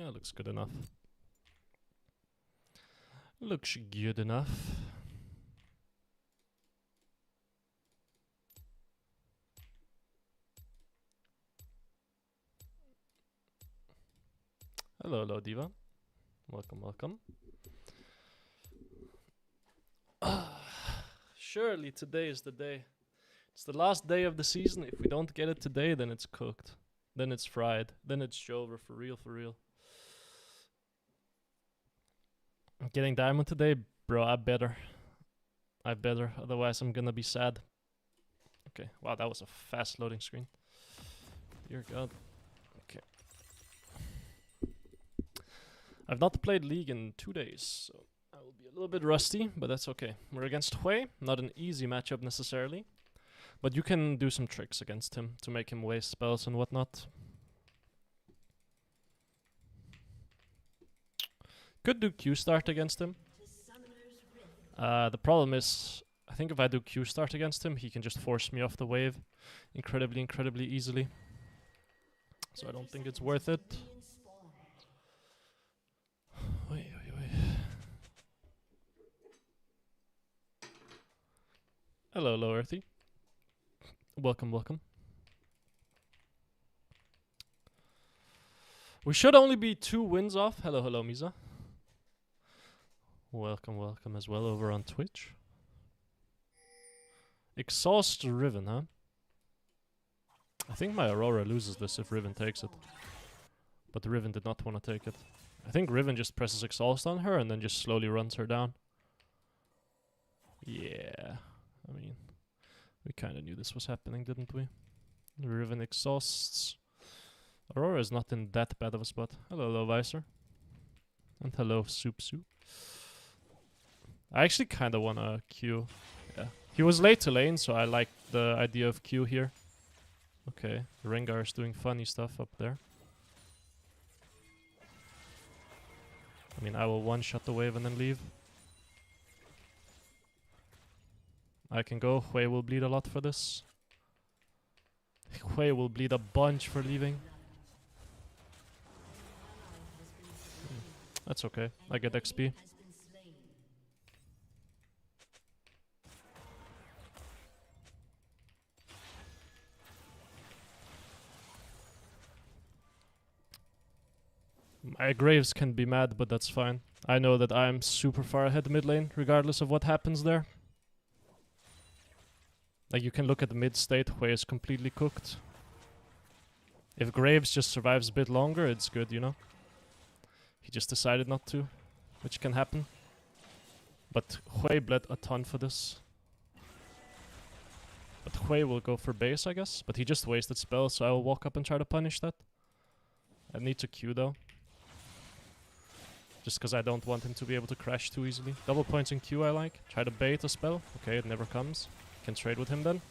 Yeah, looks good enough. Looks good enough. Hello, hello, Diva. Welcome, welcome. Surely today is the day. It's the last day of the season. If we don't get it today, then it's cooked. Then it's fried. Then it's over for real, for real. Getting diamond today, bro, I better. Otherwise I'm gonna be sad. Okay, wow, that was a fast loading screen. Dear God. Okay. I've not played League in 2 days, so I will be a little bit rusty, but that's okay. We're against Hui, not an easy matchup necessarily. But you can do some tricks against him to make him waste spells and whatnot. Could do Q start against him. The problem is, I think if I do Q start against him, he can just force me off the wave incredibly, incredibly easily. So I don't think it's worth it. Wait. Hello, hello, Earthy. Welcome, welcome. We should only be 2 wins off. Hello, hello, Misa. Welcome, welcome as well over on Twitch. Exhaust Riven, huh? I think my Aurora loses this if Riven takes it. But Riven did not want to take it. I think Riven just presses exhaust on her and then just slowly runs her down. Yeah. I mean, we kind of knew this was happening, didn't we? Riven exhausts. Aurora is not in that bad of a spot. Hello, hello, Visor. And hello, Soup Soup. I actually kind of want to Q. Yeah. He was late to lane, so I like the idea of Q here. Okay, Rengar is doing funny stuff up there. I mean, I will one-shot the wave and then leave. I can go. Hui will bleed a lot for this. Hui will bleed a bunch for leaving. That's okay. I get XP. My Graves can be mad, but that's fine. I know that I'm super far ahead mid lane, regardless of what happens there. Like, you can look at the mid state, Hui is completely cooked. If Graves just survives a bit longer, it's good, you know? He just decided not to, which can happen. But Hui bled a ton for this. But Hui will go for base, I guess. But he just wasted spells, so I will walk up and try to punish that. I need to Q though. Just because I don't want him to be able to crash too easily. Double points in Q I like. Try to bait a spell. Okay, it never comes. Can trade with him then.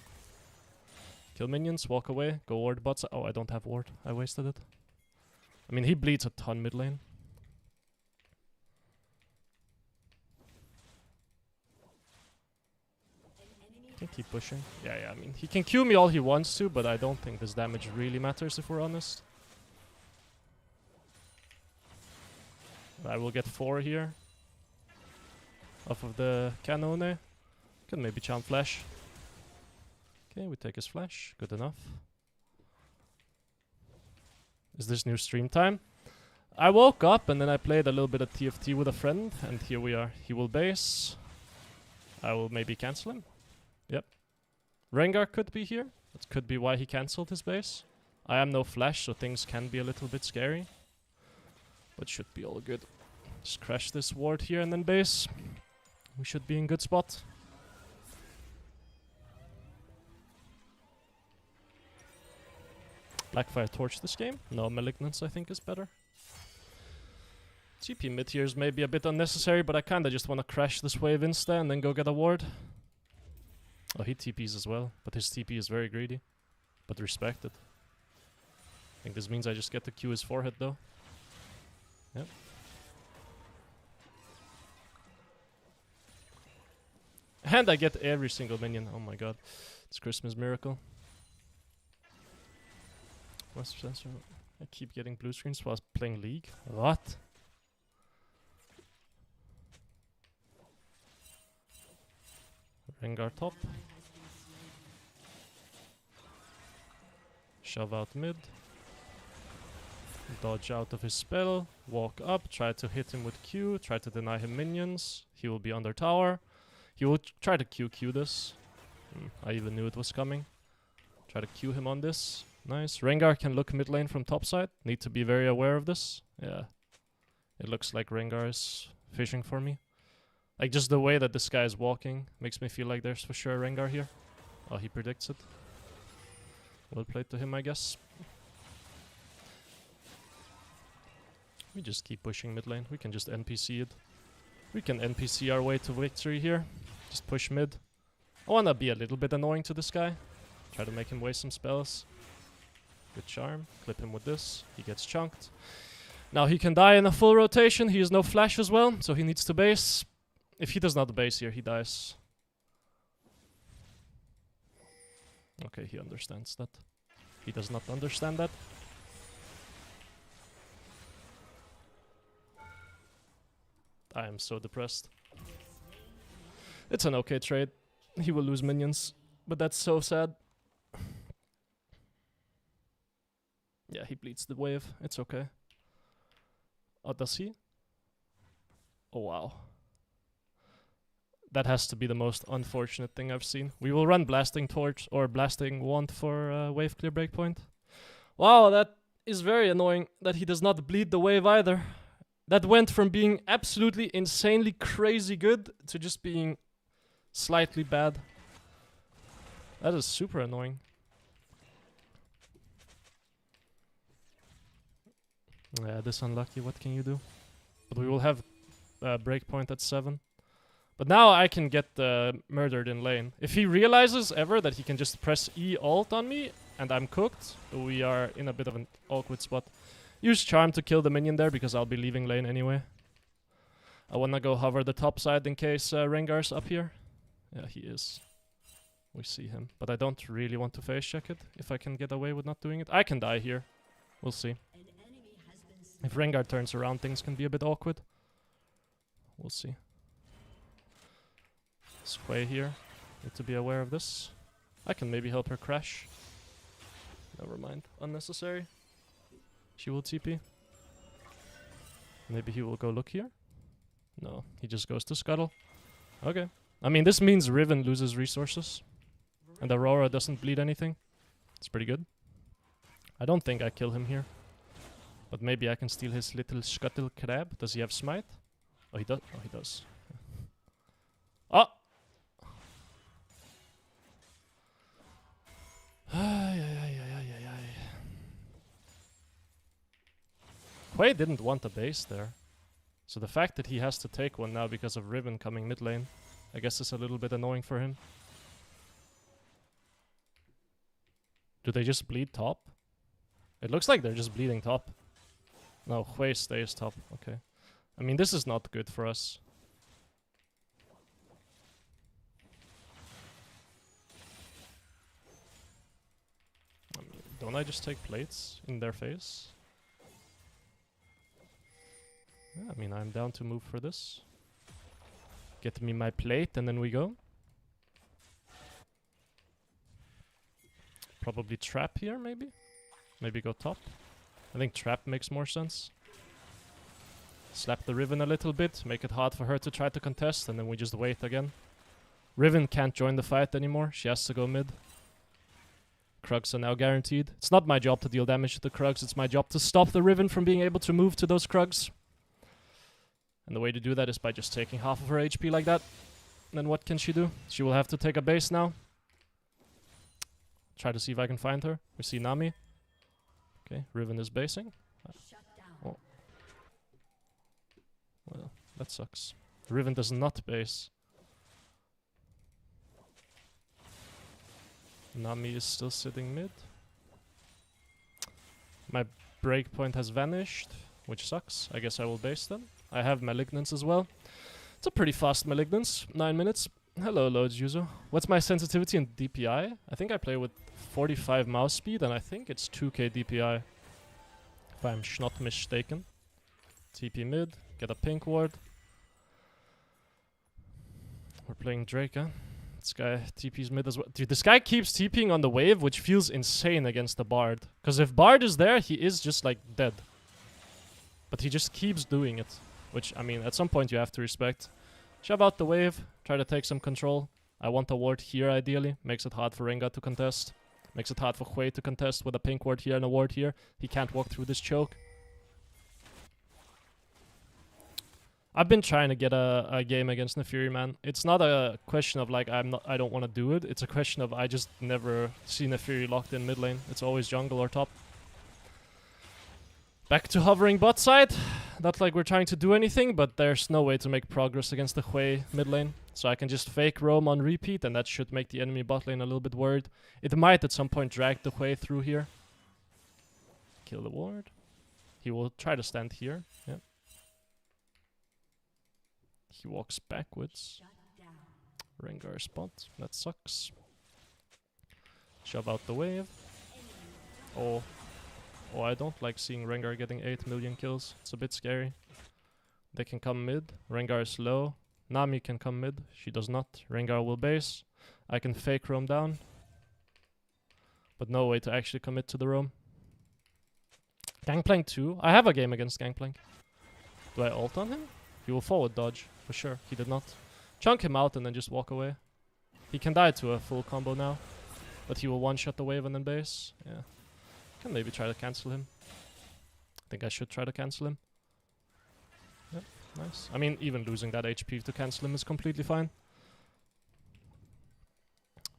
Kill minions, walk away, go ward bots. Oh, I don't have ward. I wasted it. I mean, he bleeds a ton mid lane. Can keep pushing. Yeah, I mean, he can Q me all he wants to, but I don't think this damage really matters if we're honest. I will get 4 here. Off of the Canone. Can maybe charm flash. Okay, we take his flash. Good enough. Is this new stream time? I woke up and then I played a little bit of TFT with a friend, and here we are. He will base. I will maybe cancel him. Yep. Rengar could be here. That could be why he cancelled his base. I am no flash, so things can be a little bit scary. But should be all good. Just crash this ward here and then base. We should be in good spot. Blackfire Torch this game? No, Malignance I think is better. TP mid here is maybe a bit unnecessary, but I kinda just wanna crash this wave insta and then go get a ward. Oh, he TPs as well, but his TP is very greedy. But respected. I think this means I just get to Q his forehead though. Yep. And I get every single minion. Oh my god. It's Christmas miracle. What's the sensor? I keep getting blue screens while playing League. What? Rengar top. Shove out mid. Dodge out of his spell. Walk up. Try to hit him with Q. Try to deny him minions. He will be under tower. He will try to QQ this. I even knew it was coming. Try to Q him on this. Nice. Rengar can look mid lane from top side. Need to be very aware of this. Yeah. It looks like Rengar is fishing for me. Like, just the way that this guy is walking makes me feel like there's for sure a Rengar here. Oh, he predicts it. Well played to him, I guess. We just keep pushing mid lane. We can just NPC it. We can NPC our way to victory here. Just push mid. I wanna be a little bit annoying to this guy. Try to make him waste some spells. Good charm. Clip him with this. He gets chunked. Now he can die in a full rotation. He has no flash as well, so he needs to base. If he does not base here, he dies. Okay, he understands that. He does not understand that. I am so depressed. It's an okay trade. He will lose minions, but that's so sad. Yeah, he bleeds the wave. It's okay. Oh, does he? Oh, wow. That has to be the most unfortunate thing I've seen. We will run Blasting Torch or Blasting Wand for wave clear breakpoint. Wow, that is very annoying that he does not bleed the wave either. That went from being absolutely insanely crazy good to just being slightly bad. That is super annoying. Yeah, this unlucky, what can you do? But we will have breakpoint at 7. But now I can get murdered in lane. If he realizes ever that he can just press E alt on me and I'm cooked, we are in a bit of an awkward spot. Use charm to kill the minion there because I'll be leaving lane anyway. I wanna go hover the top side in case Rengar's up here. Yeah, he is. We see him. But I don't really want to face check it if I can get away with not doing it. I can die here. We'll see. If Rengar turns around, things can be a bit awkward. We'll see. Sway here. Need to be aware of this. I can maybe help her crash. Never mind. Unnecessary. She will TP. Maybe he will go look here? No, he just goes to scuttle. Okay. I mean, this means Riven loses resources. And Aurora doesn't bleed anything. It's pretty good. I don't think I kill him here. But maybe I can steal his little scuttle crab. Does he have smite? Oh, he does. Oh, he does. Oh! Quay didn't want a base there. So the fact that he has to take one now because of Riven coming mid lane, I guess is a little bit annoying for him. Do they just bleed top? It looks like they're just bleeding top. No, Hui stays top. Okay. I mean, this is not good for us. I mean, don't I just take plates in their face? Yeah, I mean, I'm down to move for this. Get me my plate and then we go. Probably trap here, maybe? Maybe go top. I think trap makes more sense. Slap the Riven a little bit, make it hard for her to try to contest, and then we just wait again. Riven can't join the fight anymore, she has to go mid. Krugs are now guaranteed. It's not my job to deal damage to the Krugs, it's my job to stop the Riven from being able to move to those Krugs. And the way to do that is by just taking half of her HP like that. And then what can she do? She will have to take a base now. Try to see if I can find her. We see Nami. Okay, Riven is basing. Oh. Well, that sucks. Riven does not base. Nami is still sitting mid. My breakpoint has vanished, which sucks. I guess I will base then. I have Malignance as well. It's a pretty fast Malignance. 9 minutes. Hello, Loads user. What's my sensitivity and DPI? I think I play with 45 mouse speed and I think it's 2k DPI. if I'm not mistaken. TP mid, get a pink ward. We're playing Draka. This guy TP's mid as well. Dude, this guy keeps TPing on the wave, which feels insane against the Bard. Because if Bard is there, he is just like dead. But he just keeps doing it. Which, I mean, at some point you have to respect. Shove out the wave, try to take some control. I want a ward here ideally. Makes it hard for Rengar to contest. Makes it hard for Hui to contest with a pink ward here and a ward here. He can't walk through this choke. I've been trying to get a game against Nefiri, man. It's not a question of like I don't want to do it. It's a question of I just never see Nefiri locked in mid lane. It's always jungle or top. Back to hovering bot side. Not like we're trying to do anything, but there's no way to make progress against the Hui mid lane. So I can just fake roam on repeat, and that should make the enemy bot lane a little bit worried. It might at some point drag the Hui through here. Kill the ward. He will try to stand here. Yeah. He walks backwards. Rengar spot. That sucks. Shove out the wave. Oh. Oh, I don't like seeing Rengar getting 8 million kills. It's a bit scary. They can come mid. Rengar is low. Nami can come mid. She does not. Rengar will base. I can fake roam down. But no way to actually commit to the roam. Gangplank 2. I have a game against Gangplank. Do I ult on him? He will forward dodge. For sure. He did not. Chunk him out and then just walk away. He can die to a full combo now. But he will one-shot the wave and then base. Yeah. Can maybe try to cancel him. I think I should try to cancel him. Yep, nice. I mean, even losing that HP to cancel him is completely fine.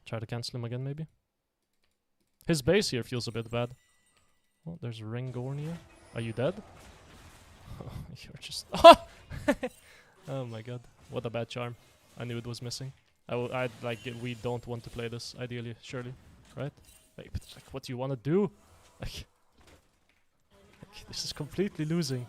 Try to cancel him again, maybe. His base here feels a bit bad. Oh, there's Rengornia. Are you dead? You're just... Oh my god. What a bad charm. I knew it was missing. I'd like... We don't want to play this, ideally, surely. Right? Like, what do you want to do? Like, this is completely losing.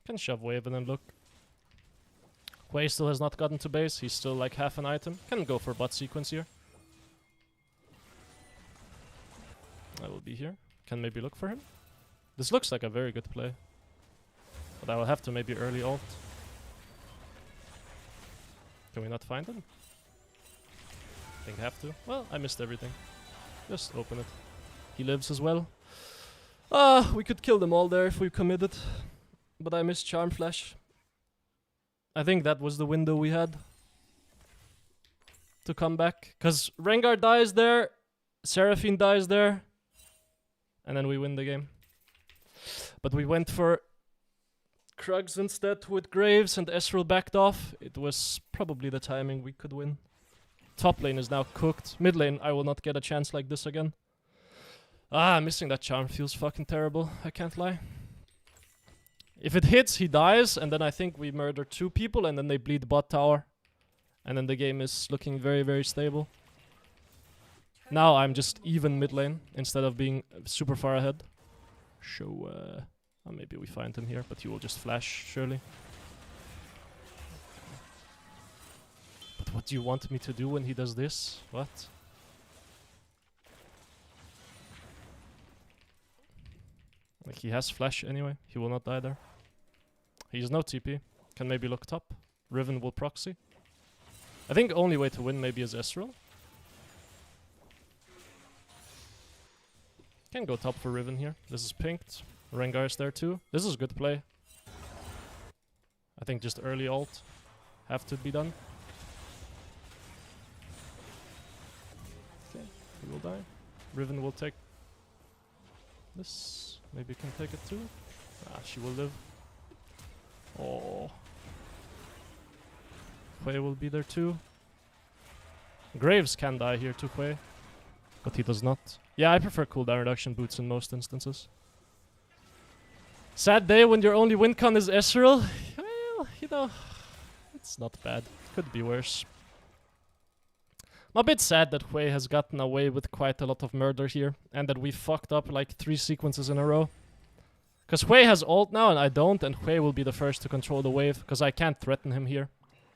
Can shove wave and then look. Quay still has not gotten to base. He's still like half an item. Can go for bot sequence here. I will be here. Can maybe look for him. This looks like a very good play. But I will have to maybe early ult. Can we not find him? I think I have to. Well, I missed everything. Just open it. He lives as well. We could kill them all there if we committed. But I missed Charm Flash. I think that was the window we had to come back. Because Rengar dies there, Seraphine dies there, and then we win the game. But we went for Krugs instead with Graves, and Ezreal backed off. It was probably the timing we could win. Top lane is now cooked. Mid lane, I will not get a chance like this again. Missing that charm feels fucking terrible. I can't lie. If it hits, he dies, and then I think we murder 2 people, and then they bleed bot tower. And then the game is looking very, very stable. Now I'm just even mid lane, instead of being super far ahead. So, maybe we find him here, but he will just flash, surely. But what do you want me to do when he does this? What? Like, he has flash anyway. He will not die there. He has no TP. Can maybe look top. Riven will proxy. I think only way to win maybe is Ezreal. Can go top for Riven here. This is pinked. Rengar is there too. This is a good play. I think just early ult have to be done. Okay, he will die. Riven will take this. Maybe can take it too. Ah, she will live. Oh. Hui will be there too. Graves can die here to Hui, but he does not. Yeah, I prefer cooldown reduction boots in most instances. Sad day when your only win con is Ezreal. Well, you know, it's not bad. Could be worse. I'm a bit sad that Hui has gotten away with quite a lot of murder here, and that we fucked up like 3 sequences in a row. Because Hui has ult now and I don't, and Hui will be the first to control the wave, because I can't threaten him here.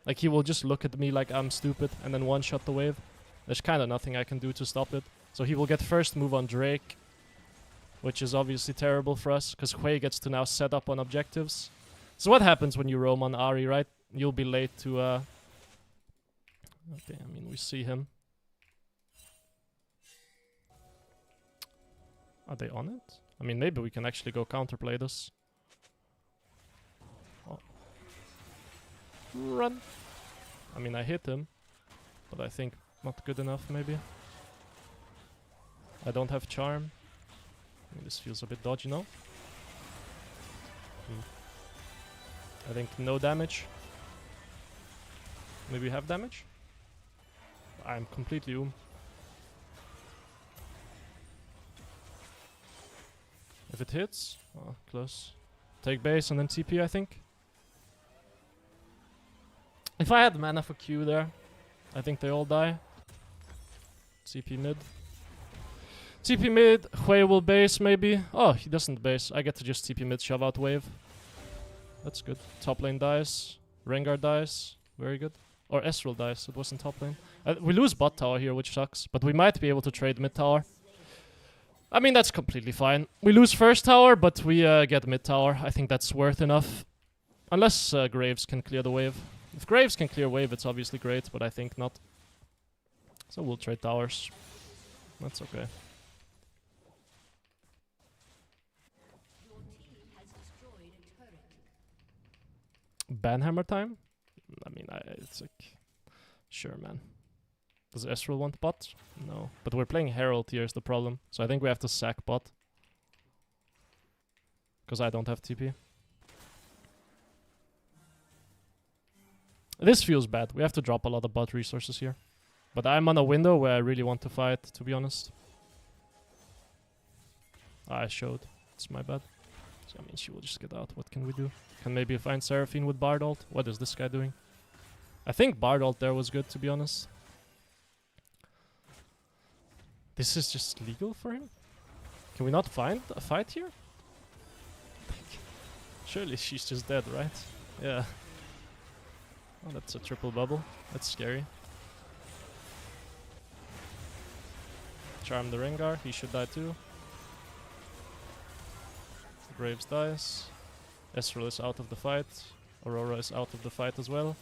Like, he will just look at me like I'm stupid and then one-shot the wave. There's kind of nothing I can do to stop it. So he will get first move on Drake, which is obviously terrible for us, because Hui gets to now set up on objectives. So what happens when you roam on AHRI, right? You'll be late to, okay, I mean, we see him. Are they on it? I mean, maybe we can actually go counterplay this. Oh. Run! I mean, I hit him, but I think not good enough, maybe. I don't have charm. I mean, this feels a bit dodgy now. I think no damage. Maybe we have damage? I'm completely If it hits, oh, close. Take base and then TP, I think. If I had mana for Q there, I think they all die. TP mid. TP mid, Hui will base maybe. Oh, he doesn't base. I get to just TP mid, shove out wave. That's good. Top lane dies. Rengar dies. Very good. Or Ezreal dies. It wasn't top lane. We lose bot tower here, which sucks. But we might be able to trade mid tower. I mean, that's completely fine. We lose first tower, but we get mid tower. I think that's worth enough. Unless Graves can clear the wave. If Graves can clear wave, it's obviously great, but I think not. So we'll trade towers. That's okay. Banhammer time? I mean, it's like... Sure, man. Does Ezreal want bot? No. But we're playing Herald here is the problem. So I think we have to sack bot. Because I don't have TP. This feels bad. We have to drop a lot of bot resources here. But I'm on a window where I really want to fight, to be honest. I showed. It's my bad. So, I mean, she will just get out. What can we do? Can maybe find Seraphine with Bard ult? What is this guy doing? I think Bard ult there was good, to be honest. This is just legal for him? Can we not find a fight here? Surely she's just dead, right? Yeah. Oh, that's a triple bubble. That's scary. Charm the Rengar. He should die too. Graves dies. Ezreal is out of the fight. Aurora is out of the fight as well.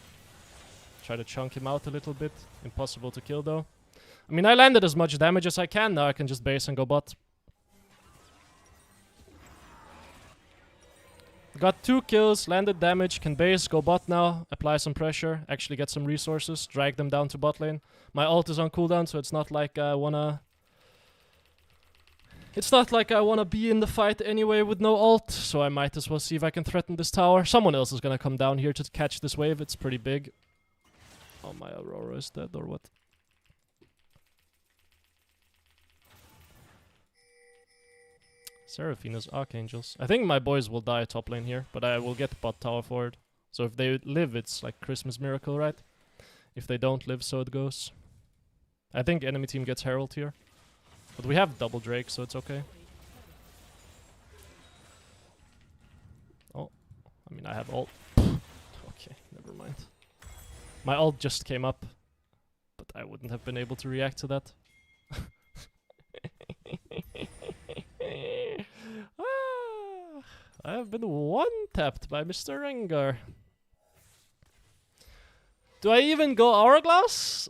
Try to chunk him out a little bit. Impossible to kill though. I mean, I landed as much damage as I can. Now I can just base and go bot. Got 2 kills, landed damage, can base, go bot now, apply some pressure, actually get some resources, drag them down to bot lane. My ult is on cooldown, so it's not like I wanna... It's not like I wanna be in the fight anyway with no ult, so I might as well see if I can threaten this tower. Someone else is gonna come down here to catch this wave, it's pretty big. Oh, my Aurora is dead, or what? Seraphina's Archangels. I think my boys will die top lane here, but I will get bot tower forward. So if they live, it's like Christmas miracle, right? If they don't live, so it goes. I think enemy team gets Herald here. But we have double Drake, so it's okay. Oh, I mean, I have ult. Okay, never mind. My ult just came up, but I wouldn't have been able to react to that. I have been one-tapped by Mr. Rengar. Do I even go Hourglass?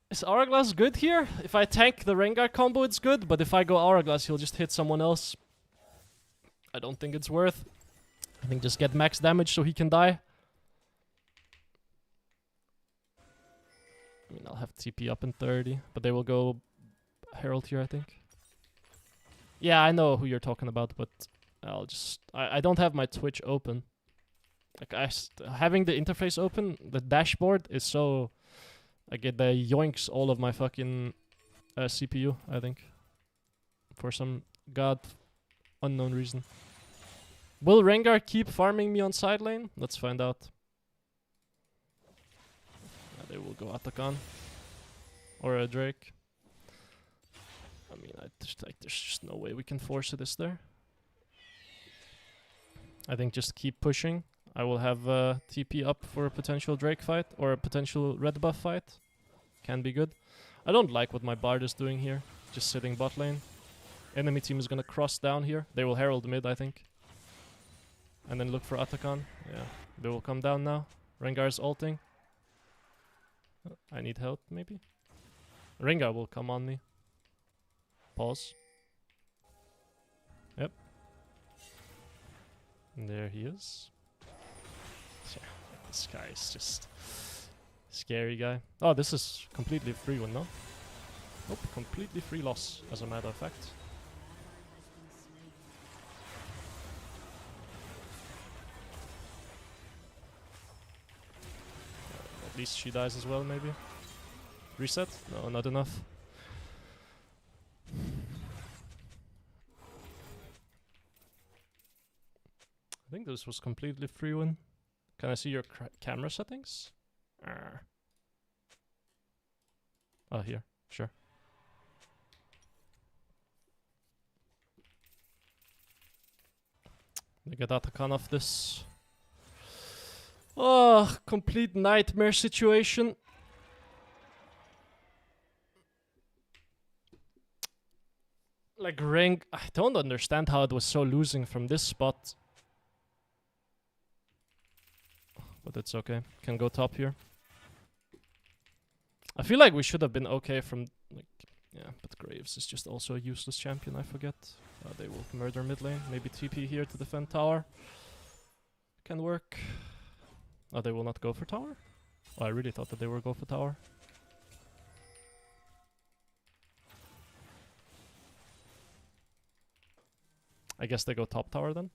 Is Hourglass good here? If I tank the Rengar combo, it's good, but if I go Hourglass, he'll just hit someone else. I don't think it's worth. I think just get max damage so he can die. I mean, I'll have TP up in 30, but they will go Herald here, I think. Yeah, I know who you're talking about, but I'll just... I don't have my Twitch open. Like, having the interface open, the dashboard is so... I get the yoinks all of my fucking CPU, I think. For some god unknown reason. Will Rengar keep farming me on side lane? Let's find out. They will go Atakan. Or a Drake. I mean, there's just no way we can force it, is there? I think just keep pushing. I will have TP up for a potential Drake fight. Or a potential red buff fight. Can be good. I don't like what my Bard is doing here. Just sitting bot lane. Enemy team is gonna cross down here. They will herald mid, I think. And then look for Atakan. Yeah, they will come down now. Rengar's ulting. I need help, maybe? Rengar will come on me. Pause. Yep. And there he is. Yeah, this guy is just... scary guy. Oh, this is completely free one, no? Nope, completely free loss, as a matter of fact. At least she dies as well, maybe. Reset? No, not enough. I think this was completely free win. Can I see your camera settings? Oh, here. Sure. They get Atakan off this. Oh, complete nightmare situation. Like, rank... I don't understand how it was so losing from this spot. But it's okay. Can go top here. I feel like we should have been okay from... like, yeah, but Graves is just also a useless champion, I forget. They will murder mid lane. Maybe TP here to defend tower. Can work. Oh, they will not go for tower? Oh, I really thought that they would go for tower. I guess they go top tower then.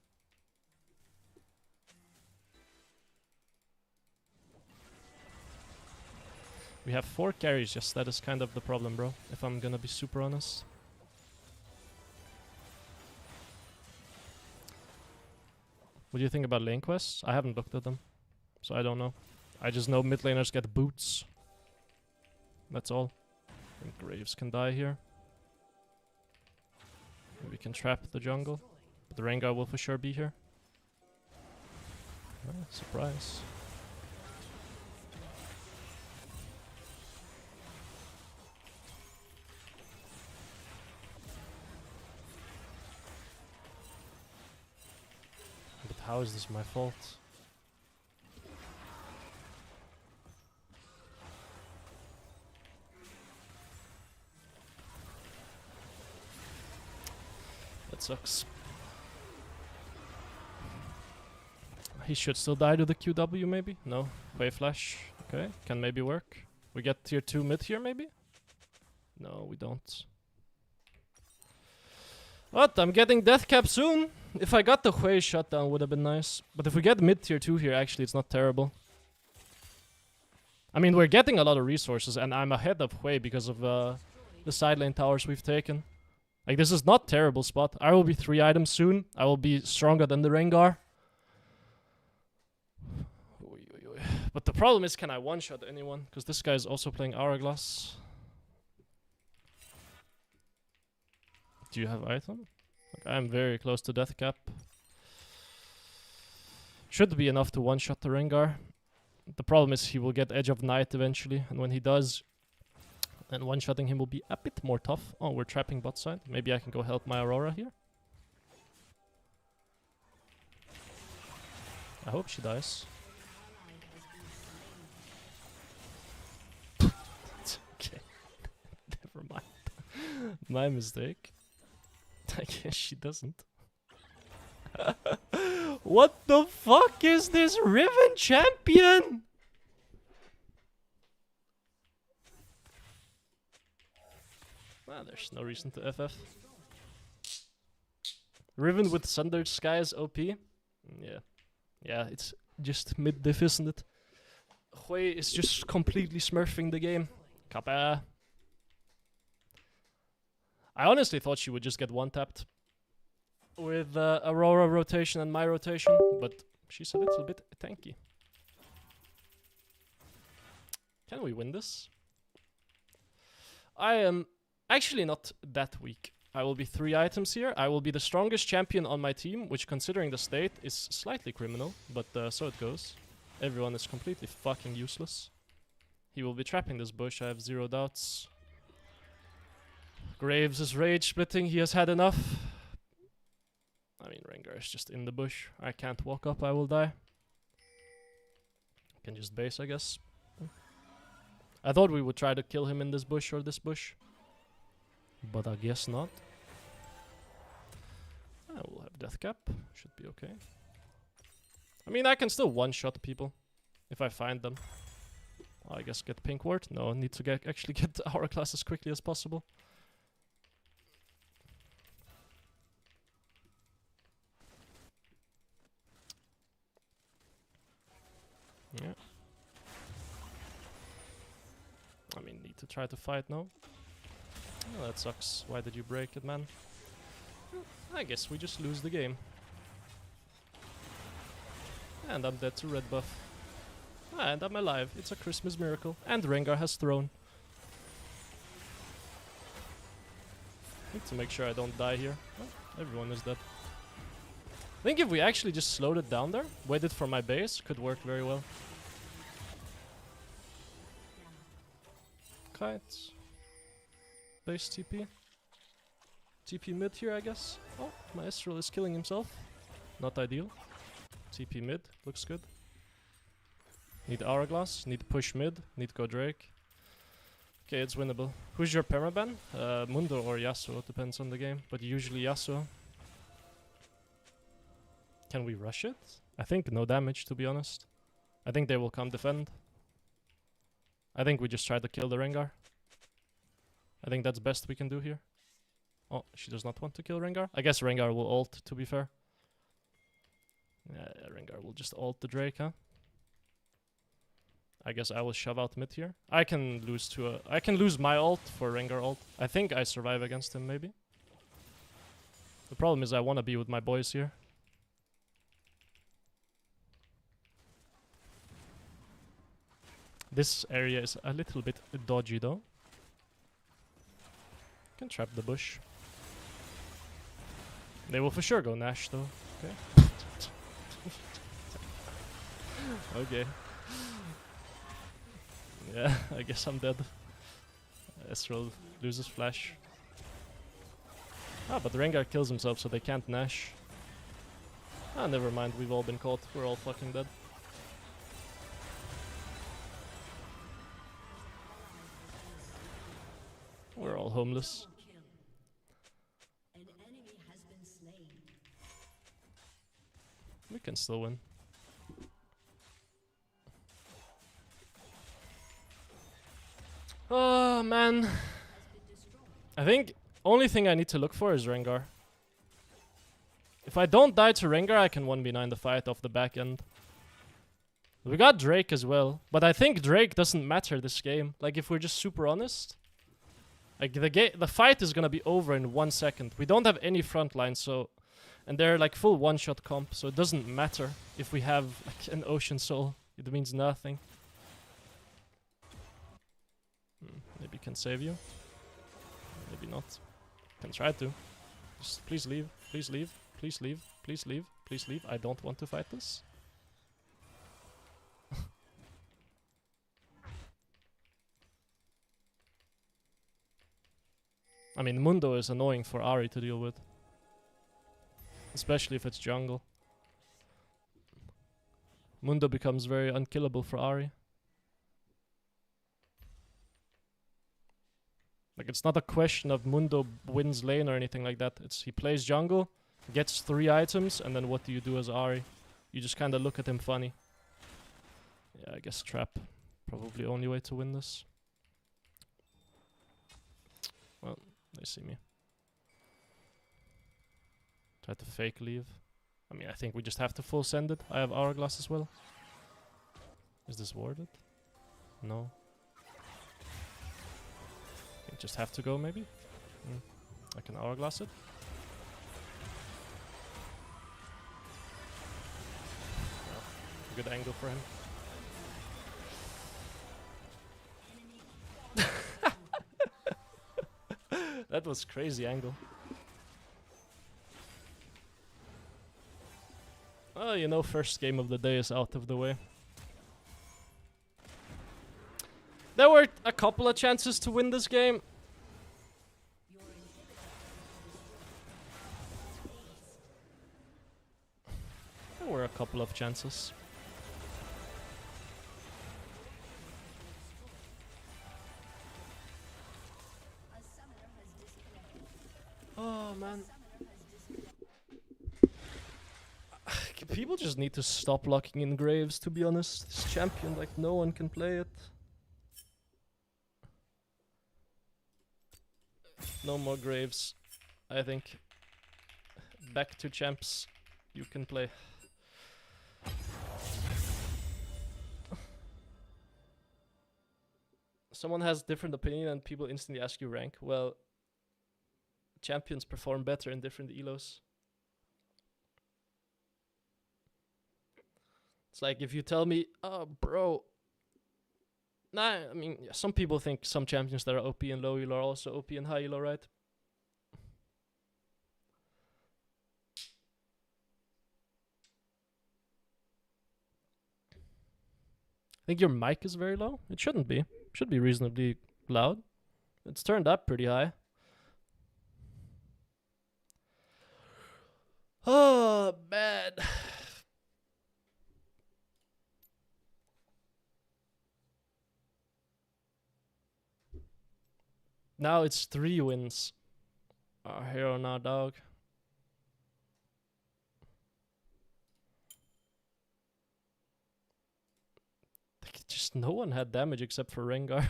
We have 4 carries, yes, that is kind of the problem, bro. If I'm gonna be super honest. What do you think about lane quests? I haven't looked at them, so I don't know. I just know mid laners get boots. That's all. I think Graves can die here. Maybe we can trap the jungle. But the Rengar will for sure be here. Ah, surprise. But how is this my fault? That sucks. He should still die to the QW maybe? No. Wave flash. Okay, can maybe work. We get tier 2 mid here maybe? No, we don't. But I'm getting death cap soon. If I got the Hui shutdown would have been nice. But if we get mid tier 2 here, actually it's not terrible. I mean, we're getting a lot of resources and I'm ahead of Hui because of the side lane towers we've taken. Like, this is not terrible spot. I will be 3 items soon. I will be stronger than the Rengar. But the problem is, can I one-shot anyone? Because this guy is also playing Hourglass. Do you have item? Like, I'm very close to death cap. Should be enough to one-shot the Rengar. The problem is he will get Edge of Night eventually. And when he does, then one-shotting him will be a bit more tough. Oh, we're trapping bot side. Maybe I can go help my Aurora here. I hope she dies. Okay. Never mind. My mistake. I guess she doesn't. What the fuck is this Riven champion? Well, there's no reason to FF. Riven with Sundered Sky is OP. Yeah. Yeah, it's just mid-diff, isn't it? Hui is just completely smurfing the game. Kappa. I honestly thought she would just get one-tapped with Aurora rotation and my rotation, but she's a little bit tanky. Can we win this? I am actually not that weak. I will be 3 items here. I will be the strongest champion on my team, which considering the state is slightly criminal, but so it goes. Everyone is completely fucking useless. He will be trapping this bush, I have 0 doubts. Graves is rage splitting, he has had enough. I mean, Rengar is just in the bush. I can't walk up, I will die. I can just base, I guess. I thought we would try to kill him in this bush or this bush. But I guess not. I will have death cap. Should be okay. I mean, I can still one-shot people. If I find them. I guess get pink ward. No, need to actually get our class as quickly as possible. Yeah. I mean, need to try to fight now. Oh, that sucks. Why did you break it, man? I guess we just lose the game. And I'm dead to red buff. And I'm alive. It's a Christmas miracle. And Rengar has thrown. Need to make sure I don't die here. Oh, everyone is dead. I think if we actually just slowed it down there, waited for my base, could work very well. Kites. Base TP. TP mid here, I guess. Oh, my Ezreal is killing himself. Not ideal. TP mid, looks good. Need Hourglass, need push mid, need go Drake. Okay, it's winnable. Who's your permaban? Mundo or Yasuo, depends on the game, but usually Yasuo. Can we rush it? I think no damage, to be honest. I think they will come defend. I think we just try to kill the Rengar. I think that's best we can do here. Oh, she does not want to kill Rengar. I guess Rengar will ult, to be fair. Yeah, Rengar will just ult the Drake, huh? I guess I will shove out mid here. I can lose to a... I can lose my ult for Rengar ult. I think I survive against him, maybe. The problem is I want to be with my boys here. This area is a little bit dodgy, though. Can trap the bush. They will for sure go Nash, though. Okay. Okay. Yeah, I guess I'm dead. Ezreal loses flash. Ah, but Rengar kills himself, so they can't Nash. Ah, never mind. We've all been caught. We're all fucking dead. We're all homeless. We can still win. Oh man. I think only thing I need to look for is Rengar. If I don't die to Rengar, I can 1v9 the fight off the back end. We got Drake as well, but I think Drake doesn't matter this game. Like, if we're just super honest, like the fight is gonna be over in 1 second. We don't have any front line, so, and they're like full one-shot comp, so it doesn't matter if we have like an Ocean Soul. It means nothing. Maybe can save you. Maybe not. Can try to. Just please leave. Please leave. Please leave. Please leave. Please leave. I don't want to fight this. I mean, Mundo is annoying for AHRI to deal with. Especially if it's jungle. Mundo becomes very unkillable for AHRI. Like, it's not a question of Mundo wins lane or anything like that. It's he plays jungle, gets 3 items, and then what do you do as AHRI? You just kind of look at him funny. Yeah, I guess trap. Probably only way to win this. Well, they see me. Try to fake leave. I mean, I think we just have to full send it. I have Hourglass as well. Is this warded? No. I just have to go, maybe? I can Hourglass it. Oh, good angle for him. That was crazy angle. Oh, you know, first game of the day is out of the way. There were a couple of chances to win this game. There were a couple of chances. Oh, man. People just need to stop locking in Graves, to be honest. This champion, like, no one can play it. No more Graves, I think. Back to champs you can play. Someone has different opinion and people instantly ask you rank. Well, champions perform better in different elos. It's like if you tell me, oh bro, nah, I mean, yeah, some people think some champions that are OP and low elo are also OP and high elo, right? I think your mic is very low. It shouldn't be. It should be reasonably loud. It's turned up pretty high. Oh, man. Now it's 3 wins. Our hero now, dog. Just no one had damage except for Rengar.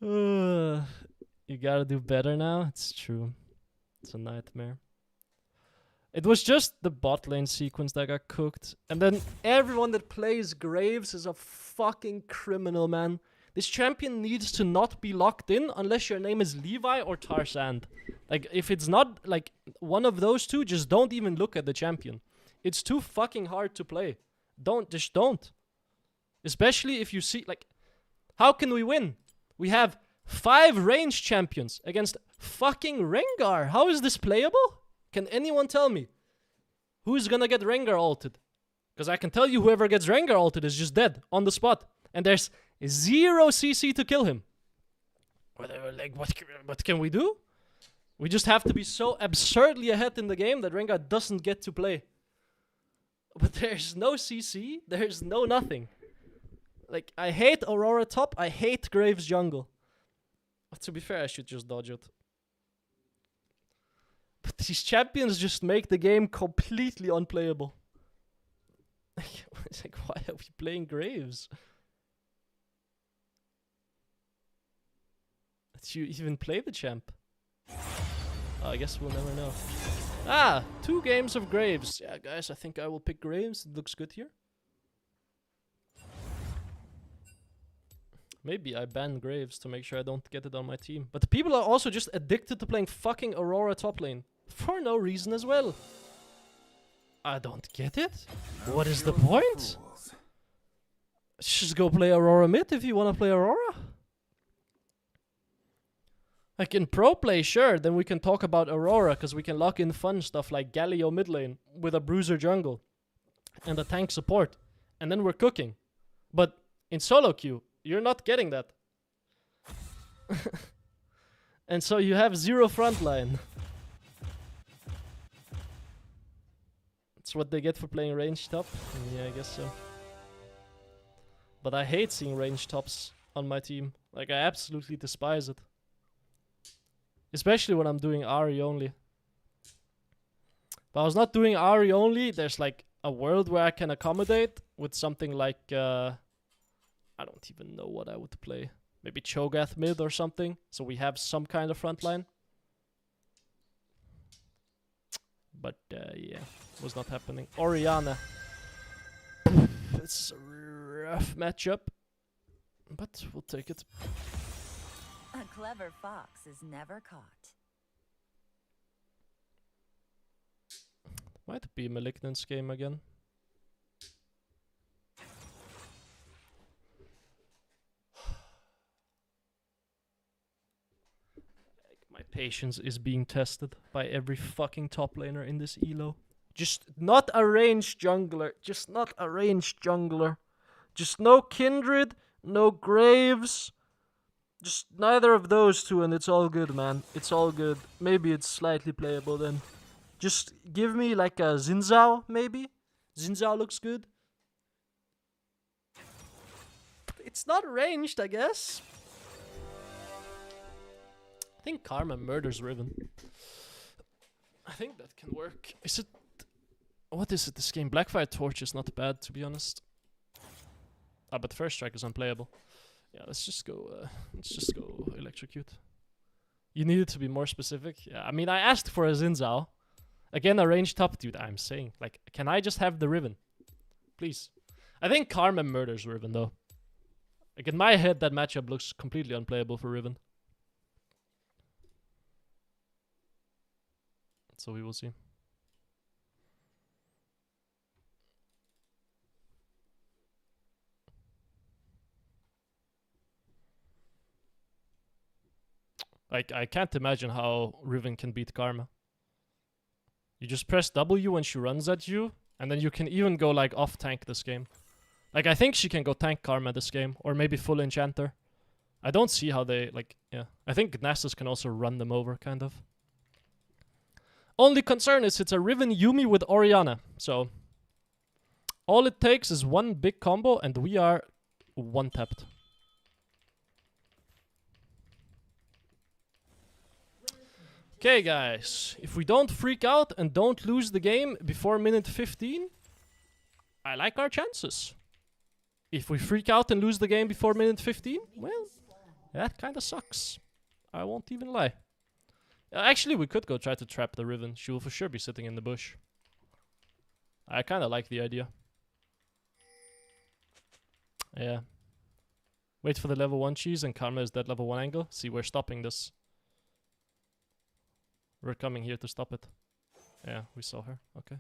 You gotta do better now. It's true. It's a nightmare. It was just the bot lane sequence that got cooked. And then everyone that plays Graves is a fucking criminal, man. This champion needs to not be locked in unless your name is Levi or Tarzan. Like, if it's not, like, one of those two, just don't even look at the champion. It's too fucking hard to play. Just don't. Especially if you see, like, how can we win? We have 5 range champions against fucking Rengar. How is this playable? Can anyone tell me? Who's gonna get Rengar ulted? Because I can tell you whoever gets Rengar ulted is just dead on the spot. And there's 0 CC to kill him. Like, what can we do? We just have to be so absurdly ahead in the game that Rengar doesn't get to play. But there's no CC, there's no nothing. Like, I hate Aurora top, I hate Graves jungle. But to be fair, I should just dodge it. But these champions just make the game completely unplayable. It's like, why are we playing Graves? Did you even play the champ? I guess we'll never know. Ah, 2 games of Graves. Yeah, guys, I think I will pick Graves. It looks good here. Maybe I ban Graves to make sure I don't get it on my team. But the people are also just addicted to playing fucking Aurora top lane. For no reason as well. I don't get it. What is the point? Just go play Aurora mid if you want to play Aurora. Like in pro play, sure, then we can talk about Aurora, because we can lock in fun stuff like Galio mid lane with a bruiser jungle and a tank support. And then we're cooking. But in solo queue, you're not getting that. And so you have 0 frontline. That's what they get for playing range top. Yeah, I guess so. But I hate seeing range tops on my team. Like, I absolutely despise it. Especially when I'm doing AHRI only. If I was not doing AHRI only, there's like a world where I can accommodate with something like... I don't even know what I would play. Maybe Cho'Gath mid or something. So we have some kind of frontline. yeah, was not happening. Oriana. It's a rough matchup, but we'll take it. A clever fox is never caught. Might be Malignant's game again. My patience is being tested by every fucking top laner in this elo. Just not a ranged jungler. Just not a ranged jungler. Just no Kindred, no Graves. Just neither of those two and it's all good, man. It's all good. Maybe it's slightly playable then. Just give me like a Xin Zhao, maybe? Xin Zhao looks good. It's not ranged, I guess. I think Karma murders Riven. I think that can work. Is it... What is it this game? Blackfire Torch is not bad, to be honest. Ah, but First Strike is unplayable. Yeah, let's just go Electrocute. You needed to be more specific. Yeah, I mean, I asked for a Xin Zhao. Again, a ranged top dude, I'm saying. Like, can I just have the Riven? Please. I think Karma murders Riven, though. Like, in my head, that matchup looks completely unplayable for Riven. So we will see. Like, I can't imagine how Riven can beat Karma. You just press W when she runs at you, and then you can even go, like, off-tank this game. Like, I think she can go tank Karma this game, or maybe full Enchanter. I don't see how they, like, yeah. I think Nasus can also run them over, kind of. Only concern is it's a Riven Yuumi with Oriana, so... All it takes is one big combo, and we are one-tapped. Okay, guys. If we don't freak out and don't lose the game before minute 15, I like our chances. If we freak out and lose the game before minute 15, well, that kind of sucks. I won't even lie. Actually, we could go try to trap the Riven. She will for sure be sitting in the bush. I kind of like the idea. Yeah. Wait for the level 1 cheese and Karma is dead level 1 angle. See, we're stopping this. We're coming here to stop it. Yeah, we saw her. Okay.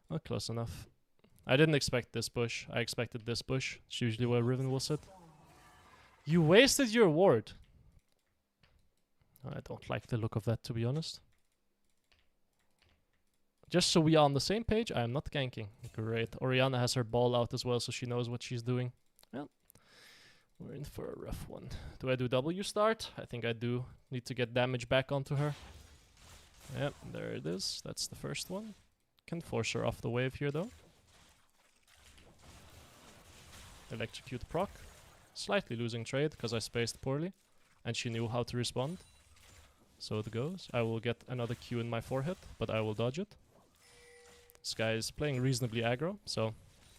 Not close enough. I didn't expect this bush. I expected this bush. It's usually where Riven will sit. You wasted your ward. I don't like the look of that, to be honest. Just so we are on the same page, I am not ganking. Great. Oriana has her ball out as well, so she knows what she's doing. Well, we're in for a rough one. Do I do W start? I think I do. Need to get damage back onto her. Yep, there it is. That's the first one. Can force her off the wave here, though. Electrocute proc. Slightly losing trade, because I spaced poorly. And she knew how to respond. So it goes. I will get another Q in my forehead, but I will dodge it. This guy is playing reasonably aggro, so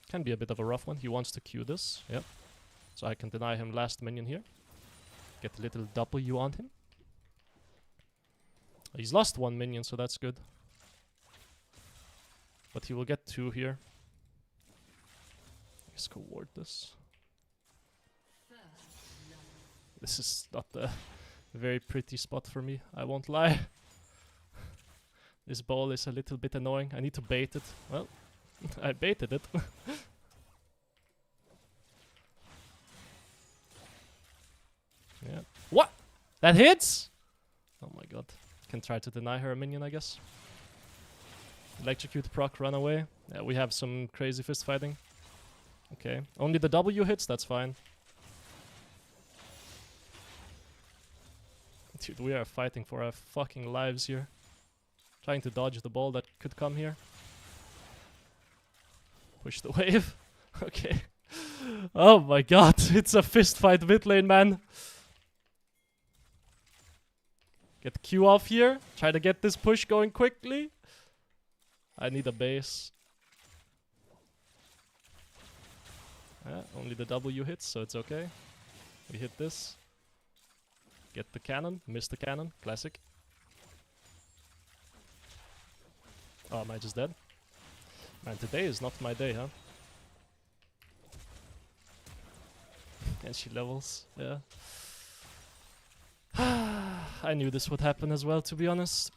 can be a bit of a rough one. He wants to Q this, yep. So I can deny him last minion here. Get a little W on him. He's lost 1 minion, so that's good. But he will get 2 here. Let's go ward this. This is not a very pretty spot for me, I won't lie. This ball is a little bit annoying. I need to bait it. Well, I baited it. Yeah. What? That hits? Oh my god. Can try to deny her a minion, I guess. Electrocute proc, run away. Yeah, we have some crazy fist fighting. Okay. Only the W hits, that's fine. Dude, we are fighting for our fucking lives here. Trying to dodge the ball that could come here. Push the wave. Okay. Oh my god, it's a fist fight mid lane, man. Get Q off here. Try to get this push going quickly. I need a base. Only the W hits, so it's okay. We hit this. Get the cannon. Miss the cannon. Classic. Oh, am I just dead? Man, today is not my day, huh? And she levels, yeah. I knew this would happen as well, to be honest.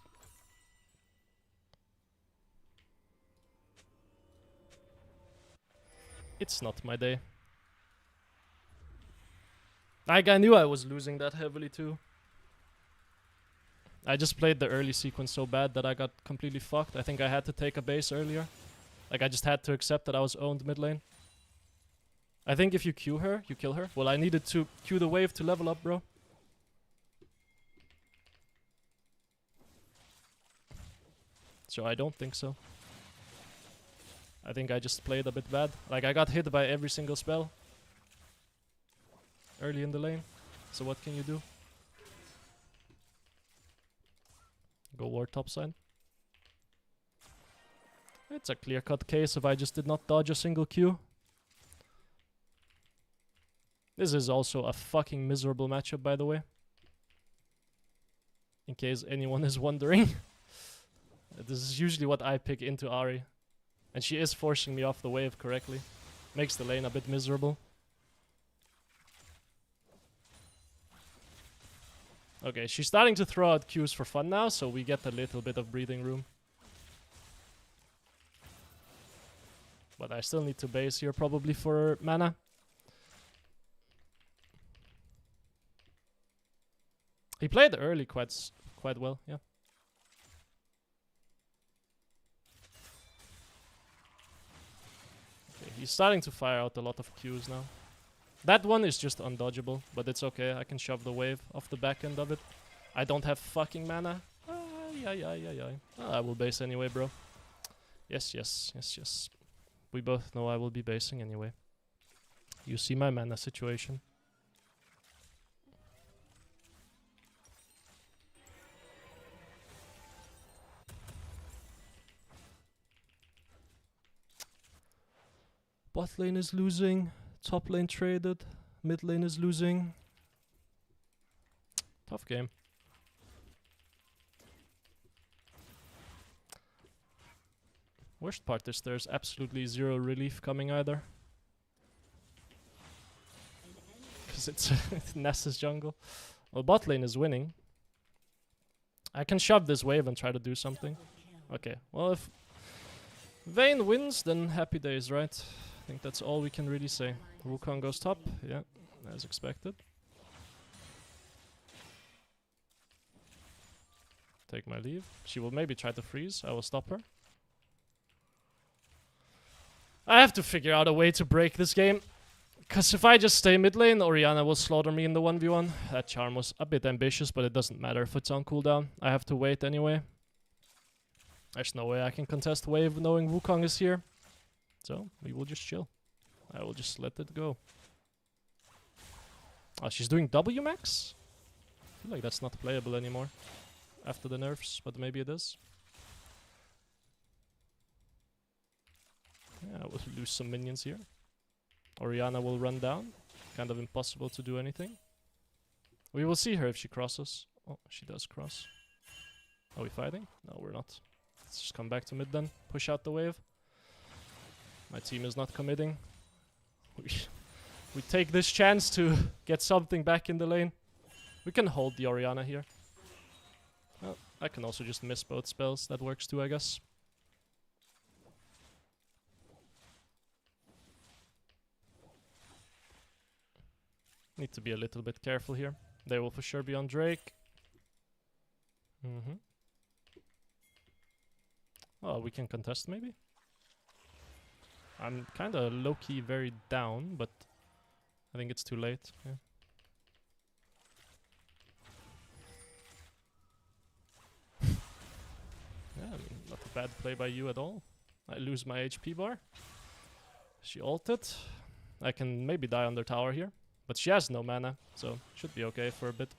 It's not my day. Like, I knew I was losing that heavily too. I just played the early sequence so bad that I got completely fucked. I think I had to take a base earlier. Like, I just had to accept that I was owned mid lane. I think if you Q her, you kill her. Well, I needed to Q the wave to level up, bro. So I don't think so. I think I just played a bit bad. Like, I got hit by every single spell early in the lane. So what can you do? Go ward topside. It's a clear-cut case if I just did not dodge a single Q. This is also a fucking miserable matchup, by the way. In case anyone is wondering. This is usually what I pick into AHRI. And she is forcing me off the wave correctly. Makes the lane a bit miserable. Okay, she's starting to throw out Qs for fun now, so we get a little bit of breathing room. But I still need to base here probably for mana. He played early quite well, yeah. Okay, he's starting to fire out a lot of Qs now. That one is just undodgeable, but it's okay. I can shove the wave off the back end of it. I don't have fucking mana. I will base anyway, bro. Yes. We both know I will be basing anyway. You see my mana situation. Bot lane is losing. Top lane traded. Mid lane is losing. Tough game. Worst part is there's absolutely zero relief coming either. Because it's Ness's jungle. Well, bot lane is winning. I can shove this wave and try to do something. Okay, well if Vayne wins, then happy days, right? I think that's all we can really say. Wukong goes top, yeah, as expected. Take my leave. She will maybe try to freeze. I will stop her. I have to figure out a way to break this game. Because if I just stay mid lane, Oriana will slaughter me in the 1v1. That charm was a bit ambitious, but it doesn't matter if it's on cooldown. I have to wait anyway. There's no way I can contest wave knowing Wukong is here. So, we will just chill. I will just let it go. Oh, she's doing W max? I feel like that's not playable anymore. After the nerfs, but maybe it is. Yeah, we'll lose some minions here. Oriana will run down. Kind of impossible to do anything. We will see her if she crosses. Oh, she does cross. Are we fighting? No, we're not. Let's just come back to mid then. Push out the wave. My team is not committing. We take this chance to get something back in the lane. We can hold the Oriana here. Well, I can also just miss both spells. That works too, I guess. Need to be a little bit careful here. They will for sure be on Drake. Oh, we can contest maybe? I'm kinda low-key very down, but I think it's too late. Yeah. Yeah, I mean, not a bad play by you at all. I lose my HP bar. She ulted. I can maybe die on their tower here. But she has no mana, so should be okay for a bit.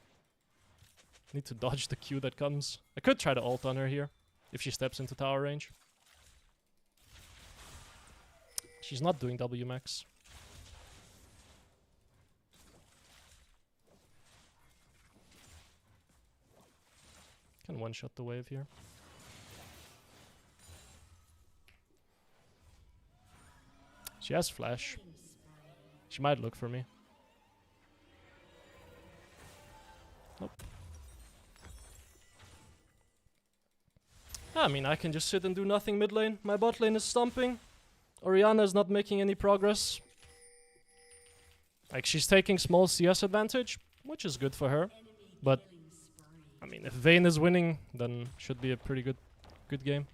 Need to dodge the Q that comes. I could try to ult on her here, if she steps into tower range. She's not doing W max. Can one-shot the wave here. She has flash. She might look for me. Nope. I mean, I can just sit and do nothing mid lane. My bot lane is stomping. Oriana is not making any progress. Like, she's taking small CS advantage, which is good for her. But, I mean, if Vayne is winning, then should be a pretty good game.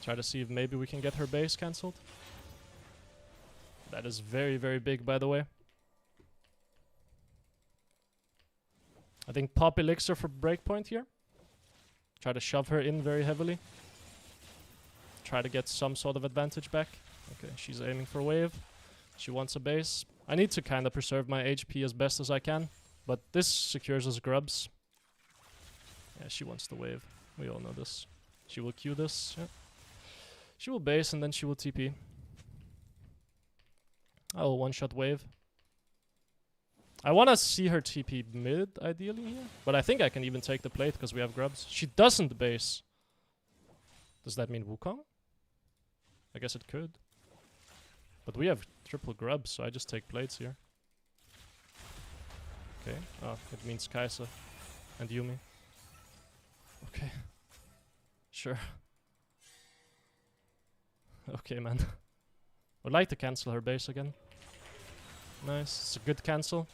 Try to see if maybe we can get her base cancelled. That is very, very big, by the way. I think pop elixir for breakpoint here. Try to shove her in very heavily. Try to get some sort of advantage back. Okay, she's aiming for wave. She wants a base. I need to kind of preserve my HP as best as I can. But this secures us grubs. Yeah, she wants the wave. We all know this. She will Q this. Yeah. She will base and then she will TP. I will one-shot wave. I want to see her TP mid, ideally, here. But I think I can even take the plate because we have grubs. She doesn't base. Does that mean Wukong? I guess it could. But we have triple grubs, so I just take plates here. Okay. Oh, it means Kai'Sa and Yuumi. Okay. Sure. Okay, man. Would like to cancel her base again. Nice. It's a good cancel.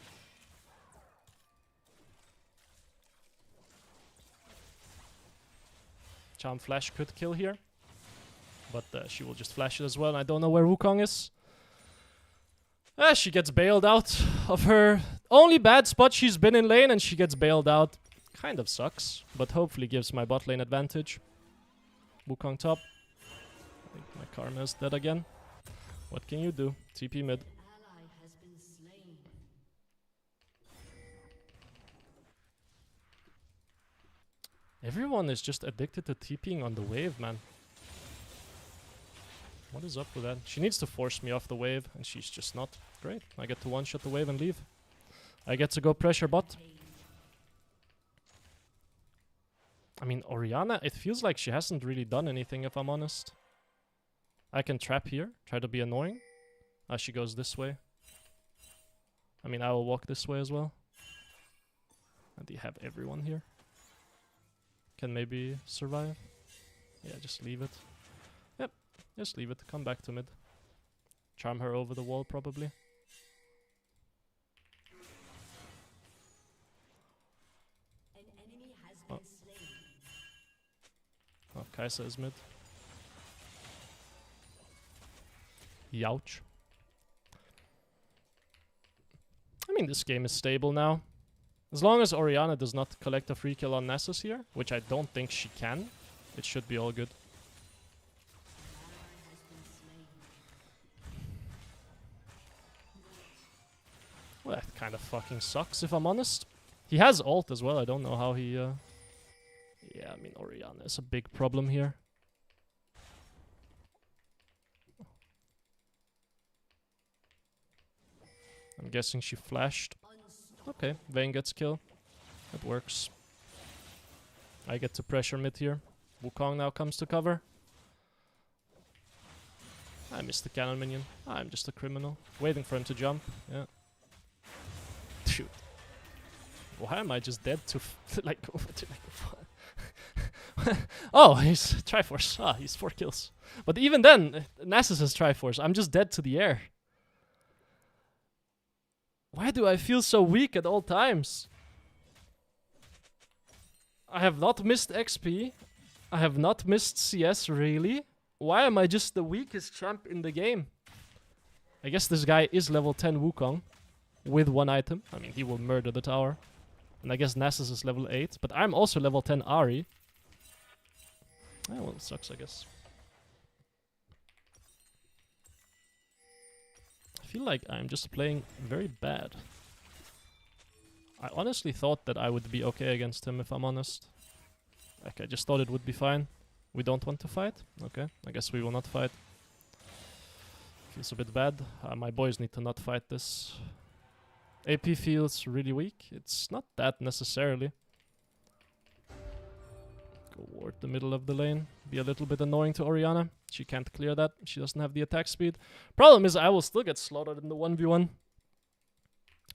Charm Flash could kill here. But she will just flash it as well. And I don't know where Wukong is. She gets bailed out of her only bad spot she's been in lane. And she gets bailed out. Kind of sucks. But hopefully gives my bot lane advantage. Wukong top. I think my Karma is dead again. What can you do? TP mid. Everyone is just addicted to TPing on the wave, man. What is up with that? She needs to force me off the wave, and she's just not. Great. I get to one-shot the wave and leave. I get to go pressure bot. I mean, Oriana, it feels like she hasn't really done anything, if I'm honest. I can trap here, try to be annoying. She goes this way. I mean, I will walk this way as well. And they have everyone here. Can maybe survive. Yeah, just leave it. Yep, just leave it. Come back to mid. Charm her over the wall, probably. Oh, oh Kai'Sa is mid. Youch. I mean, this game is stable now. As long as Oriana does not collect a free kill on Nessus here, which I don't think she can, it should be all good. Well, that kind of fucking sucks, if I'm honest. He has ult as well, I don't know how he... Yeah, I mean, Oriana is a big problem here. I'm guessing she flashed. Okay, Vayne gets kill. That works. I get to pressure mid here. Wukong now comes to cover. I missed the cannon minion. I'm just a criminal. Waiting for him to jump. Yeah. Shoot. Why am I just dead to like... Oh, he's Triforce. Ah, he's 4 kills. But even then, Nasus is Triforce. I'm just dead to the air. Why do I feel so weak at all times? I have not missed XP. I have not missed CS, really. Why am I just the weakest champ in the game? I guess this guy is level 10 Wukong. With 1 item. I mean, he will murder the tower. And I guess Nasus is level 8. But I'm also level 10 AHRI. Ah, well, it sucks, I guess. I feel like I'm just playing very bad. I honestly thought that I would be okay against him, if I'm honest. Like, I just thought it would be fine. We don't want to fight? Okay, I guess we will not fight. Feels a bit bad. My boys need to not fight this. AP feels really weak. It's not that necessarily. Go ward the middle of the lane. Be a little bit annoying to Oriana. She can't clear that. She doesn't have the attack speed. Problem is I will still get slaughtered in the 1v1.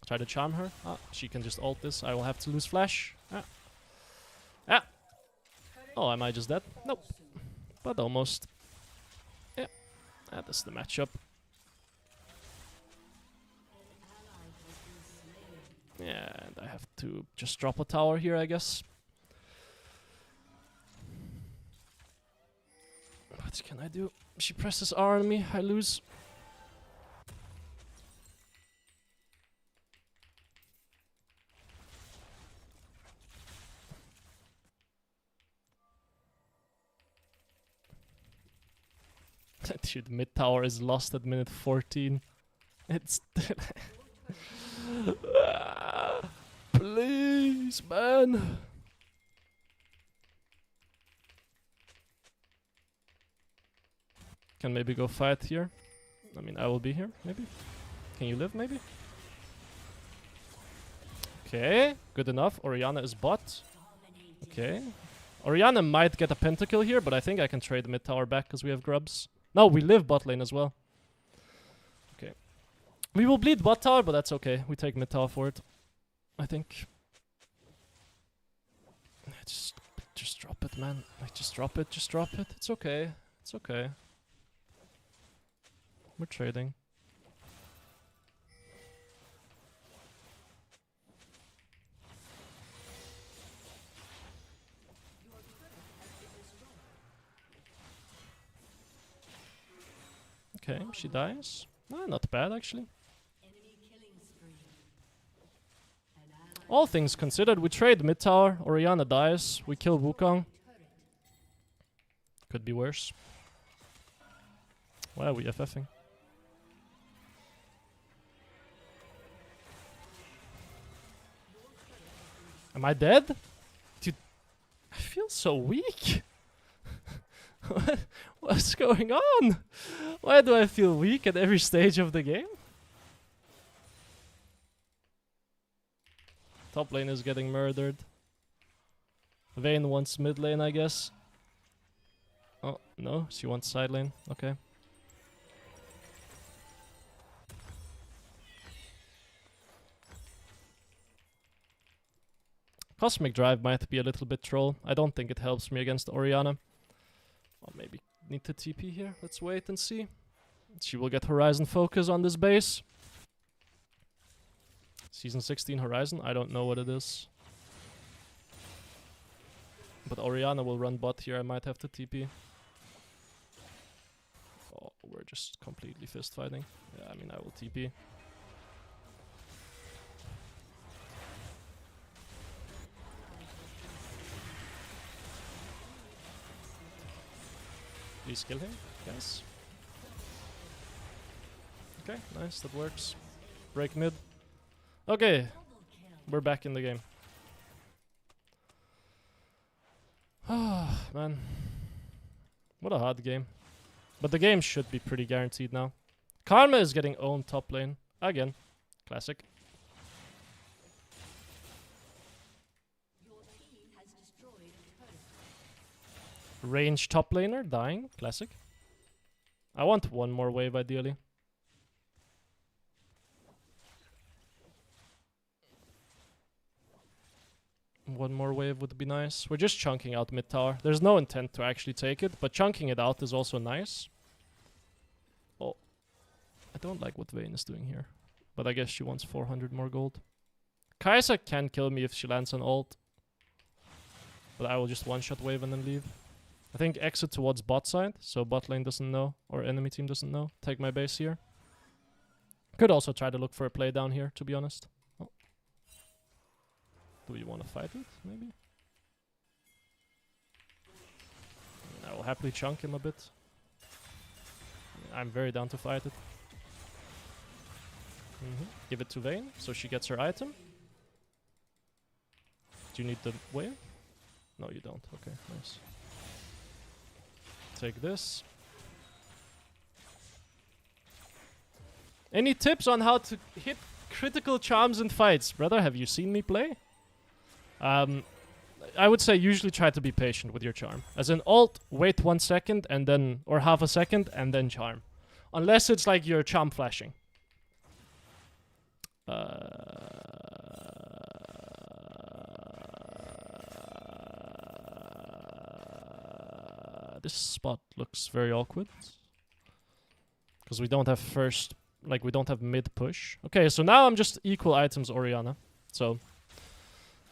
Try to charm her. She can just ult this. I will have to lose flash. Oh, am I just dead? Nope. But almost. Yeah. That's the matchup. Yeah, and I have to just drop a tower here, I guess. What can I do? She presses R on me, I lose. Dude, mid tower is lost at minute 14. It's... Please, man. Can maybe go fight here. I mean, I will be here, maybe. Can you live, maybe? Okay, good enough. Oriana is bot. Okay. Oriana might get a pentakill here, but I think I can trade the mid tower back because we have grubs. No, we live bot lane as well. Okay. We will bleed bot tower, but that's okay. We take mid tower for it, I think. Just drop it, man. Like, just drop it, just drop it. It's okay. It's okay. We're trading. Okay, she dies. Not bad, actually. All things considered, we trade mid tower. Oriana dies. We kill Wukong. Could be worse. Why are we FFing? Am I dead? Dude, I feel so weak. What's going on? Why do I feel weak at every stage of the game? Top lane is getting murdered. Vayne wants mid lane, I guess. Oh, no, she wants side lane. Okay. Cosmic Drive might be a little bit troll. I don't think it helps me against Oriana. Or maybe need to TP here. Let's wait and see. She will get Horizon Focus on this base. Season 16 Horizon, I don't know what it is. But Oriana will run bot here, I might have to TP. Oh, we're just completely fist fighting. Yeah, I mean, I will TP. Please kill him, guys. Okay, nice, that works. Break mid. Okay, we're back in the game. Ah, man. What a hard game. But the game should be pretty guaranteed now. Karma is getting owned top lane. Again. Classic. Range top laner dying. Classic. I want one more wave ideally. One more wave would be nice. We're just chunking out mid tower. There's no intent to actually take it, but chunking it out is also nice. Oh. I don't like what Vayne is doing here. But I guess she wants 400 more gold. Kai'Sa can kill me if she lands an ult. But I will just one-shot wave and then leave. I think exit towards bot side, so bot lane doesn't know, or enemy team doesn't know. Take my base here. Could also try to look for a play down here, to be honest. Oh. Do we want to fight it, maybe? I will happily chunk him a bit. I'm very down to fight it. Give it to Vayne, so she gets her item. Do you need the wave? No, you don't. Okay, nice. Take this. Any tips on how to hit critical charms in fights? Brother, have you seen me play? I would say usually try to be patient with your charm. As in ult, wait 1 second and then, or half a second and then charm. Unless it's like you're charm flashing. This spot looks very awkward. Because we don't have first, like we don't have mid push. Okay, so now I'm just equal items Oriana. So,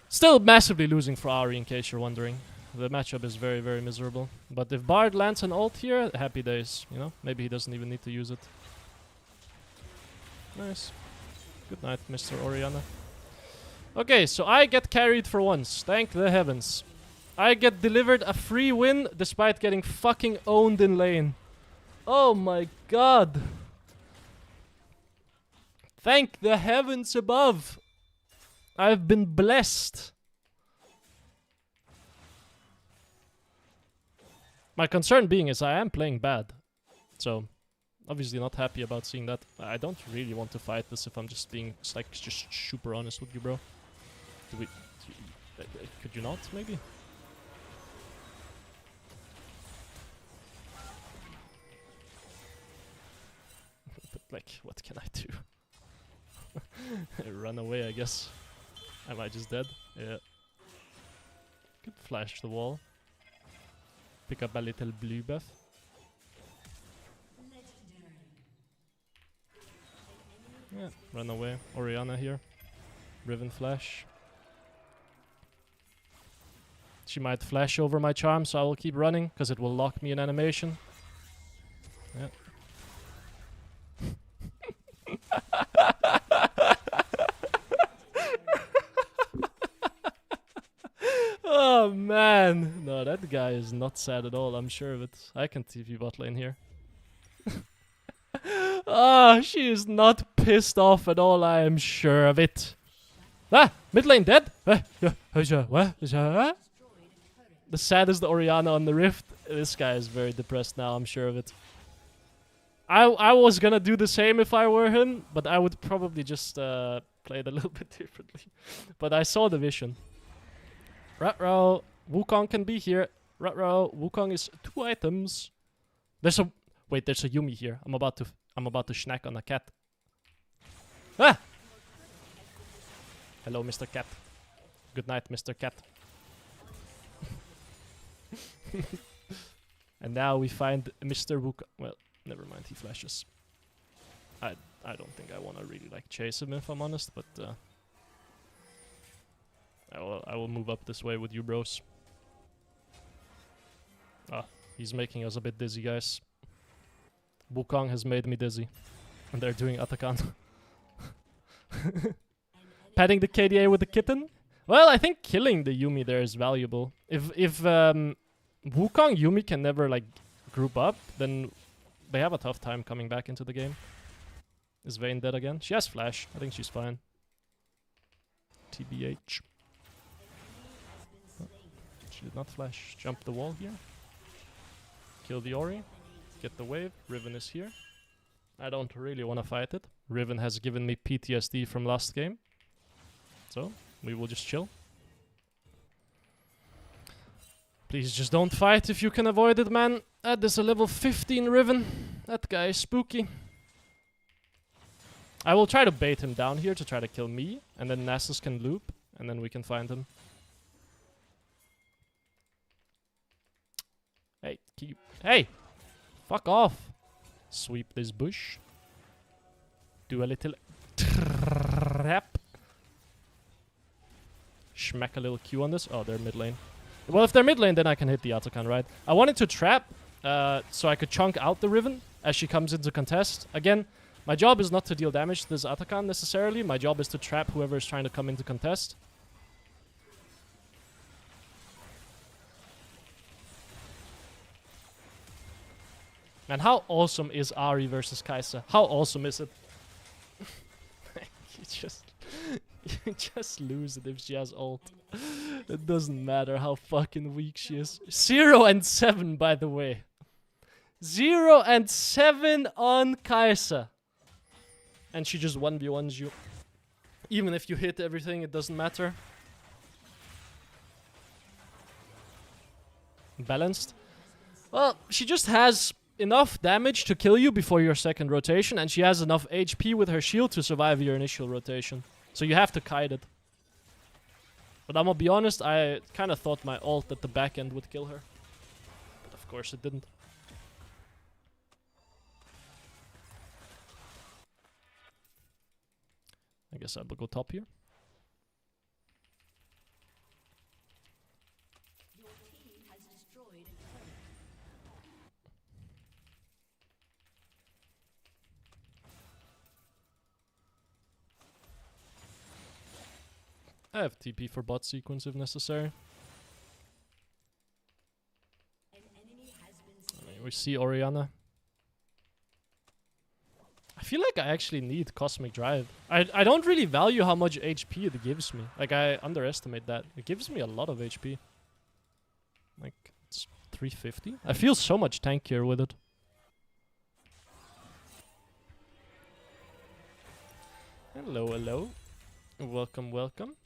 still massively losing for AHRI in case you're wondering. The matchup is very, very miserable. But if Bard lands an ult here, happy days, you know? Maybe he doesn't even need to use it. Nice. Good night, Mr. Oriana. Okay, so I get carried for once. Thank the heavens. I get delivered a free win despite getting fucking owned in lane. Oh my god. Thank the heavens above. I've been blessed. My concern being is I am playing bad. So, obviously not happy about seeing that. I don't really want to fight this if I'm just being like just super honest with you, bro. Could you not, maybe? But like, what can I do? Run away, I guess. Am I just dead? Yeah. Could flash the wall. Pick up a little blue buff. Yeah, run away. Oriana here. Riven flash. She might flash over my charm, so I will keep running, because it will lock me in animation. Yeah. Oh man, no, that guy is not sad at all, I'm sure of it. I can TP bot lane here. Ah, she is not pissed off at all, I am sure of it. Ah, mid lane dead? The saddest Oriana on the Rift. This guy is very depressed now, I'm sure of it. I was gonna do the same if I were him, but I would probably just play it a little bit differently. But I saw the vision. Ruh-roh, Wukong can be here. Ruh-roh, Wukong is 2 items. There's a there's a Yuumi here. I'm about to snack on a cat. Ah! Hello, Mr. Cat. Good night, Mr. Cat. And now we find Mr. Wukong. Well, never mind, he flashes. I don't think I want to really like chase him if I'm honest, but I will move up this way with you bros. Ah, he's making us a bit dizzy, guys. Wukong has made me dizzy. And they're doing Atakan. Patting the KDA with the kitten? Well, I think killing the Yuumi there is valuable. If Wukong Yuumi can never like group up, then they have a tough time coming back into the game. Is Vayne dead again? She has flash. I think she's fine. TBH. Oh, she did not flash. Jump the wall here. Kill the Ori. Get the wave. Riven is here. I don't really want to fight it. Riven has given me PTSD from last game. So, we will just chill. Please just don't fight if you can avoid it, man. That is a level 15 Riven. That guy is spooky. I will try to bait him down here to try to kill me. And then Nasus can loop. And then we can find him. Hey, hey! Fuck off! Sweep this bush. Do a little trap. Smack a little Q on this. Oh, they're mid lane. Well, if they're mid lane, then I can hit the Atakan, right? I wanted to trap so I could chunk out the Riven as she comes into contest. Again, my job is not to deal damage to this Atakan necessarily. My job is to trap whoever is trying to come into contest. Man, how awesome is AHRI versus Kai'Sa? How awesome is it? You just lose it if she has ult. It doesn't matter how fucking weak she is. 0 and 7, by the way. 0 and 7 on Kai'Sa. And she just 1v1s you. Even if you hit everything, it doesn't matter. balanced. Well, she just has enough damage to kill you before your second rotation, and she has enough HP with her shield to survive your initial rotation. So you have to kite it. But I'm gonna be honest, I kind of thought my ult at the back end would kill her. But of course it didn't. I guess I will go top here. I have TP for bot sequence if necessary. I mean, we see Oriana. I feel like I actually need Cosmic Drive. I don't really value how much HP it gives me. Like, I underestimate that. It gives me a lot of HP. Like, it's 350. I feel so much tankier with it. Hello, hello. Welcome, welcome.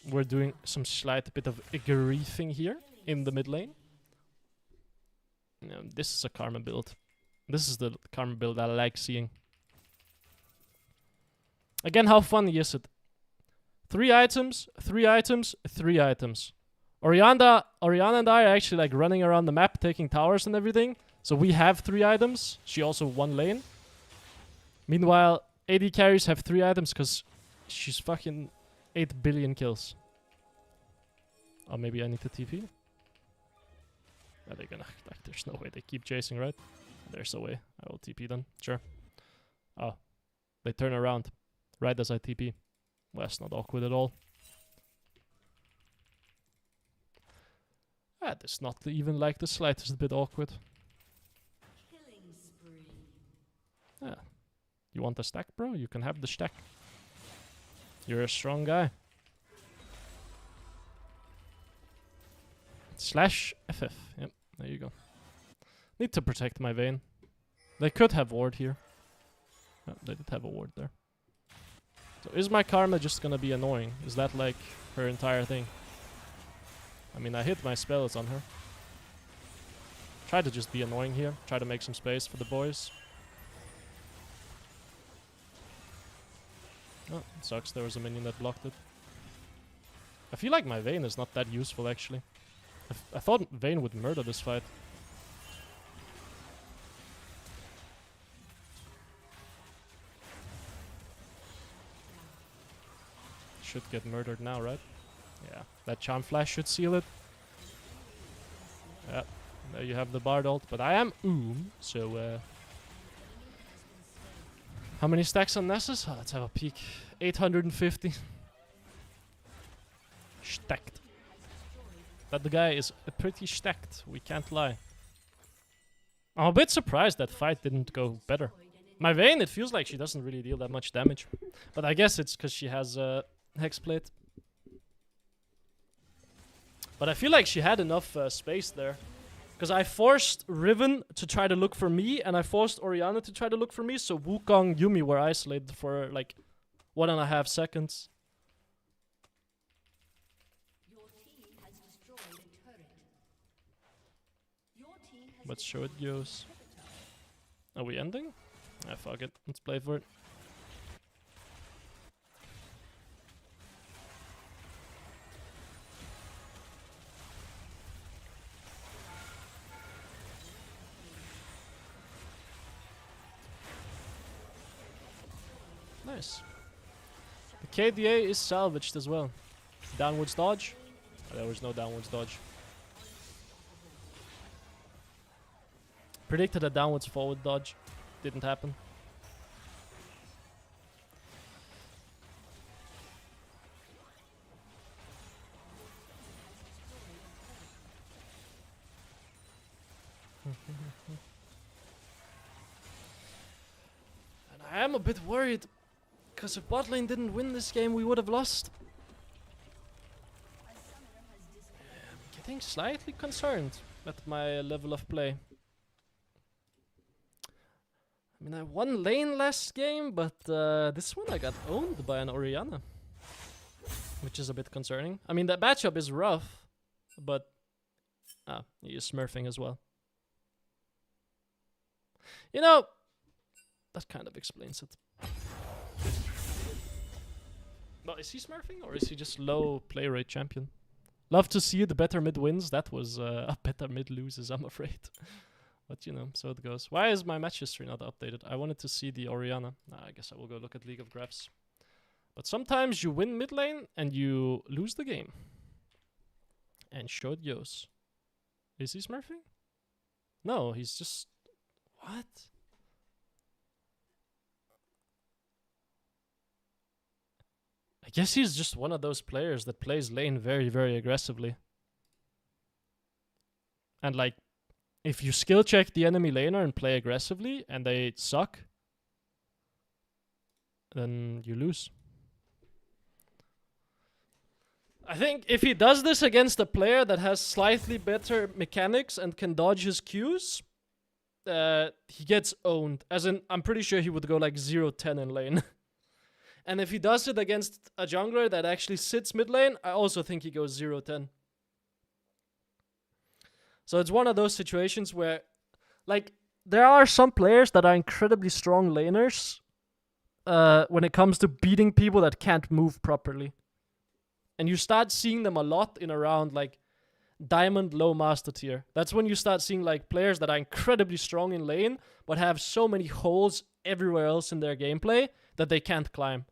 We're doing some slight bit of griefing here in the mid lane. This is a Karma build. This is the Karma build I like seeing. Again, how funny is it? 3 items, 3 items, 3 items. Oriana and I are actually like running around the map taking towers and everything. So we have 3 items. She also 1 lane. Meanwhile, AD carries have 3 items because she's fucking 8 billion kills. Or maybe I need to TP. Are they gonna... Like, there's no way they keep chasing, right? There's a way. I will TP then. Sure. Oh. They turn around. Right as I TP. Well, that's not awkward at all. That is not even like the slightest bit awkward. Yeah. You want a stack, bro? You can have the stack. You're a strong guy. Slash FF. Yep, there you go. Need to protect my Vayne. They could have ward here. Oh, they did have a ward there. So is my Karma just gonna be annoying? Is that like her entire thing? I mean, I hit my spells on her. Try to just be annoying here. Try to make some space for the boys. Oh, it sucks. There was a minion that blocked it. I feel like my Vayne is not that useful, actually. I thought Vayne would murder this fight. Should get murdered now, right? Yeah, that Charm Flash should seal it. Yeah, there you have the Bard ult, but I am so how many stacks on Nessus? Oh, let's have a peek. 850. Stacked. That the guy is pretty stacked, we can't lie. I'm a bit surprised that fight didn't go better. My Vayne, it feels like she doesn't really deal that much damage. But I guess it's because she has Hexplate. But I feel like she had enough space there. Because I forced Riven to try to look for me, and I forced Oriana to try to look for me, so Wukong, Yuumi were isolated for like 1.5 seconds. Let's show it goes. Are we ending? Ah, fuck it. Let's play for it. Nice. The KDA is salvaged as well. Downwards dodge? Oh, there was no downwards dodge. Predicted a downwards forward dodge. Didn't happen. And I am a bit worried. Because if bot lane didn't win this game, we would have lost. I'm getting slightly concerned at my level of play. I mean, I won lane last game, but this one I got owned by an Oriana. Which is a bit concerning. I mean, that matchup is rough, but Ah, he is smurfing as well. You know, that kind of explains it. But is he smurfing or is he just low play rate champion? Love to see the better mid wins. That was a better mid loses, I'm afraid. But you know, so it goes. Why is my match history not updated? I wanted to see the Oriana. Nah, I guess I will go look at League of Graphs. But sometimes you win mid lane and you lose the game. And so it goes. Is he smurfing? No, he's just... What? I guess he's just one of those players that plays lane very, very aggressively. And like, if you skill check the enemy laner and play aggressively and they suck, then you lose. I think if he does this against a player that has slightly better mechanics and can dodge his Qs, he gets owned. As in, I'm pretty sure he would go like 0-10 in lane. And if he does it against a jungler that actually sits mid lane, I also think he goes 0-10. So it's one of those situations where, like, there are some players that are incredibly strong laners when it comes to beating people that can't move properly. And you start seeing them a lot in around, like, Diamond low master tier. That's when you start seeing, like, players that are incredibly strong in lane, but have so many holes everywhere else in their gameplay that they can't climb.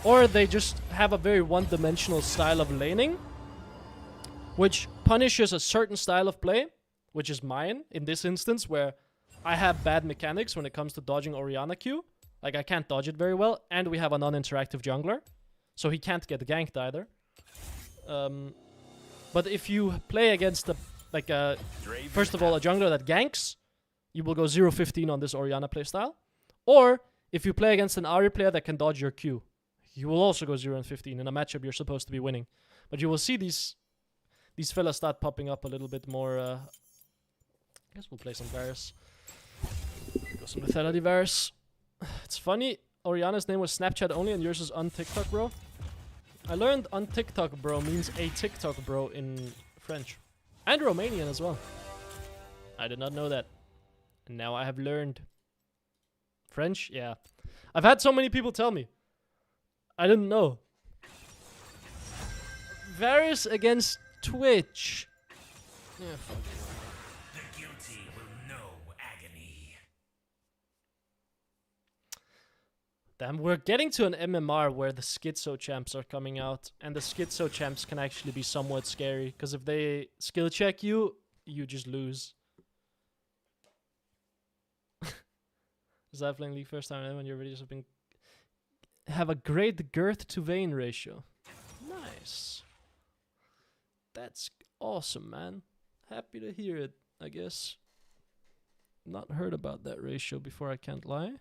Or they just have a very one-dimensional style of laning, which punishes a certain style of play, which is mine in this instance, where I have bad mechanics when it comes to dodging Oriana Q. Like, I can't dodge it very well, and we have a non-interactive jungler, so he can't get ganked either. But if you play against first of all, a jungler that ganks, you will go 0-15 on this Oriana playstyle. Or if you play against an AHRI player that can dodge your Q, you will also go 0-15 in a matchup you're supposed to be winning. But you will see these fellas start popping up a little bit more. I guess we'll play some Varus. Go some lethality Varus. It's funny, Oriana's name was Snapchat only and yours is on TikTok, bro. I learned on TikTok, bro means a TikTok, bro in French. And Romanian as well. I did not know that. And now I have learned. French? Yeah. I've had so many people tell me. I didn't know. Varus against Twitch. Yeah, fuck. The guilty will know agony. Damn, we're getting to an MMR where the schizo champs are coming out, and the schizo champs can actually be somewhat scary, because if they skill check you, you just lose. Is that playing League first time when your videos have a great girth to Vayne ratio? Nice. That's awesome, man. Happy to hear it, I guess. Not heard about that ratio before, I can't lie.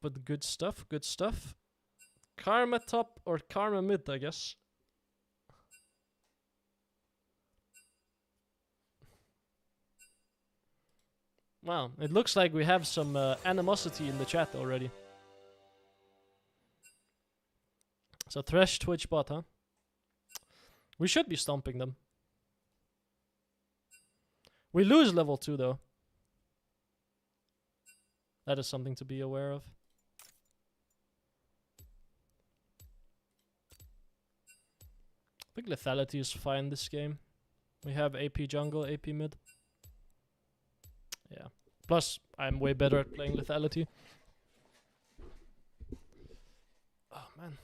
But good stuff, good stuff. Karma top or Karma mid, I guess. Wow, it looks like we have some animosity in the chat already. So Thresh Twitch bot, huh? We should be stomping them. We lose level 2 though. That is something to be aware of. I think lethality is fine this game. We have AP jungle, AP mid. Yeah. Plus, I'm way better at playing lethality. Oh, man.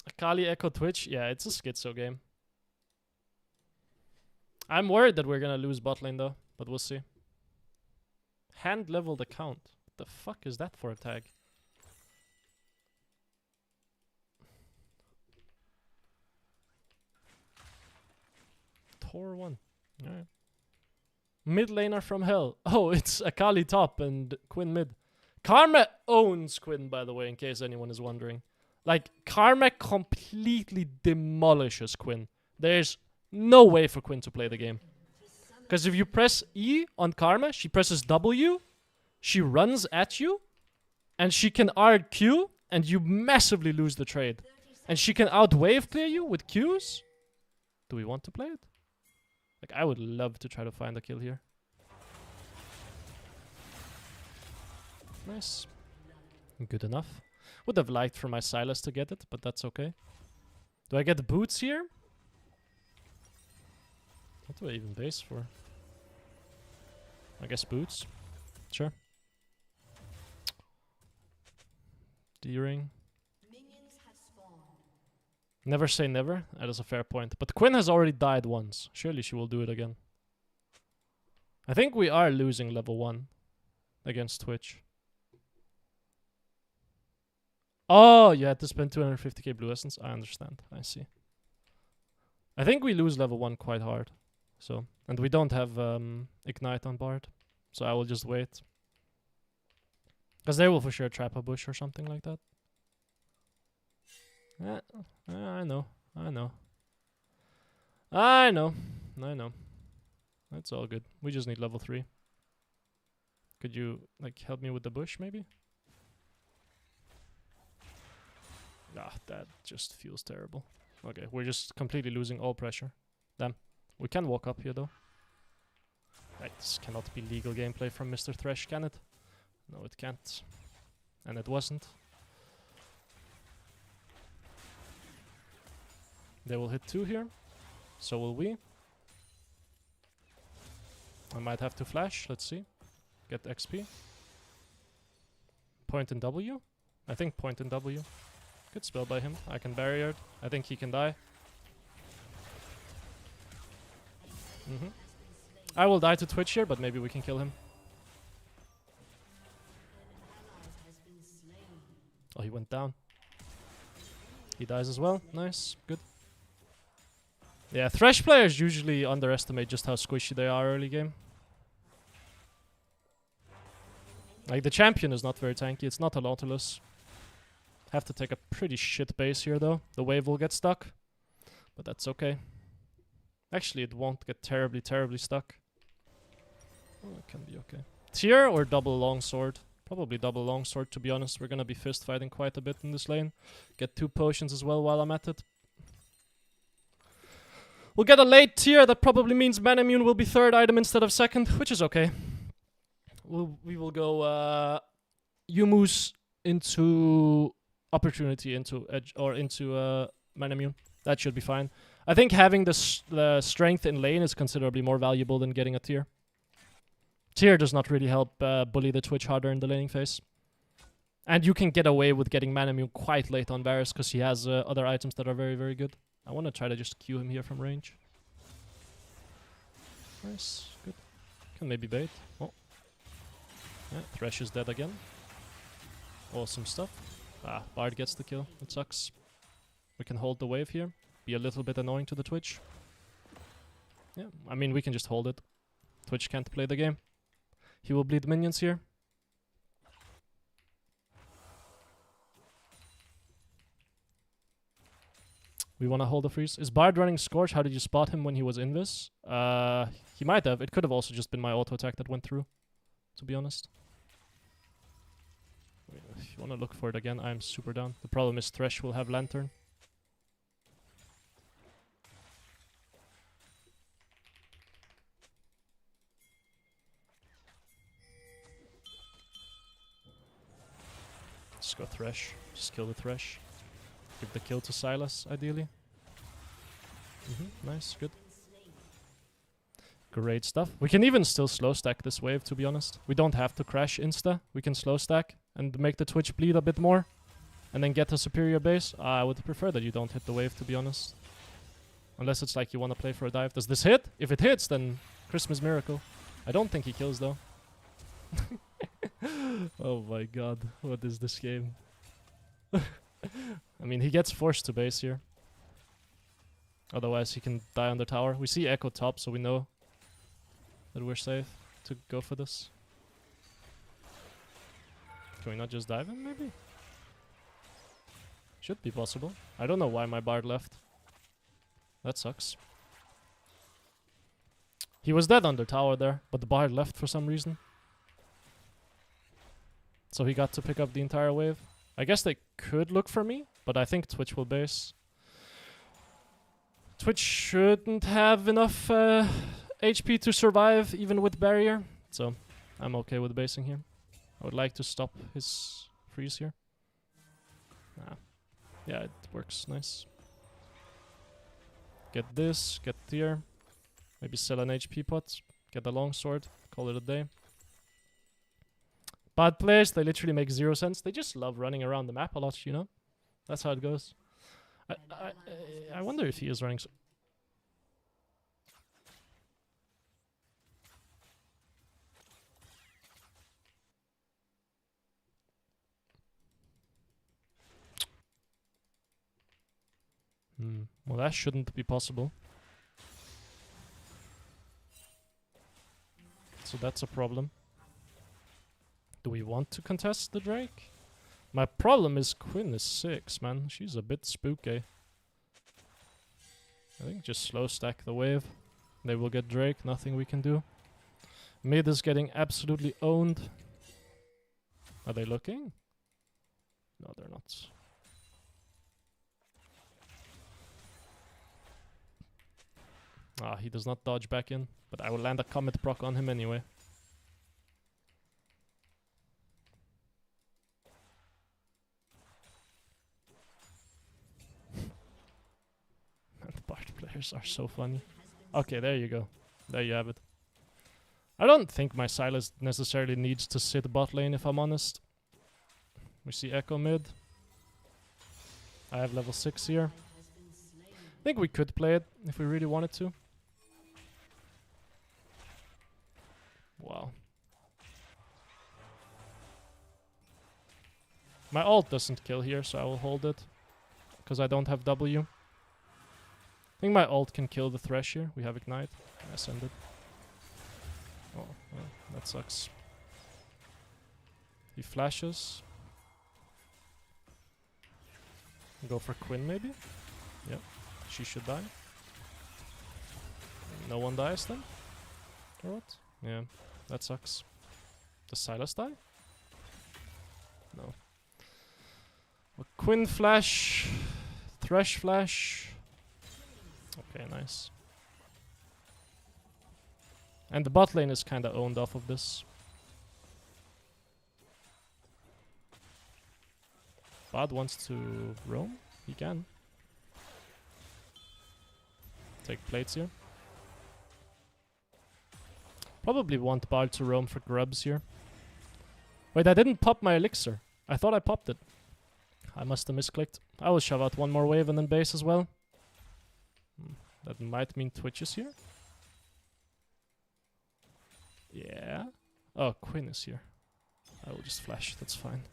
Akali Echo Twitch? Yeah, it's a schizo game. I'm worried that we're gonna lose bot lane though, but we'll see. Hand leveled account. What the fuck is that for a tag? Tor 1. Alright. Mid laner from hell. Oh, it's Akali top and Quinn mid. Karma owns Quinn, by the way, in case anyone is wondering. Like, Karma completely demolishes Quinn. There's no way for Quinn to play the game. Because if you press E on Karma, she presses W, she runs at you, and she can RQ and you massively lose the trade. And she can out-wave clear you with Qs? Do we want to play it? Like, I would love to try to find a kill here. Nice. Good enough. Would have liked for my Silas to get it, but that's okay. Do I get the boots here? What do I even base for? I guess boots. Sure. D-ring. Never say never. That is a fair point. But Quinn has already died once. Surely she will do it again. I think we are losing level 1 against Twitch. Oh, you had to spend 250k blue essence. I understand. I see. I think we lose level 1 quite hard. So, and we don't have Ignite on Bard. So I will just wait. Because they will for sure trap a bush or something like that. Yeah, I know. I know. I know. I know. That's all good. We just need level 3. Could you, like, help me with the bush, maybe? Ah, that just feels terrible. Okay, we're just completely losing all pressure. Damn. We can walk up here, though. Right, this cannot be legal gameplay from Mr. Thresh, can it? No, it can't. And it wasn't. They will hit 2 here. So will we. I might have to flash. Let's see. Get XP. Point in W. I think point in W. Good spell by him. I can barrier it. I think he can die. I will die to Twitch here, but maybe we can kill him. Oh, he went down. He dies as well. Nice. Good. Yeah, Thresh players usually underestimate just how squishy they are early game. Like, the champion is not very tanky. It's not a Nautilus. Have to take a pretty shit base here, though. The wave will get stuck. But that's okay. Actually, it won't get terribly, terribly stuck. Oh, it can be okay. Tier or double longsword? Probably double longsword, to be honest. We're gonna be fist fighting quite a bit in this lane. Get 2 potions as well while I'm at it. We'll get a late tier. That probably means Manamune will be 3rd item instead of 2nd, which is okay. We will go Yumus into Opportunity, into Edge, or into Manamune. That should be fine. I think having the strength in lane is considerably more valuable than getting a tier. Tier does not really help bully the Twitch harder in the laning phase. And you can get away with getting Manamune quite late on Varus because he has other items that are very, very good. I want to try to just Q him here from range. Nice, good. Can maybe bait. Oh. Yeah, Thresh is dead again. Awesome stuff. Ah, Bard gets the kill. It sucks. We can hold the wave here. Be a little bit annoying to the Twitch. Yeah, I mean, we can just hold it. Twitch can't play the game. He will bleed minions here. We want to hold the freeze. Is Bard running Scorch? How did you spot him when he was invis? He might have. It could have also just been my auto attack that went through, to be honest. If you want to look for it again, I'm super down. The problem is Thresh will have Lantern. Just go Thresh. Just kill the Thresh. Give the kill to Silas, ideally. Nice, good. Great stuff. We can even still slow stack this wave, to be honest. We don't have to crash insta. We can slow stack and make the Twitch bleed a bit more. And then get a superior base. I would prefer that you don't hit the wave, to be honest. Unless it's like you want to play for a dive. Does this hit? If it hits, then Christmas miracle. I don't think he kills, though. Oh my god. What is this game? I mean, he gets forced to base here. Otherwise, he can die on the tower. We see Echo top, so we know that we're safe to go for this. Can we not just dive him, maybe? Should be possible. I don't know why my Bard left. That sucks. He was dead under tower there, but the Bard left for some reason. So he got to pick up the entire wave. I guess they could look for me, but I think Twitch will base. Twitch shouldn't have enough HP to survive even with barrier, so I'm okay with basing here. I would like to stop his freeze here. Nah. Yeah, it works. Nice. Get this, get tier. Maybe sell an HP pot. Get the longsword. Call it a day. Bad players, they literally make 0 sense. They just love running around the map a lot, you know? That's how it goes. I wonder if he is running... Well, that shouldn't be possible. So that's a problem. Do we want to contest the Drake? My problem is Quinn is 6, man. She's a bit spooky. I think just slow stack the wave. They will get Drake, nothing we can do. Mid is getting absolutely owned. Are they looking? No, they're not. Ah, he does not dodge back in, but I will land a Comet proc on him anyway. The Bard players are so funny. Okay, there you go. There you have it. I don't think my Sylas necessarily needs to sit bot lane, if I'm honest. We see Echo mid. I have level 6 here. I think we could play it if we really wanted to. Wow. My ult doesn't kill here, so I will hold it. Because I don't have W. I think my ult can kill the Thresh here. We have Ignite. I send it. Oh, well, that sucks. He flashes. Go for Quinn maybe? Yep. She should die. No one dies then? Or what? Yeah, that sucks. Does Sylas die? No. Well, Quinn flash. Thresh flash. Okay, nice. And the bot lane is kinda owned off of this. Bard wants to roam? He can. Take plates here. Probably want Bard to roam for grubs here. Wait, I didn't pop my elixir. I thought I popped it. I must have misclicked. I will shove out one more wave and then base as well. That might mean Twitch is here. Yeah. Oh, Quinn is here. I will just flash, that's fine.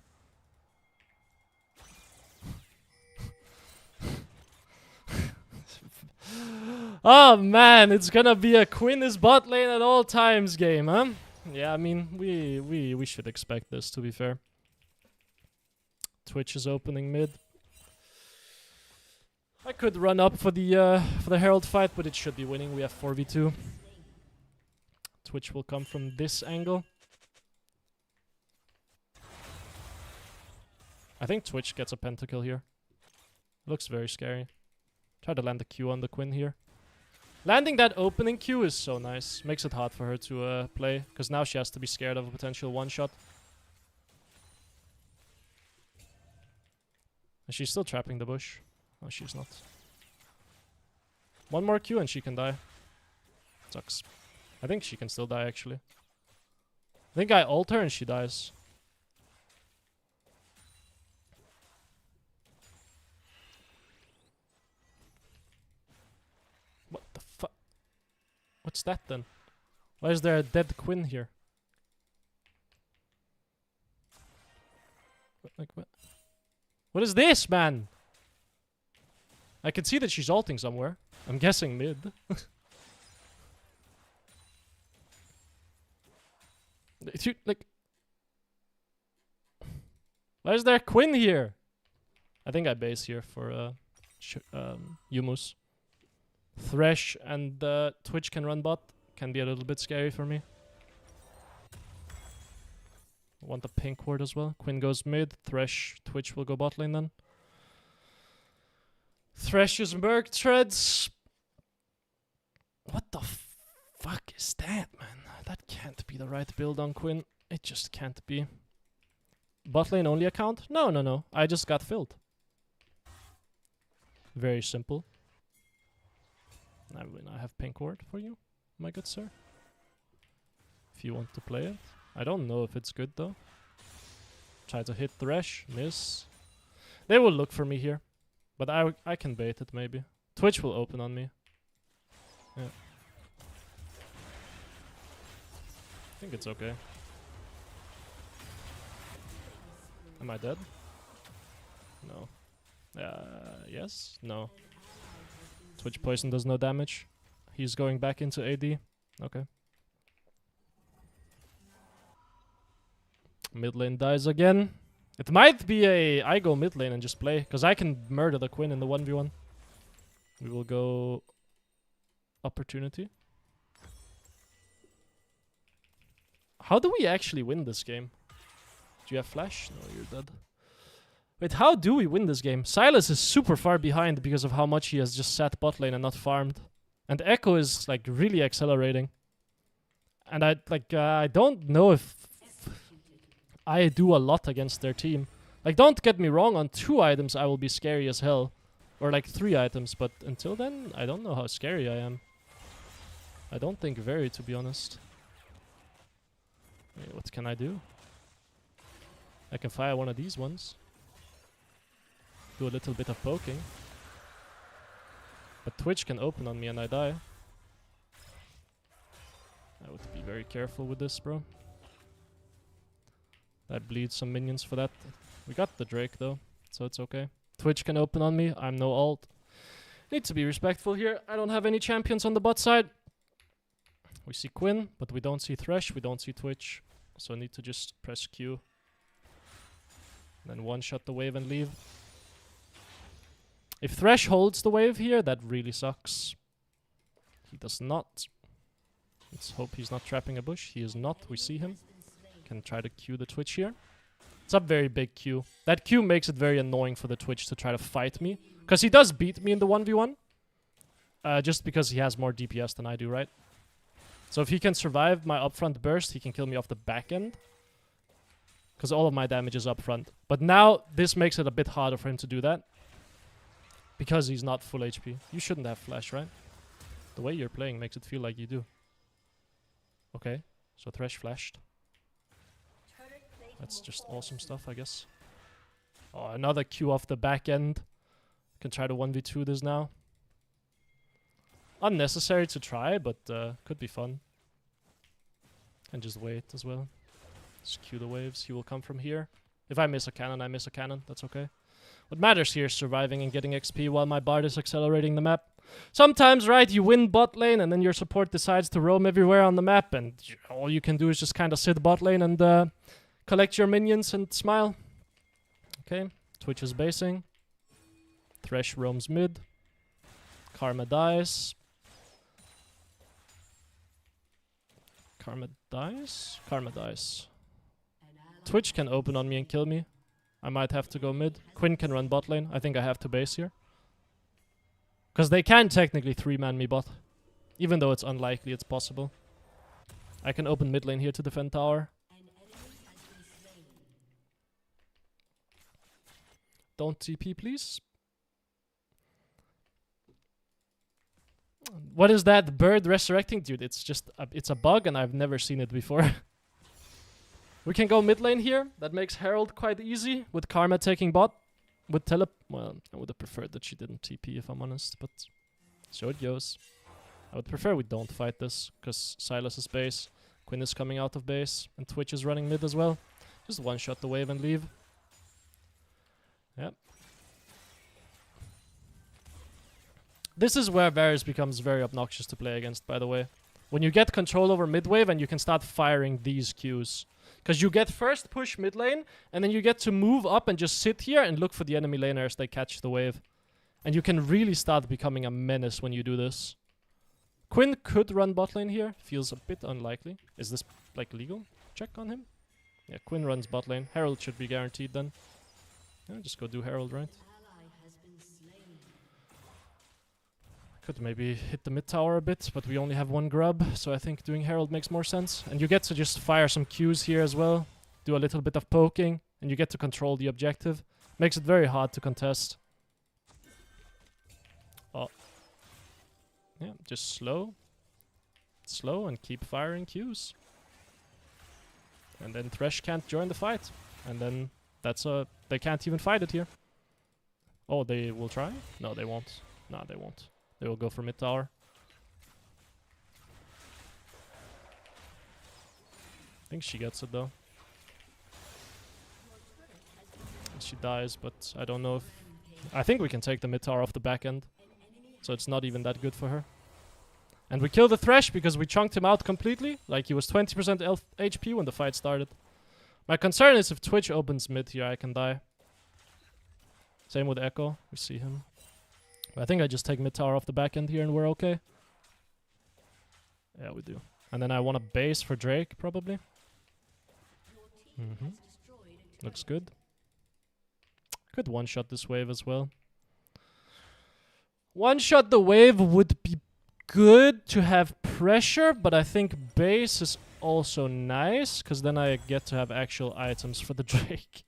Oh man, it's gonna be a Quinn is bot lane at all times game, huh? Yeah, I mean, we should expect this, to be fair. Twitch is opening mid. I could run up for the Herald fight, but it should be winning. We have 4v2. Twitch will come from this angle. I think Twitch gets a pentakill here. Looks very scary. Try to land the Q on the Quinn here. Landing that opening Q is so nice. Makes it hard for her to play, because now she has to be scared of a potential one-shot. And she's still trapping the bush. Oh, she's not. One more Q and she can die. Sucks. I think she can still die, actually. I think I ult her and she dies. What the fuck? What's that then? Why is there a dead Quinn here? Like what? What is this, man? I can see that she's ulting somewhere. I'm guessing mid. Like, why is there Quinn here? I think I base here for Yumus. Thresh and Twitch can run bot. Can be a little bit scary for me. Want the pink ward as well. Quinn goes mid. Thresh, Twitch will go bot lane then. Thresh is Merc Treads. What the fuck is that, man? That can't be the right build on Quinn. It just can't be. Bot lane only account? No, no, no. I just got filled. Very simple. I have pink ward for you, my good sir. If you want to play it. I don't know if it's good though. Try to hit Thresh, miss. They will look for me here. But I can bait it maybe. Twitch will open on me. Yeah. I think it's okay. Am I dead? No. Yes? No. Twitch poison does no damage. He's going back into AD. Okay. Mid lane dies again. It might be I go mid lane and just play, because I can murder the Quinn in the 1v1. We will go opportunity. How do we actually win this game? Do you have flash? No, you're dead. Wait, how do we win this game? Sylas is super far behind because of how much he has just sat bot lane and not farmed. And Echo is like really accelerating. And I don't know if I do a lot against their team. Like, don't get me wrong, on 2 items I will be scary as hell. Or like 3 items, but until then, I don't know how scary I am. I don't think very, to be honest. Wait, what can I do? I can fire one of these ones. Do a little bit of poking. But Twitch can open on me and I die. I would be very careful with this, bro. I bleed some minions for that. We got the Drake though, so it's okay. Twitch can open on me. I'm no ult. Need to be respectful here. I don't have any champions on the bot side. We see Quinn, but we don't see Thresh. We don't see Twitch. So I need to just press Q. Then one-shot the wave and leave. If Thresh holds the wave here, that really sucks. He does not. Let's hope he's not trapping a bush. He is not. We see him. Can try to Q the Twitch here. It's a very big Q. That Q makes it very annoying for the Twitch to try to fight me. Because he does beat me in the 1v1. Just because he has more DPS than I do, right? So if he can survive my upfront burst, he can kill me off the back end. Because all of my damage is upfront. But now, this makes it a bit harder for him to do that. Because he's not full HP. You shouldn't have flash, right? The way you're playing makes it feel like you do. Okay, so Thresh flashed. That's just awesome stuff, I guess. Oh, another Q off the back end. Can try to 1v2 this now. Unnecessary to try, but could be fun. And just wait as well. Just Q the waves. He will come from here. If I miss a cannon, I miss a cannon. That's okay. What matters here is surviving and getting XP while my Bard is accelerating the map. Sometimes, right, you win bot lane and then your support decides to roam everywhere on the map and all you can do is just kind of sit bot lane and collect your minions and smile. Okay, Twitch is basing. Thresh roams mid. Karma dies. Karma dies? Karma dies. Twitch can open on me and kill me. I might have to go mid. Quinn can run bot lane. I think I have to base here. Because they can technically 3-man me bot. Even though it's unlikely, it's possible. I can open mid lane here to defend tower. Don't TP, please. What is that bird resurrecting? Dude, it's just it's a bug and I've never seen it before. We can go mid lane here. That makes Herald quite easy with Karma taking bot. With well, I would have preferred that she didn't TP if I'm honest, but so it goes. I would prefer we don't fight this, because Sylas is base, Quinn is coming out of base, and Twitch is running mid as well. Just one-shot the wave and leave. Yep. This is where Varus becomes very obnoxious to play against, by the way. When you get control over mid wave and you can start firing these Qs. Because you get first push mid lane, and then you get to move up and just sit here and look for the enemy laner as they catch the wave. And you can really start becoming a menace when you do this. Quinn could run bot lane here. Feels a bit unlikely. Is this, like, legal? Check on him. Yeah, Quinn runs bot lane. Herald should be guaranteed then. Yeah, just go do Herald, right? Could maybe hit the mid tower a bit, but we only have one grub, so I think doing Herald makes more sense. And you get to just fire some Qs here as well. Do a little bit of poking, and you get to control the objective. Makes it very hard to contest. Oh. Yeah, just slow. Slow and keep firing Qs. And then Thresh can't join the fight. And then that's they can't even fight it here. Oh, they will try? No, they won't. No, they won't. They will go for mid tower. I think she gets it though. She dies, but I don't know if... I think we can take the mid tower off the back end. So it's not even that good for her. And we kill the Thresh because we chunked him out completely. Like he was 20% HP when the fight started. My concern is if Twitch opens mid here, I can die. Same with Echo. We see him. But I think I just take mid tower off the back end here and we're okay. Yeah, we do. And then I want a base for Drake, probably. Looks good. Could one-shot this wave as well. One-shot the wave would be good to have pressure, but I think base is also nice, because then I get to have actual items for the Drake.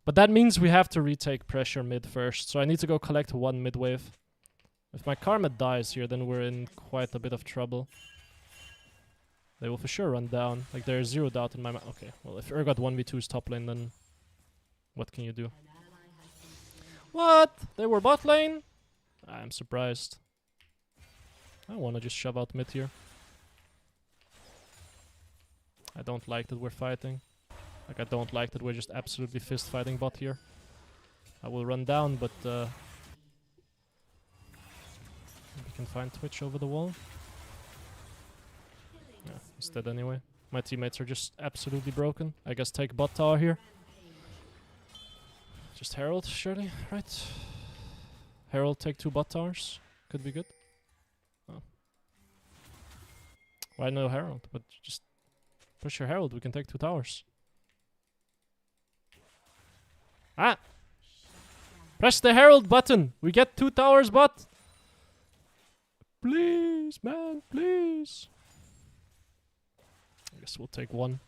But that means we have to retake pressure mid first, so I need to go collect one mid wave. If my Karma dies here, then we're in quite a bit of trouble. They will for sure run down. Like, there's zero doubt in my mind. Okay, well, if Urgot 1v2's top lane, then what can you do? What? They were bot lane? I'm surprised. I want to just shove out mid here. I don't like that we're fighting. Like, I don't like that we're just absolutely fist fighting bot here. I will run down, but we can find Twitch over the wall. Yeah, he's dead anyway. My teammates are just absolutely broken. I guess take bot tower here. Just Herald, surely, right? Herald take 2 bot towers. Could be good. Oh. Why no Herald? But just push your Herald, we can take 2 towers. Ah! Press the Herald button! We get 2 towers, bot! Please, man, please! I guess we'll take 1.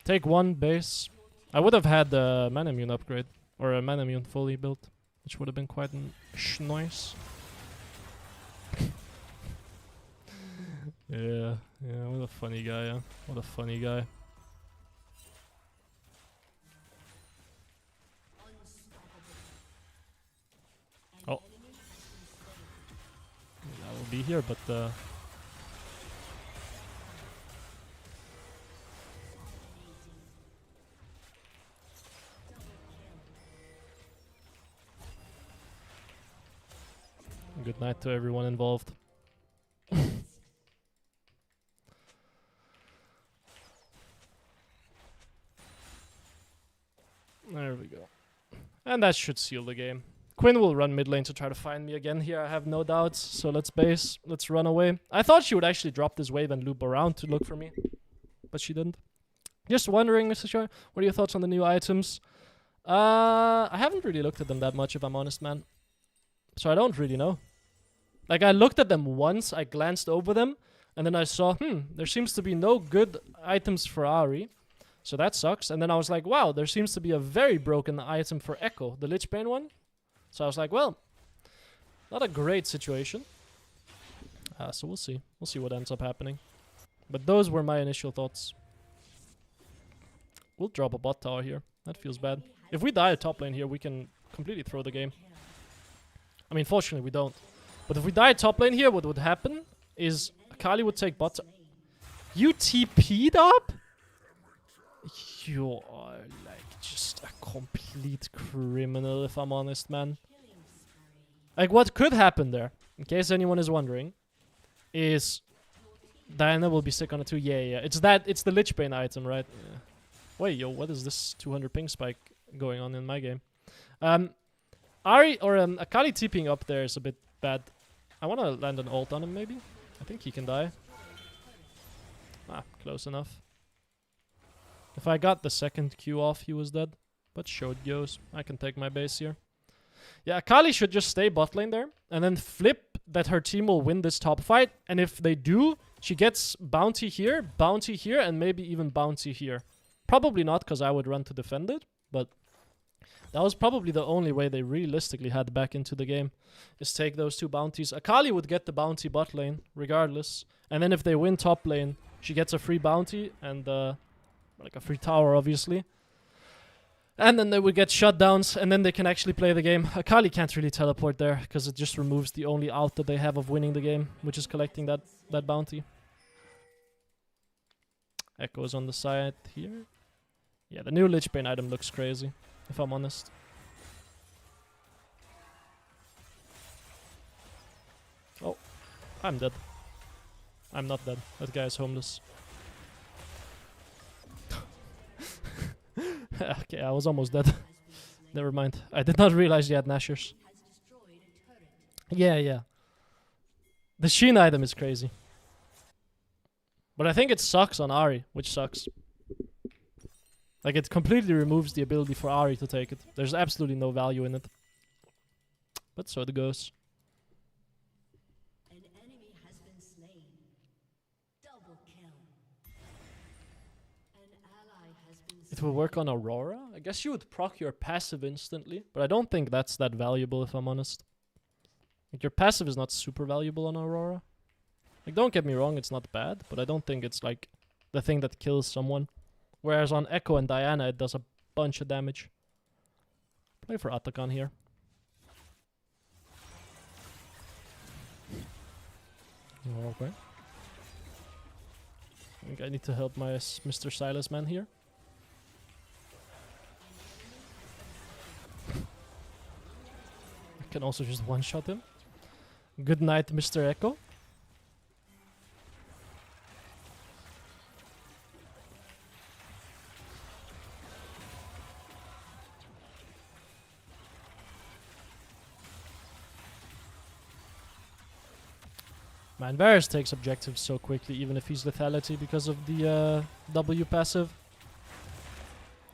Take 1 base. I would have had a Manamune upgrade. Or a Manamune fully built. Which would have been quite nice. Yeah, what a funny guy, yeah. What a funny guy. Oh. I will be here, but good night to everyone involved. There we go. And that should seal the game. Quinn will run mid lane to try to find me again here, I have no doubts. So let's base, let's run away. I thought she would actually drop this wave and loop around to look for me. But she didn't. Just wondering, Mr. Shore, what are your thoughts on the new items? I haven't really looked at them that much, if I'm honest, man. So I don't really know. Like, I looked at them once, I glanced over them, and then I saw, there seems to be no good items for AHRI. So that sucks. And then I was like, wow, there seems to be a very broken item for Echo, the Lich Bane one. So I was like, well, not a great situation. So we'll see. We'll see what ends up happening. But those were my initial thoughts. We'll drop a bot tower here. That feels bad. If we die at top lane here, we can completely throw the game. I mean, fortunately, we don't. But if we die at top lane here, what would happen is Akali would take bot. You TP'd up? You are like just a complete criminal, if I'm honest, man. Like, what could happen there, in case anyone is wondering, is Diana will be sick on a 2. Yeah. It's the Lich Bane item, right? Yeah. Wait, yo, what is this 200 ping spike going on in my game? AHRI or Akali TPing up there is a bit bad. I want to land an ult on him, maybe. I think he can die. Ah, close enough. If I got the second Q off, he was dead. But showed goes. I can take my base here. Yeah, Akali should just stay bot lane there. And then flip that her team will win this top fight. And if they do, she gets bounty here, and maybe even bounty here. Probably not, because I would run to defend it. But that was probably the only way they realistically had back into the game. Is take those 2 bounties. Akali would get the bounty bot lane, regardless. And then if they win top lane, she gets a free bounty and like a free tower, obviously. And then they would get shutdowns, and then they can actually play the game. Akali can't really teleport there, because it just removes the only out that they have of winning the game, which is collecting that bounty. Echo is on the side here. Yeah, the new Lich Bane item looks crazy, if I'm honest. Oh, I'm dead. I'm not dead. That guy is homeless. Okay, I was almost dead. Never mind. I did not realize you had Nashers. Yeah. The Sheen item is crazy. But I think it sucks on AHRI, which sucks. Like, it completely removes the ability for AHRI to take it. There's absolutely no value in it. But so it goes. An enemy has been slain. Double kill. An ally has been It will work on Aurora? I guess you would proc your passive instantly, but I don't think that's that valuable, if I'm honest. Like, your passive is not super valuable on Aurora. Like, don't get me wrong, it's not bad, but I don't think it's like the thing that kills someone. Whereas on Echo and Diana, it does a bunch of damage. Play for Atakan here. Okay. I think I need to help my Mr. Silas man here. I can also just one-shot him. Good night, Mr. Echo. Man, Varus takes objectives so quickly, even if he's lethality because of the W passive.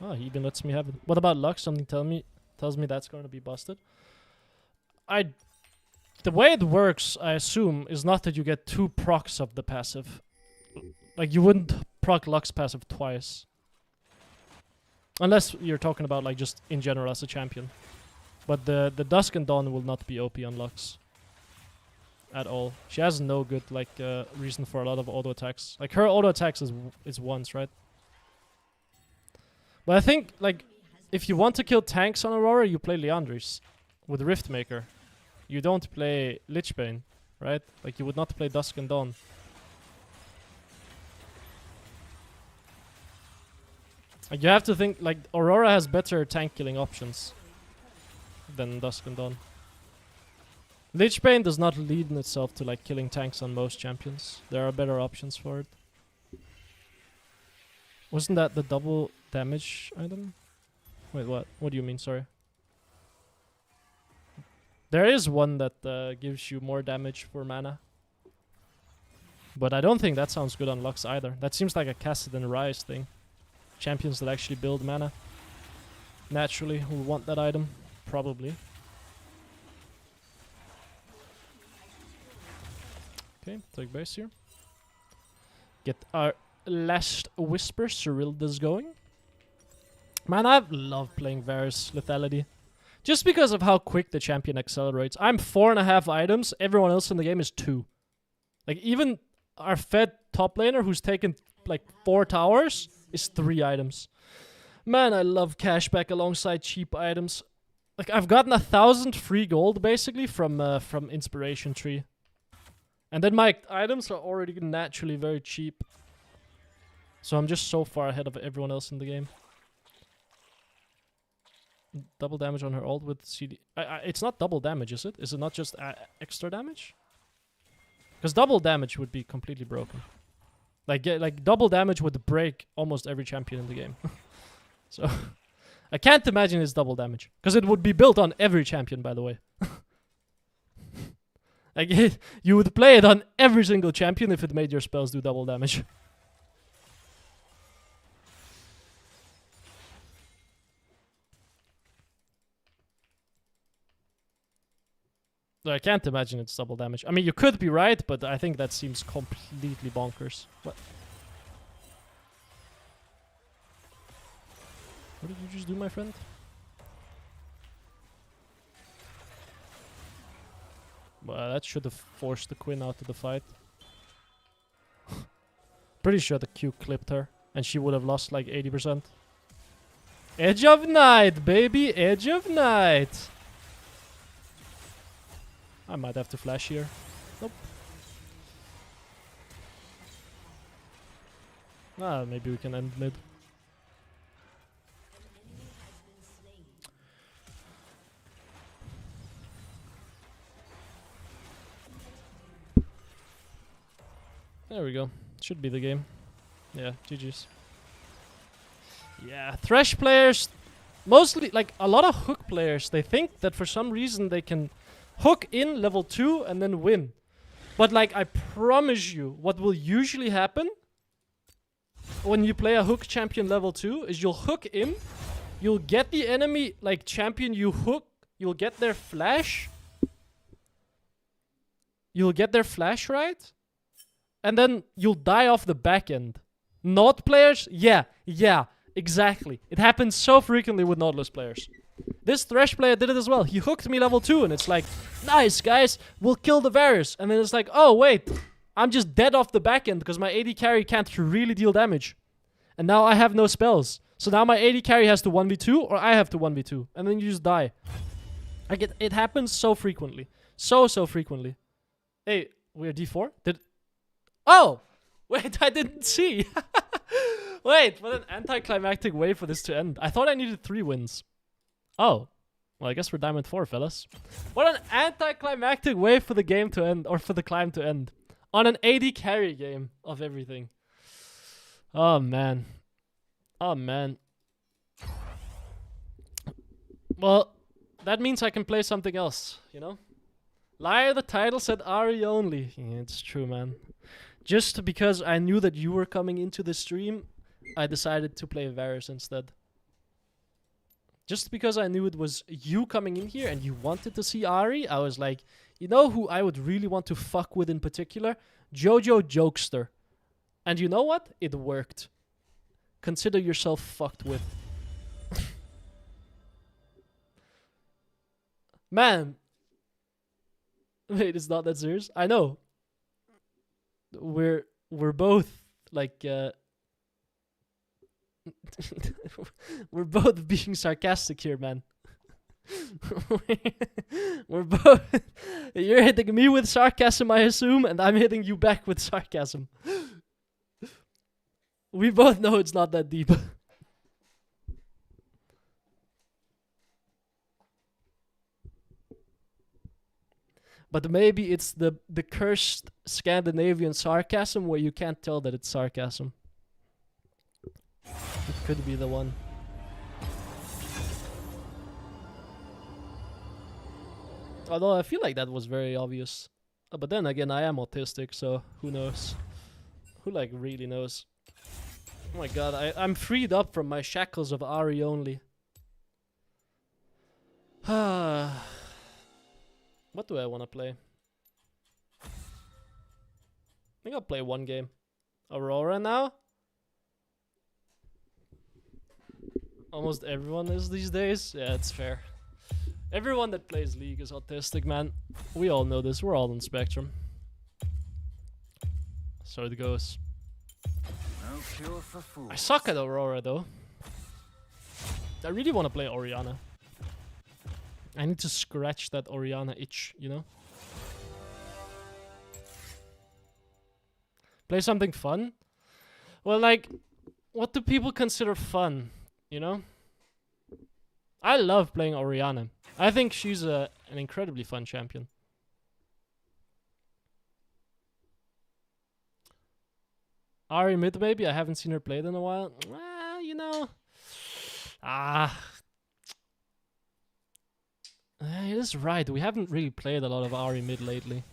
Oh, he even lets me have it. What about Lux? Something tells me that's going to be busted. The way it works, I assume, is not that you get 2 procs of the passive. Like, you wouldn't proc Lux passive twice. Unless you're talking about, like, just in general as a champion. But the Dusk and Dawn will not be OP on Lux. At all. She has no good, like, reason for a lot of auto attacks. Like, her auto attacks is once, right? But I think, like, if you want to kill tanks on Aurora, you play Liandry's with Riftmaker. You don't play Lich Bane, right? Like, you would not play Dusk and Dawn. Like, you have to think, like, Aurora has better tank killing options than Dusk and Dawn. Lich Bane does not lead in itself to, like, killing tanks on most champions. There are better options for it. Wasn't that the double damage item? Wait, what? What do you mean? Sorry. There is one that gives you more damage for mana. But I don't think that sounds good on Lux either. That seems like a Kassadin Rise thing. Champions that actually build mana naturally will want that item. Probably. Okay, take base here. Get our last Whisper Cyrilda's going. Man, I love playing Varus lethality. Just because of how quick the champion accelerates. I'm 4.5 items, everyone else in the game is 2. Like, even our fed top laner, who's taken, like, 4 towers, is 3 items. Man, I love cashback alongside cheap items. Like, I've gotten 1,000 free gold, basically, from Inspiration Tree. And then my items are already naturally very cheap. So I'm just so far ahead of everyone else in the game. Double damage on her ult with CD. It's not double damage, is it? Is it not just extra damage? Because double damage would be completely broken. Like double damage would break almost every champion in the game. So I can't imagine it's double damage. Because it would be built on every champion, by the way. Like, you would play it on every single champion if it made your spells do double damage. I can't imagine it's double damage. I mean, you could be right, but I think that seems completely bonkers. What? What did you just do, my friend? Well, that should have forced the Queen out of the fight. Pretty sure the Q clipped her, and she would have lost like 80%. Edge of Night, baby! Edge of Night! I might have to flash here. Nope. Ah, maybe we can end mid. There we go. Should be the game. Yeah, GG's. Yeah, Thresh players, mostly, like, a lot of hook players, they think that for some reason they can hook in level 2 and then win. But, like, I promise you, what will usually happen when you play a hook champion level 2 is you'll hook in, you'll get the enemy, like, champion you hook, you'll get their flash. You'll get their flash, right? And then you'll die off the back end. Not players? Yeah, exactly. It happens so frequently with Nautilus players. This Thresh player did it as well. He hooked me level 2 and it's like, nice guys, we'll kill the Varus. And then it's like, oh wait, I'm just dead off the back end because my AD carry can't really deal damage. And now I have no spells. So now my AD carry has to 1v2 or I have to 1v2. And then you just die. Like it happens so frequently. So frequently. Hey, we're D4? Oh! Wait, I didn't see. Wait, what an anticlimactic way for this to end. I thought I needed 3 wins. Oh. Well, I guess we're Diamond 4, fellas. What an anticlimactic way for the game to end, or for the climb to end. On an AD carry game of everything. Oh, man. Oh, man. Well, that means I can play something else, you know? Liar, the title said AHRI only. Yeah, it's true, man. Just because I knew that you were coming into the stream, I decided to play Varus instead. Just because I knew it was you coming in here and you wanted to see AHRI, I was like, you know who I would really want to fuck with in particular? Jojo Jokester. And you know what? It worked. Consider yourself fucked with. Man. Wait, it's not that serious? I know. We're both like we're both being sarcastic here, man. We're both you're hitting me with sarcasm, I assume, and I'm hitting you back with sarcasm. We both know it's not that deep. But maybe it's the cursed Scandinavian sarcasm where you can't tell that it's sarcasm. It could be the one. Although I feel like that was very obvious. But then again, I am autistic, so who knows? Who like really knows? Oh my god, I'm freed up from my shackles of AHRI only. What do I want to play? I think I'll play one game. Aurora now? Almost everyone is these days. Yeah, it's fair. Everyone that plays League is autistic, man. We all know this. We're all on Spectrum. So it goes. No cure for fools. I suck at Aurora, though. I really want to play Oriana. I need to scratch that Oriana itch, you know? Play something fun? Well, like, what do people consider fun, you know? I love playing Oriana. I think she's an incredibly fun champion. AHRI mid maybe? I haven't seen her played in a while. Well, you know... it is right. We haven't really played a lot of AHRI mid lately.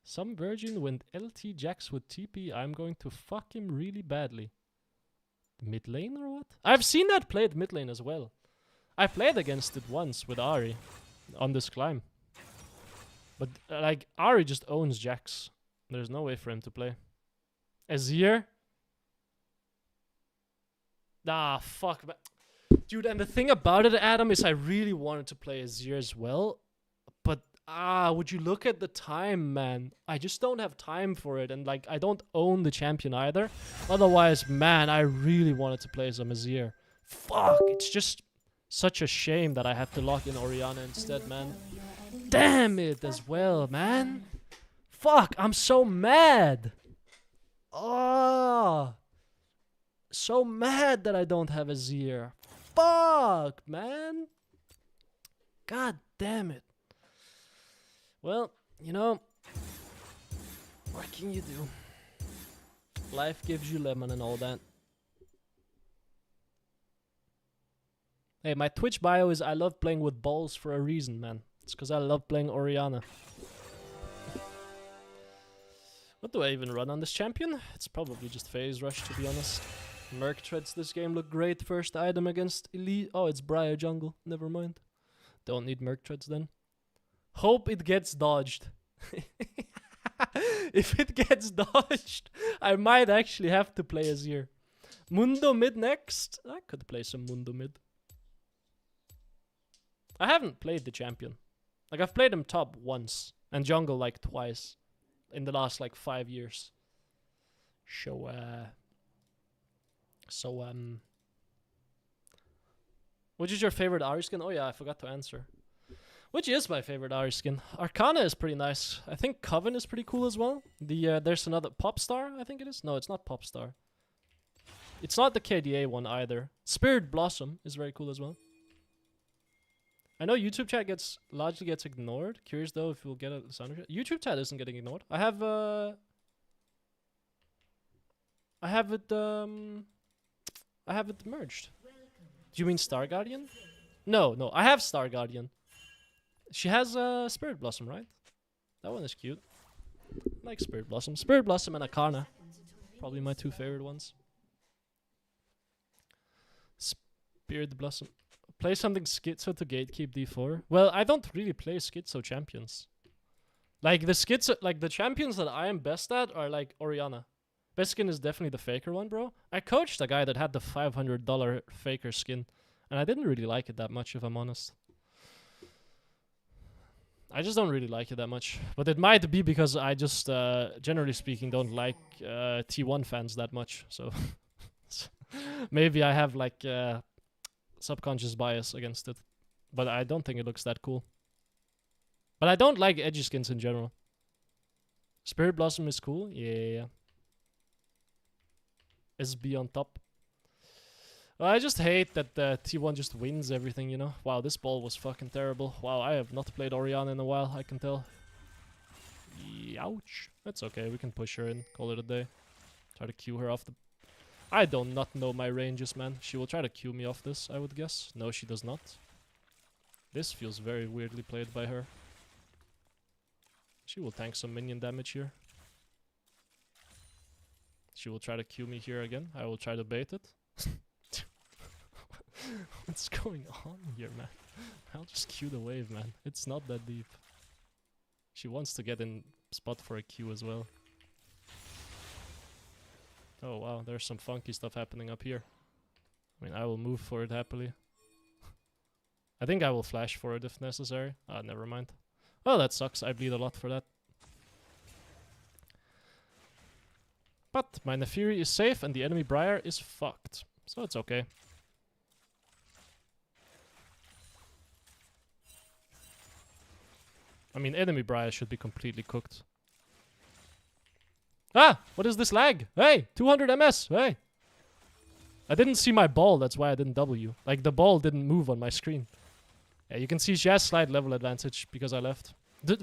Some virgin went LT Jax with TP. I'm going to fuck him really badly. Mid lane or what? I've seen that played mid lane as well. I played against it once with AHRI on this climb. But like AHRI just owns Jax. There's no way for him to play. Azir? Ah, fuck. Dude, and the thing about it, Adam, is I really wanted to play Azir as well. But, would you look at the time, man? I just don't have time for it. And, like, I don't own the champion either. Otherwise, man, I really wanted to play some Azir. Fuck, it's just such a shame that I have to lock in Oriana instead, man. Damn it as well, man. Fuck, I'm so mad. Oh. So mad that I don't have Azir. Fuck, man. God damn it. Well, you know, what can you do? Life gives you lemon and all that. Hey, my Twitch bio is I love playing with balls for a reason, man. It's because I love playing Oriana. What do I even run on this champion? It's probably just phase rush, to be honest. Merc treads this game look great. First item against elite. Oh, it's Briar jungle. Never mind. Don't need Merc treads then. Hope it gets dodged. If it gets dodged, I might actually have to play Azir. Mundo mid next? I could play some Mundo mid. I haven't played the champion. Like, I've played him top once. And jungle like twice. In the last like 5 years. Which is your favorite AHRI skin? Oh yeah, I forgot to answer. Which is my favorite AHRI skin? Arcana is pretty nice. I think Coven is pretty cool as well. There's another Popstar, I think it is. No, it's not Popstar. It's not the KDA one either. Spirit Blossom is very cool as well. I know YouTube chat largely gets ignored. Curious though if we'll get a sound chat. YouTube chat isn't getting ignored. I have it merged. Do you mean Star Guardian? No, I have Star Guardian. She has Spirit Blossom, right? That one is cute. I like Spirit Blossom. Spirit Blossom and Arcana. Probably my two favorite ones. Spirit Blossom. Play something Schizo to gatekeep D4. Well, I don't really play Schizo champions. Like the champions that I am best at are like Oriana. Best skin is definitely the Faker one, bro. I coached a guy that had the $500 Faker skin, and I didn't really like it that much, if I'm honest. I just don't really like it that much. But it might be because I just, generally speaking, don't like T1 fans that much. So maybe I have like subconscious bias against it. But I don't think it looks that cool. But I don't like edgy skins in general. Spirit Blossom is cool. Yeah. SB on top. I just hate that T1 just wins everything, you know? Wow, this ball was fucking terrible. Wow, I have not played Oriana in a while, I can tell. Ouch. That's okay, we can push her in, call it a day. Try to Q her off the... I do not know my ranges, man. She will try to Q me off this, I would guess. No, she does not. This feels very weirdly played by her. She will tank some minion damage here. She will try to Q me here again. I will try to bait it. What's going on here, man? I'll just Q the wave, man. It's not that deep. She wants to get in spot for a Q as well. Oh wow, there's some funky stuff happening up here. I mean, I will move for it happily. I think I will flash for it if necessary. Ah, never mind. Well, that sucks. I bleed a lot for that. But my Nefiri is safe and the enemy Briar is fucked. So it's okay. I mean, enemy Briar should be completely cooked. Ah! What is this lag? Hey! 200 MS! Hey! I didn't see my ball, that's why I didn't W. Like, the ball didn't move on my screen. Yeah, you can see she has slight level advantage because I left.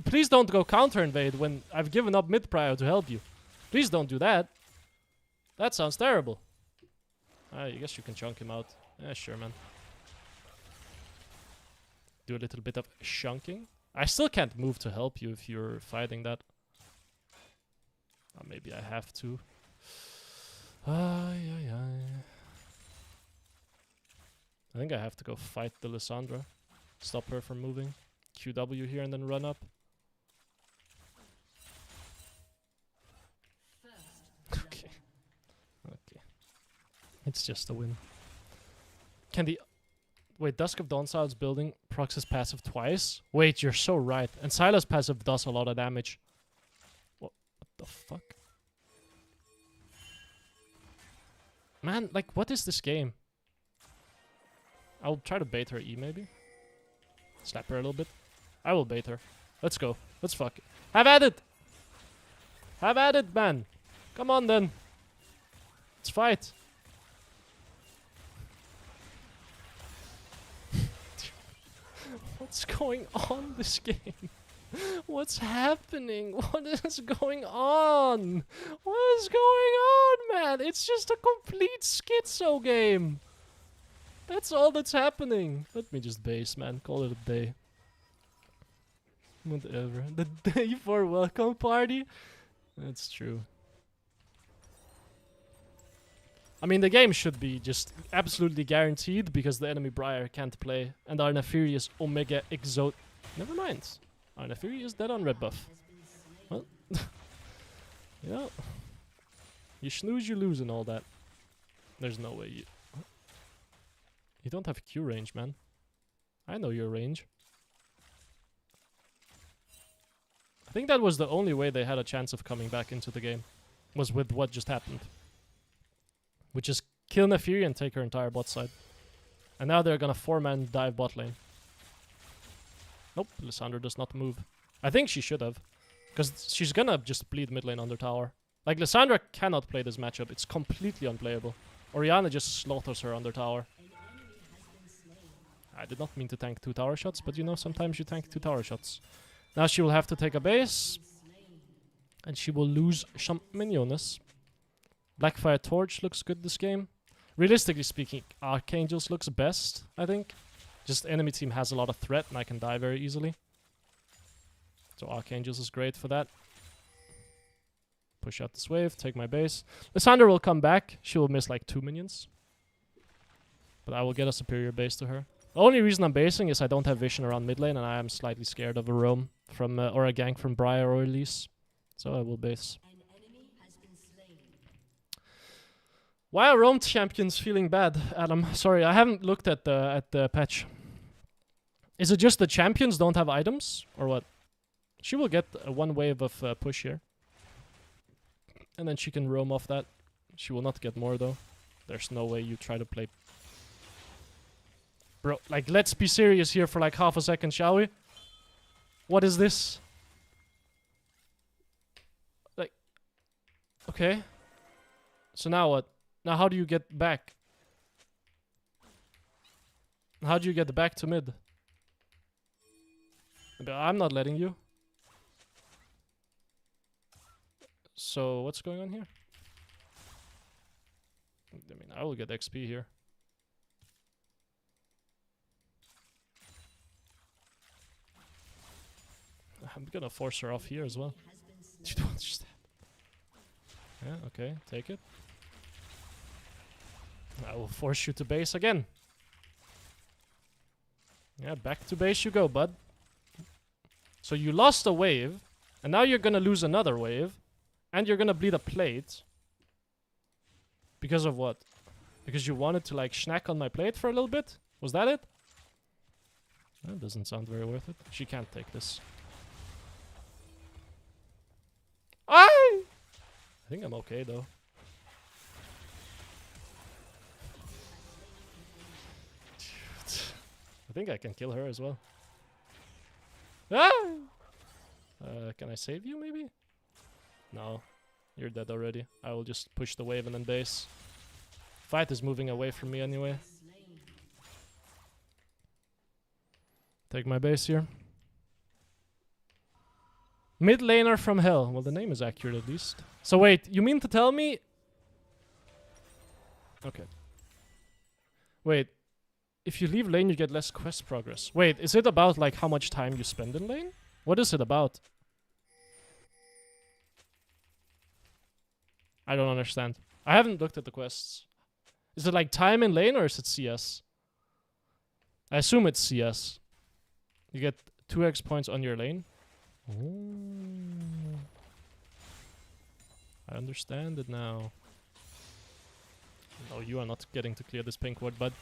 Please don't go counter invade when I've given up mid prior to help you. Please don't do that. That sounds terrible. I guess you can chunk him out. Yeah, sure, man. Do a little bit of shunking. I still can't move to help you if you're fighting that. Maybe I have to. think I have to go fight the Lissandra. Stop her from moving. QW here and then run up. Okay. Okay. It's just a win. Can the... Wait, Dusk of Dawnsile's building procs his passive twice? Wait, you're so right. And Syla's passive does a lot of damage. What the fuck? Man, like, what is this game? I'll try to bait her E, maybe. Slap her a little bit. I will bait her. Let's go. Let's fuck it. Have at it! Have at it, man! Come on, then. Let's fight. What's going on this game? What's happening? What is going on? What is going on, man? It's just a complete schizo game. That's all that's happening. Let me just base, man. Call it a day. Whatever. The day for welcome party? That's true. I mean, the game should be just absolutely guaranteed because the enemy Briar can't play. And our Nefarious Omega Exo... Never mind. Our Nefarious is dead on red buff. Well, yeah. You snooze, you lose and all that. There's no way you... You don't have Q range, man. I know your range. I think that was the only way they had a chance of coming back into the game. Was with what just happened. Which is kill Nefiri and take her entire bot side. And now they're gonna 4-man dive bot lane. Nope, Lissandra does not move. I think she should have. Because she's gonna just bleed mid lane under tower. Like, Lissandra cannot play this matchup. It's completely unplayable. Oriana just slaughters her under tower. I did not mean to tank 2 tower shots, but you know, sometimes you tank 2 tower shots. Now she will have to take a base. And she will lose some minions. Blackfire Torch looks good this game. Realistically speaking, Archangels looks best, I think. Just enemy team has a lot of threat and I can die very easily. So Archangels is great for that. Push out this wave, take my base. Lissandra will come back. She will miss like 2 minions. But I will get a superior base to her. The only reason I'm basing is I don't have vision around mid lane and I am slightly scared of a roam from or a gank from Briar or Elise. So I will base. Why are roam champions feeling bad, Adam? Sorry, I haven't looked at the patch. Is it just the champions don't have items? Or what? She will get one wave of push here. And then she can roam off that. She will not get more though. There's no way you try to play... Bro, like, let's be serious here for like half a second, shall we? What is this? Like... Okay. So now what? Now how do you get back? How do you get back to mid? I'm not letting you. So what's going on here? I mean, I will get XP here. I'm gonna force her off here as well. You don't understand. Yeah, okay, take it. I will force you to base again. Yeah, back to base you go, bud. So you lost a wave, and now you're gonna lose another wave, and you're gonna bleed a plate. Because of what? Because you wanted to like snack on my plate for a little bit? Was that it? That doesn't sound very worth it. She can't take this. I think I'm okay though. I think I can kill her as well. Ah! Can I save you maybe? No. You're dead already. I will just push the wave and then base. Fight is moving away from me anyway. Take my base here. Mid laner from hell. Well, the name is accurate at least. So wait, you mean to tell me... Okay. Wait. If you leave lane, you get less quest progress. Wait, is it about like how much time you spend in lane? What is it about? I don't understand. I haven't looked at the quests. Is it like time in lane or is it CS? I assume it's CS. You get 2x points on your lane. Ooh. I understand it now. No, you are not getting to clear this pink ward, bud.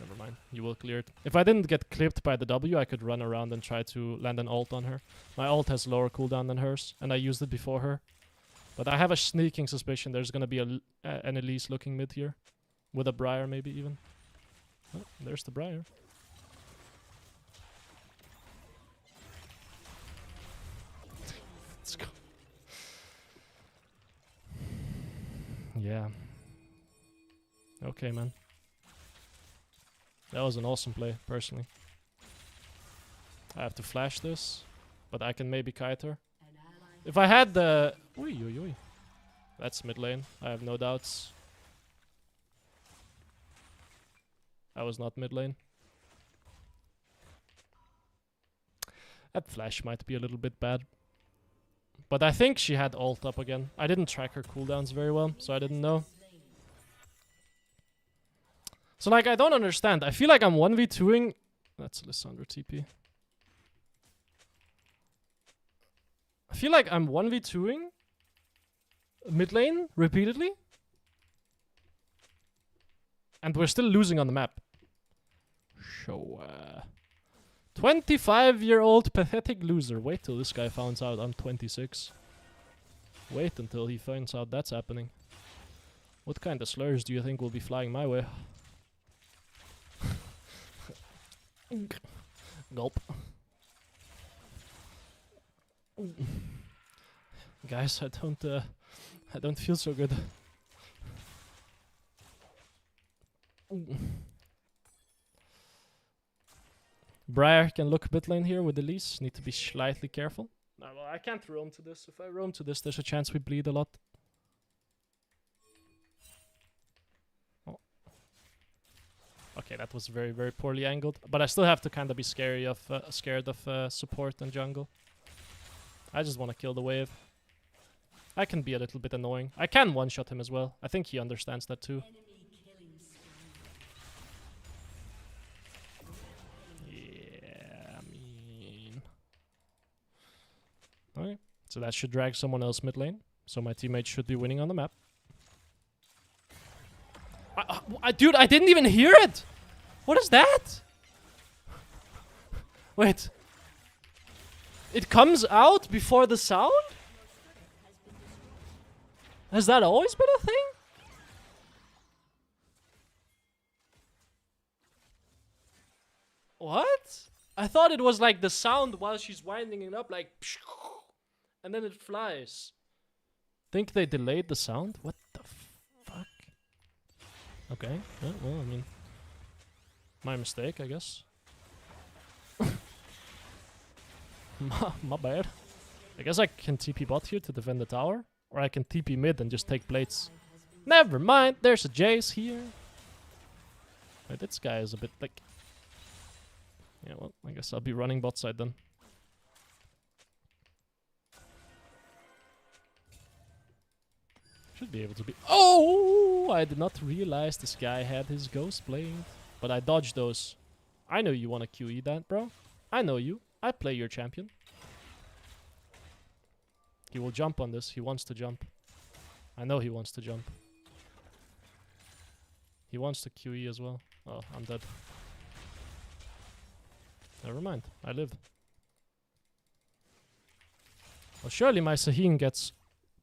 Never mind. You will clear it. If I didn't get clipped by the W, I could run around and try to land an ult on her. My ult has lower cooldown than hers, and I used it before her. But I have a sneaking suspicion there's gonna be an Elise looking mid here. With a Briar maybe even. Oh, there's the Briar. Let's go. Yeah. Okay, man. That was an awesome play, personally. I have to flash this, but I can maybe kite her. If I had the... Oi, oi, oi. That's mid lane. I have no doubts. I was not mid lane. That flash might be a little bit bad. But I think she had ult up again. I didn't track her cooldowns very well, so I didn't know. So, like, I don't understand. I feel like I'm 1v2ing... That's Lissandra TP. I feel like I'm 1v2ing mid lane repeatedly. And we're still losing on the map. So, 25-year-old pathetic loser. Wait till this guy finds out I'm 26. Wait until he finds out that's happening. What kind of slurs do you think will be flying my way? Gulp. Guys, I don't feel so good. Briar can look bit lane here with Elise. Need to be slightly careful. No, well, I can't roam to this. If I roam to this, there's a chance we bleed a lot. Oh. Okay, that was very, very poorly angled. But I still have to kind of be scared of support and jungle. I just want to kill the wave. I can be a little bit annoying. I can one-shot him as well. I think he understands that too. Yeah, I mean... Okay, so that should drag someone else mid lane. So my teammates should be winning on the map. Dude, I didn't even hear it! What is that? Wait. It comes out before the sound? Has that always been a thing? What? I thought it was like the sound while she's winding it up, like... And then it flies. Think they delayed the sound? What the fuck? Okay, yeah, well, I mean... My mistake, I guess. My bad. I guess I can TP bot here to defend the tower. Or I can TP mid and just take plates. Never mind, there's a Jace here. Wait, this guy is a bit like... Yeah, well, I guess I'll be running bot side then. Should be able to be... Oh! I did not realize this guy had his Ghost Blade. But I dodged those. I know you want to QE that, bro. I know you. I play your champion. He will jump on this. He wants to jump. I know he wants to jump. He wants to QE as well. Oh, I'm dead. Never mind. I live. Well, surely my Sahin gets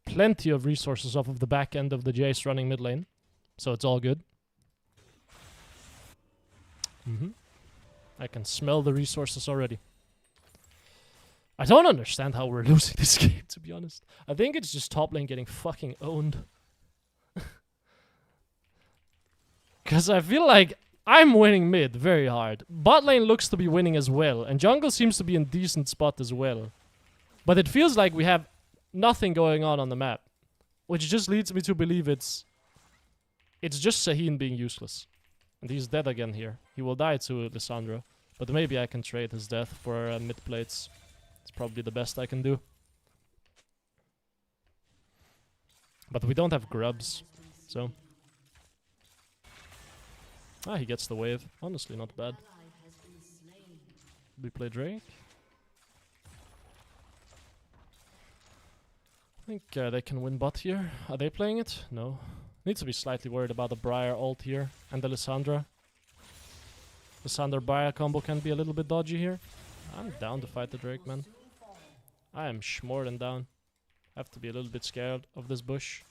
plenty of resources off of the back end of the Jace running mid lane. So it's all good. I can smell the resources already. I don't understand how we're losing this game, to be honest. I think it's just top lane getting fucking owned. Because I feel like I'm winning mid very hard. Bot lane looks to be winning as well. And jungle seems to be in decent spot as well. But it feels like we have nothing going on the map. Which just leads me to believe it's just Sahin being useless. And he's dead again here. He will die to Lissandra. But maybe I can trade his death for mid plates. It's probably the best I can do. But we don't have grubs. So... Ah, he gets the wave. Honestly, not bad. We play Drake. I think they can win bot here. Are they playing it? No. Need to be slightly worried about the Briar ult here and the Lissandra. Lissandra Briar combo can be a little bit dodgy here. I'm down to fight the Drake, man. I am more than down. Have to be a little bit scared of this bush.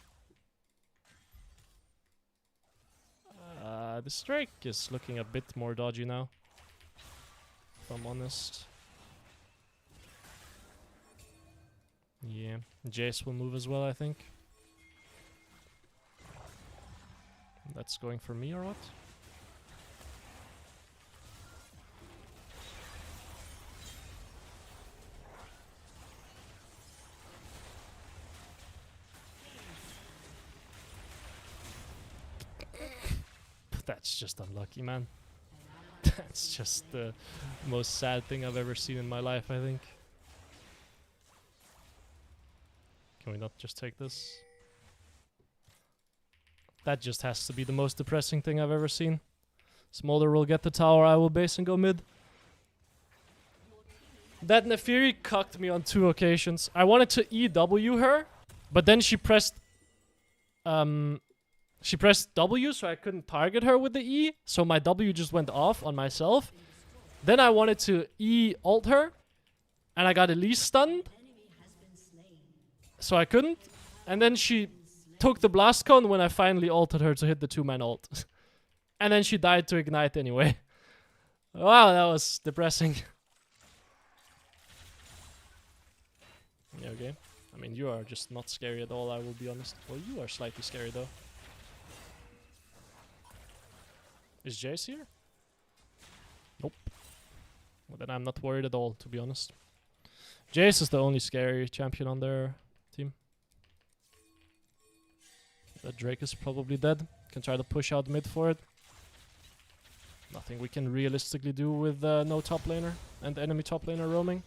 This Drake is looking a bit more dodgy now, if I'm honest. Yeah, Jace will move as well, I think. That's going for me or what? That's just unlucky, man. That's just the most sad thing I've ever seen in my life, I think. Can we not just take this? That just has to be the most depressing thing I've ever seen. Smolder will get the tower, I will base and go mid. That Nefiri cucked me on 2 occasions. I wanted to EW her, but then she pressed W, so I couldn't target her with the E, so my W just went off on myself. Then I wanted to E-ult her, and I got Elise stunned, so I couldn't. And then she took the blast cone when I finally ulted her to hit the 2-man ult. And then she died to ignite anyway. Wow, that was depressing. Yeah, okay. I mean, you are just not scary at all, I will be honest. Well, you are slightly scary though. Is Jace here? Nope. Well, then I'm not worried at all, to be honest. Jace is the only scary champion on their team. That Drake is probably dead. Can try to push out mid for it. Nothing we can realistically do with no top laner and enemy top laner roaming.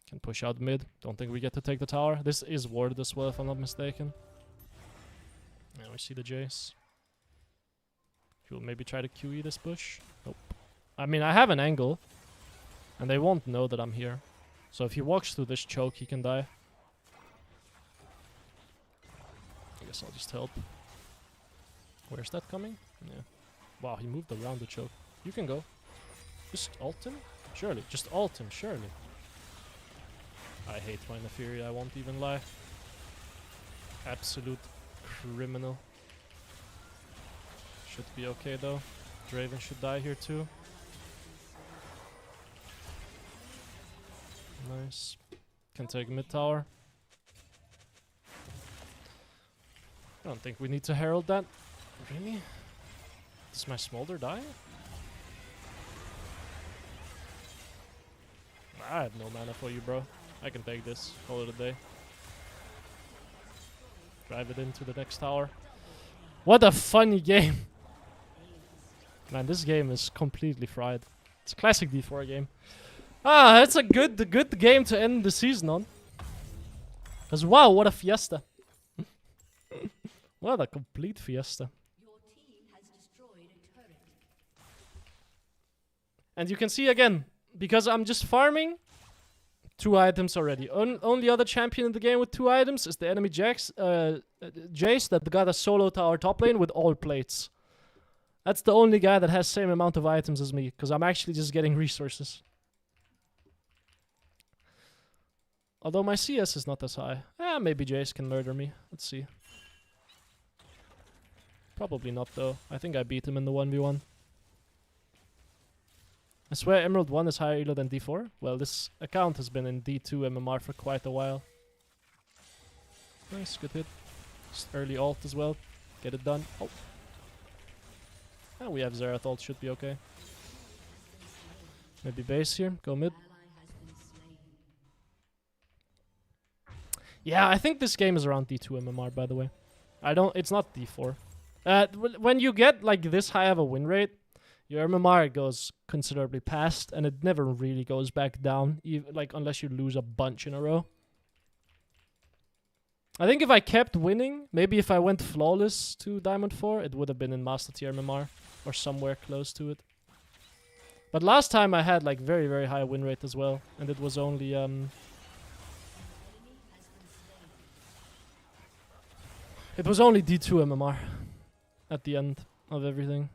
Can push out mid. Don't think we get to take the tower. This is warded as well, if I'm not mistaken. Yeah, we see the Jace. He will maybe try to QE this bush. Nope. I mean, I have an angle. And they won't know that I'm here. So if he walks through this choke, he can die. I guess I'll just help. Where's that coming? Yeah. Wow, he moved around the choke. You can go. Just ult him? Surely. Just ult him, surely. I hate my Nefiri, I won't even lie. Absolute criminal. Should be okay though. Draven should die here too. Nice. Can take mid tower. I don't think we need to herald that. Really? Does my Smolder die? I have no mana for you, bro. I can take this. Call it a day. Drive it into the next tower. What a funny game. Man, this game is completely fried. It's a classic D4 game. Ah, that's a good game to end the season on. Cause wow, what a fiesta. What a complete fiesta. Your team has destroyed a turret. And you can see again, because I'm just farming 2 items already. Only other champion in the game with 2 items is the enemy Jace that got a solo tower top lane with all plates. That's the only guy that has same amount of items as me, because I'm actually just getting resources. Although my CS is not as high. Maybe Jace can murder me. Let's see. Probably not though. I think I beat him in the 1v1. I swear Emerald 1 is higher elo than D4. Well, this account has been in D2 MMR for quite a while. Nice, good hit. Just early ult as well. Get it done. Oh. We have Xerath ult, should be okay. Maybe base here, go mid. Yeah, I think this game is around D2 MMR, by the way. It's not D4. When you get like this high of a win rate, your MMR goes considerably past, and it never really goes back down, like unless you lose a bunch in a row. I think if I kept winning, maybe if I went flawless to Diamond 4, it would have been in Master Tier MMR or somewhere close to it. But last time I had like very, very high win rate as well, and it was only it was only D2 MMR at the end of everything.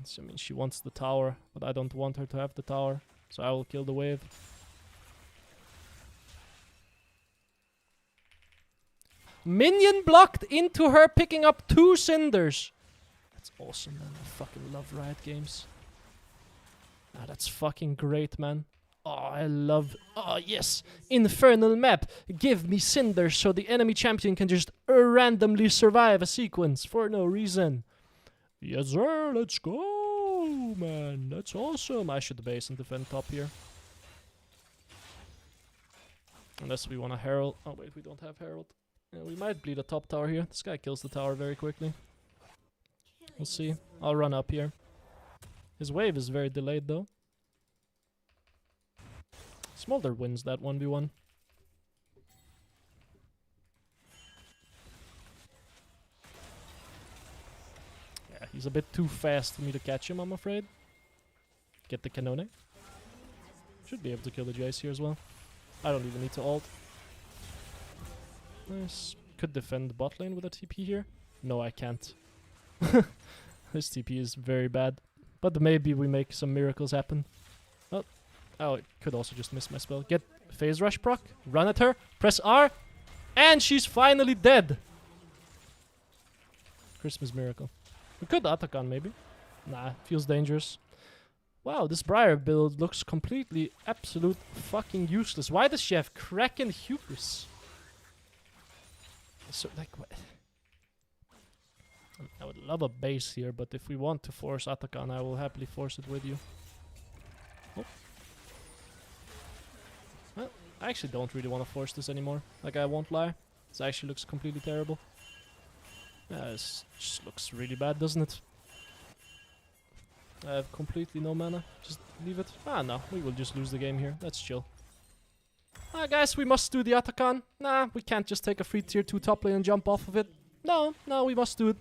So, I mean, she wants the tower, but I don't want her to have the tower, so I will kill the wave. Minion blocked into her, picking up 2 cinders. That's awesome, man. I fucking love Riot games. Ah, that's fucking great, man. Oh, I love... Oh, yes. Infernal map. Give me cinders so the enemy champion can just randomly survive a sequence for no reason. Yes, sir. Let's go, man. That's awesome. I should base and defend top here. Unless we want a herald. Oh, wait. We don't have herald. Yeah, we might bleed a top tower here. This guy kills the tower very quickly. We'll see. I'll run up here. His wave is very delayed, though. Smolder wins that 1v1. Yeah, he's a bit too fast for me to catch him, I'm afraid. Get the Canone. Should be able to kill the Jace here as well. I don't even need to ult. Nice. Could defend bot lane with a TP here. No, I can't. This TP is very bad. But maybe we make some miracles happen. Oh, it could also just miss my spell. Get phase rush proc. Run at her. Press R. And she's finally dead. Christmas miracle. We could Atakan maybe. Nah, feels dangerous. Wow, this Briar build looks completely, absolute fucking useless. Why does she have Kraken Hubris? So, like, what? I would love a base here, but if we want to force Atakan, I will happily force it with you. Oh. Well, I actually don't really want to force this anymore. Like, I won't lie. This actually looks completely terrible. This just looks really bad, doesn't it? I have completely no mana. Just leave it. Ah, no. We will just lose the game here. That's chill. Ah, guys, we must do the Atakan. Nah, we can't just take a free tier 2 top lane and jump off of it. No, we must do it.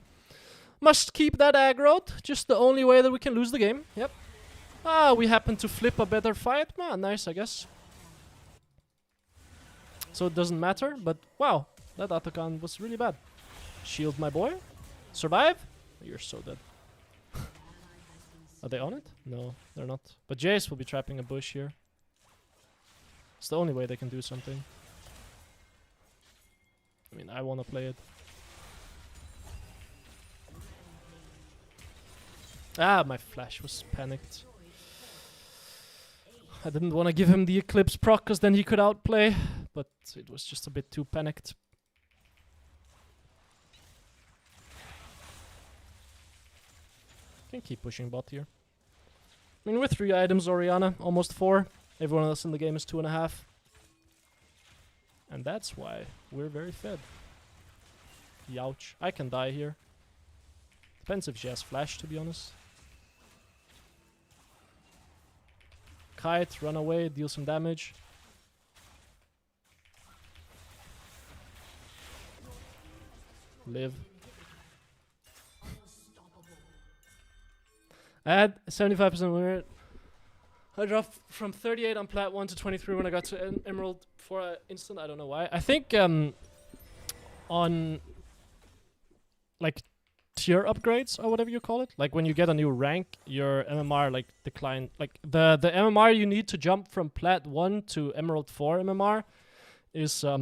Must keep that aggroed. Just the only way that we can lose the game. Yep. Ah, we happen to flip a better fight. Ah, nice, I guess. So it doesn't matter, but wow. That Atakan was really bad. Shield my boy. Survive. You're so dead. Are they on it? No, they're not. But Jace will be trapping a bush here. It's the only way they can do something. I mean, I want to play it. Ah, my flash was panicked. I didn't want to give him the Eclipse proc, because then he could outplay. But it was just a bit too panicked. Can keep pushing bot here. I mean, with 3 items, Oriana, almost 4. Everyone else in the game is 2.5. And that's why we're very fed. Youch. I can die here. Depends if she has flash, to be honest. Kite, run away, deal some damage. Live. I had 75% win rate. I dropped from 38 on plat 1 to 23 when I got to emerald 4 instant. I don't know why. I think on like tier upgrades or whatever you call it, like when you get a new rank, your MMR like decline. Like the MMR you need to jump from plat 1 to emerald 4 MMR is I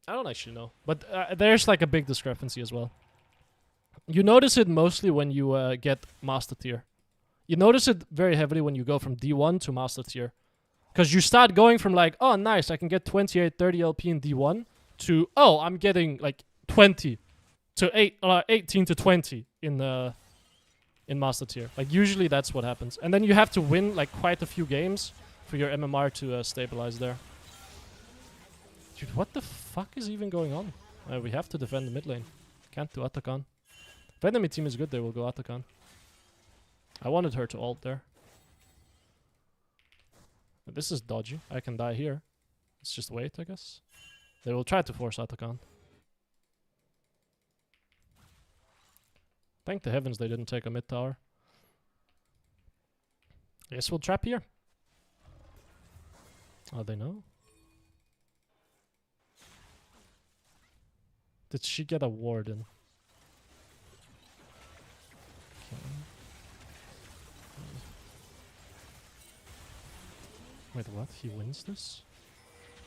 don't actually know, but there's like a big discrepancy as well. You notice it mostly when you get Master Tier. You notice it very heavily when you go from D1 to Master Tier. Because you start going from like, oh nice, I can get 28, 30 LP in D1 to, oh, I'm getting like 20 to 18 to 20 in Master Tier. Like usually that's what happens. And then you have to win like quite a few games for your MMR to stabilize there. Dude, what the fuck is even going on? We have to defend the mid lane. Can't do Atakan. If enemy team is good, they will go Atakan. I wanted her to ult there. But this is dodgy. I can die here. Let's just wait, I guess. They will try to force out the Khan. Thank the heavens they didn't take a mid tower. I guess we'll trap here. Oh, they know? Did she get a ward in? Okay. Wait, what? He wins this?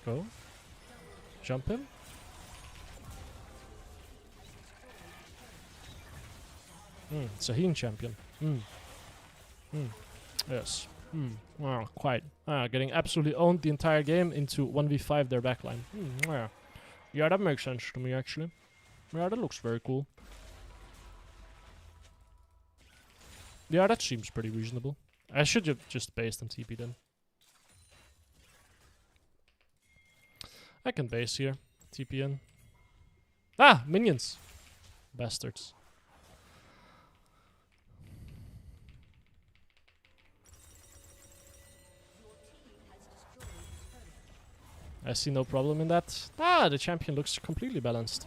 Go. Jump him. Sahin champion. Yes. Wow, quite. Getting absolutely owned the entire game into 1v5 their backline. Yeah, that makes sense to me actually. Yeah, that looks very cool. Yeah, that seems pretty reasonable. I should have just based on TP then. I can base here. TP in. Ah! Minions! Bastards. I see no problem in that. Ah, the champion looks completely balanced.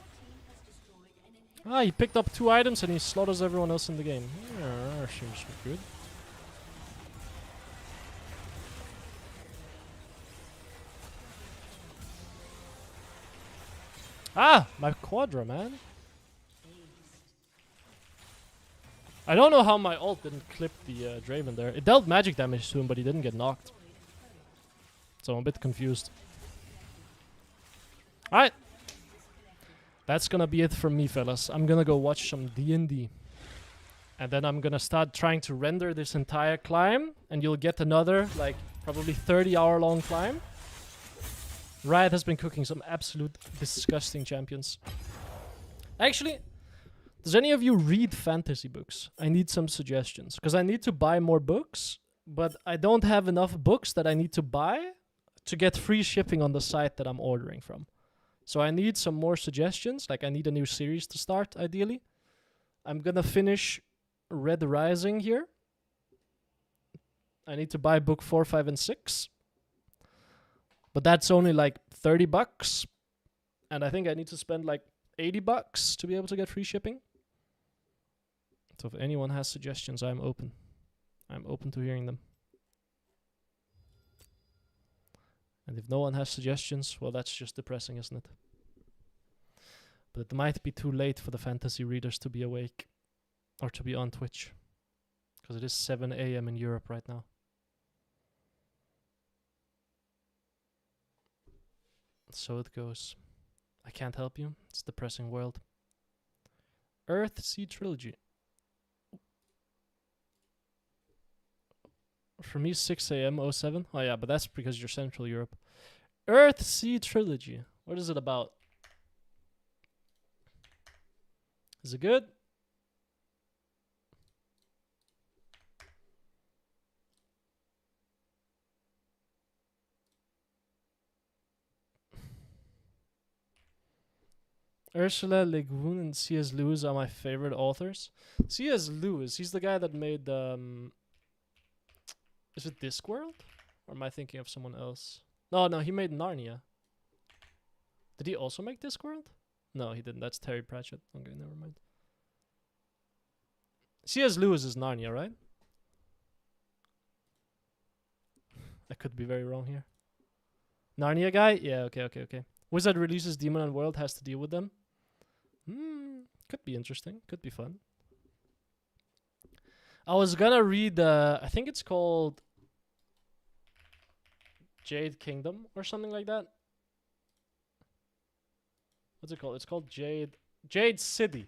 Ah, he picked up 2 items and he slaughters everyone else in the game. Yeah, seems good. Ah, my Quadra, man. I don't know how my ult didn't clip the Draven there. It dealt magic damage to him, but he didn't get knocked. So I'm a bit confused. Alright. That's gonna be it from me, fellas. I'm gonna go watch some D&D. And then I'm gonna start trying to render this entire climb. And you'll get another, like, probably 30-hour long climb. Riot has been cooking some absolute disgusting champions. Actually, does any of you read fantasy books? I need some suggestions. Because I need to buy more books. But I don't have enough books that I need to buy to get free shipping on the site that I'm ordering from. So I need some more suggestions. Like, I need a new series to start, ideally. I'm gonna finish Red Rising here. I need to buy book 4, 5, and 6. But that's only like 30 bucks. And I think I need to spend like 80 bucks to be able to get free shipping. So if anyone has suggestions, I'm open. I'm open to hearing them. And if no one has suggestions, well, that's just depressing, isn't it? But it might be too late for the fantasy readers to be awake. Or to be on Twitch. Because it is 7 AM in Europe right now. So it goes. I can't help you. It's a depressing world. Earth Sea Trilogy. For me, 6 AM 07. Oh yeah, but that's because you're Central Europe. Earth Sea Trilogy. What is it about? Is it good? Ursula Le Guin and C.S. Lewis are my favorite authors. C.S. Lewis, he's the guy that made is it Discworld? Or am I thinking of someone else? No, he made Narnia. Did he also make Discworld? No, he didn't. That's Terry Pratchett. Okay, never mind. C.S. Lewis is Narnia, right? I could be very wrong here. Narnia guy? Yeah, okay. Wizard releases Demon and World, has to deal with them. Could be interesting. Could be fun. I was gonna read, I think it's called Jade Kingdom or something like that. What's it called? It's called Jade City.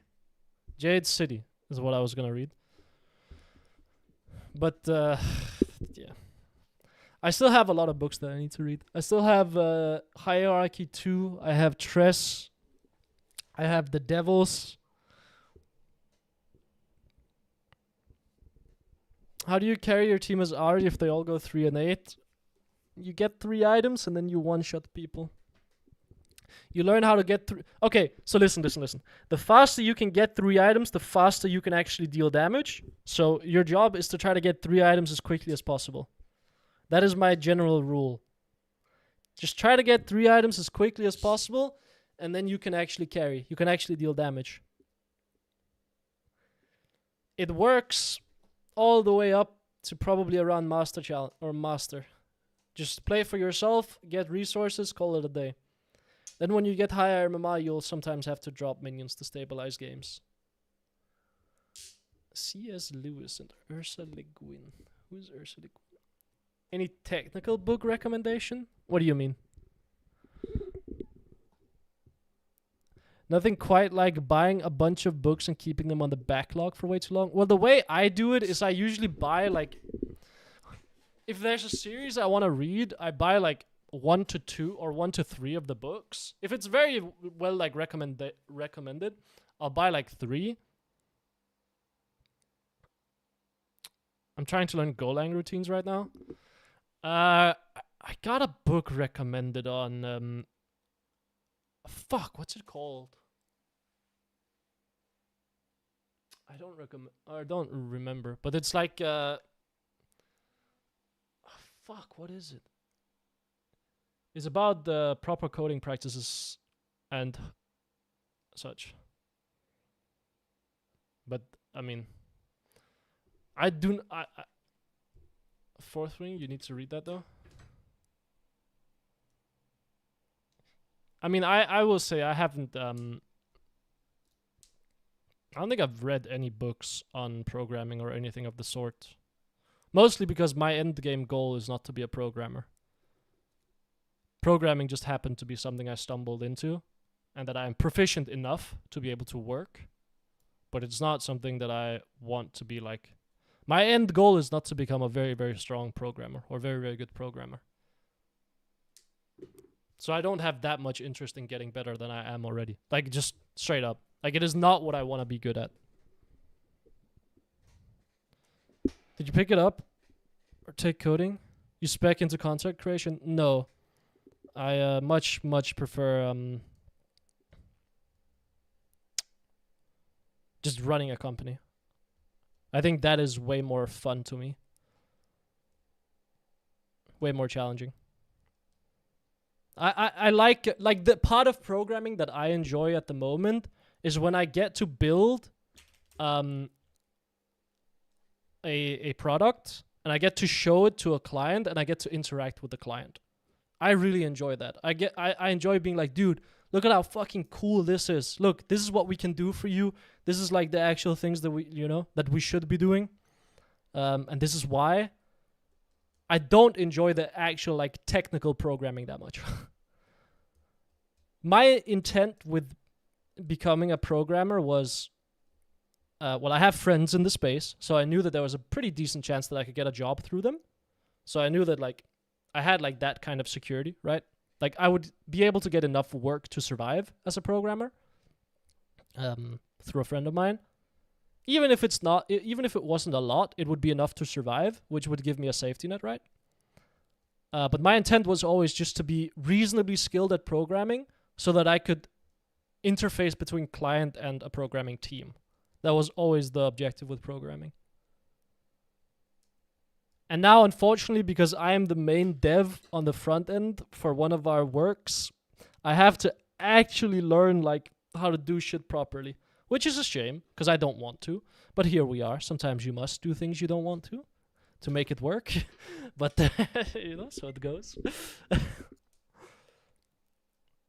Jade City is what I was gonna read. But, yeah. I still have a lot of books that I need to read. I still have Hierarchy 2. I have Tress. I have The Devils. How do you carry your team as AHRI if they all go 3 and 8? You get 3 items and then you one-shot people. You learn how to get through. Okay, so listen. The faster you can get 3 items, the faster you can actually deal damage. So your job is to try to get 3 items as quickly as possible. That is my general rule. Just try to get 3 items as quickly as possible, and then you can actually carry. You can actually deal damage. It works all the way up to probably around Master Challenge or Master. Just play for yourself, get resources, call it a day. Then when you get higher MMA, you'll sometimes have to drop minions to stabilize games. C.S. Lewis and Ursula Le Guin. Who's Ursula Le Guin? Any technical book recommendation? What do you mean? Nothing quite like buying a bunch of books and keeping them on the backlog for way too long. Well, the way I do it is I usually buy like... If there's a series I want to read, I buy like 1 to 2 or 1 to 3 of the books. If it's very well like recommended, I'll buy like 3. I'm trying to learn Golang routines right now. I got a book recommended on fuck, what's it called? I don't remember, but it's like fuck, what is it? It's about the proper coding practices and such. But I mean, Fourth Ring, you need to read that though. I mean, I will say I haven't I don't think I've read any books on programming or anything of the sort. Mostly because my end game goal is not to be a programmer. Programming just happened to be something I stumbled into and that I am proficient enough to be able to work. But it's not something that I want to be like. My end goal is not to become a very, very strong programmer or very, very good programmer. So I don't have that much interest in getting better than I am already. Like, just straight up. Like, it is not what I want to be good at. Did you pick it up? Or take coding? You spec into content creation? No. I much prefer just running a company. I think that is way more fun to me. Way more challenging. I like the part of programming that I enjoy at the moment is when I get to build a product and I get to show it to a client and I get to interact with the client. I really enjoy that. I enjoy being like, dude, look at how fucking cool this is. Look, this is what we can do for you. This is like the actual things that that we should be doing. And this is why. I don't enjoy the actual like technical programming that much. My intent with becoming a programmer was, I have friends in the space, so I knew that there was a pretty decent chance that I could get a job through them. So I knew that like I had like that kind of security, right? Like I would be able to get enough work to survive as a programmer through a friend of mine. Even if it wasn't a lot, it would be enough to survive, which would give me a safety net, right? But my intent was always just to be reasonably skilled at programming so that I could interface between client and a programming team. That was always the objective with programming. And now, unfortunately, because I am the main dev on the front end for one of our works, I have to actually learn like how to do shit properly. Which is a shame, because I don't want to. But here we are. Sometimes you must do things you don't want to make it work. But, so it goes.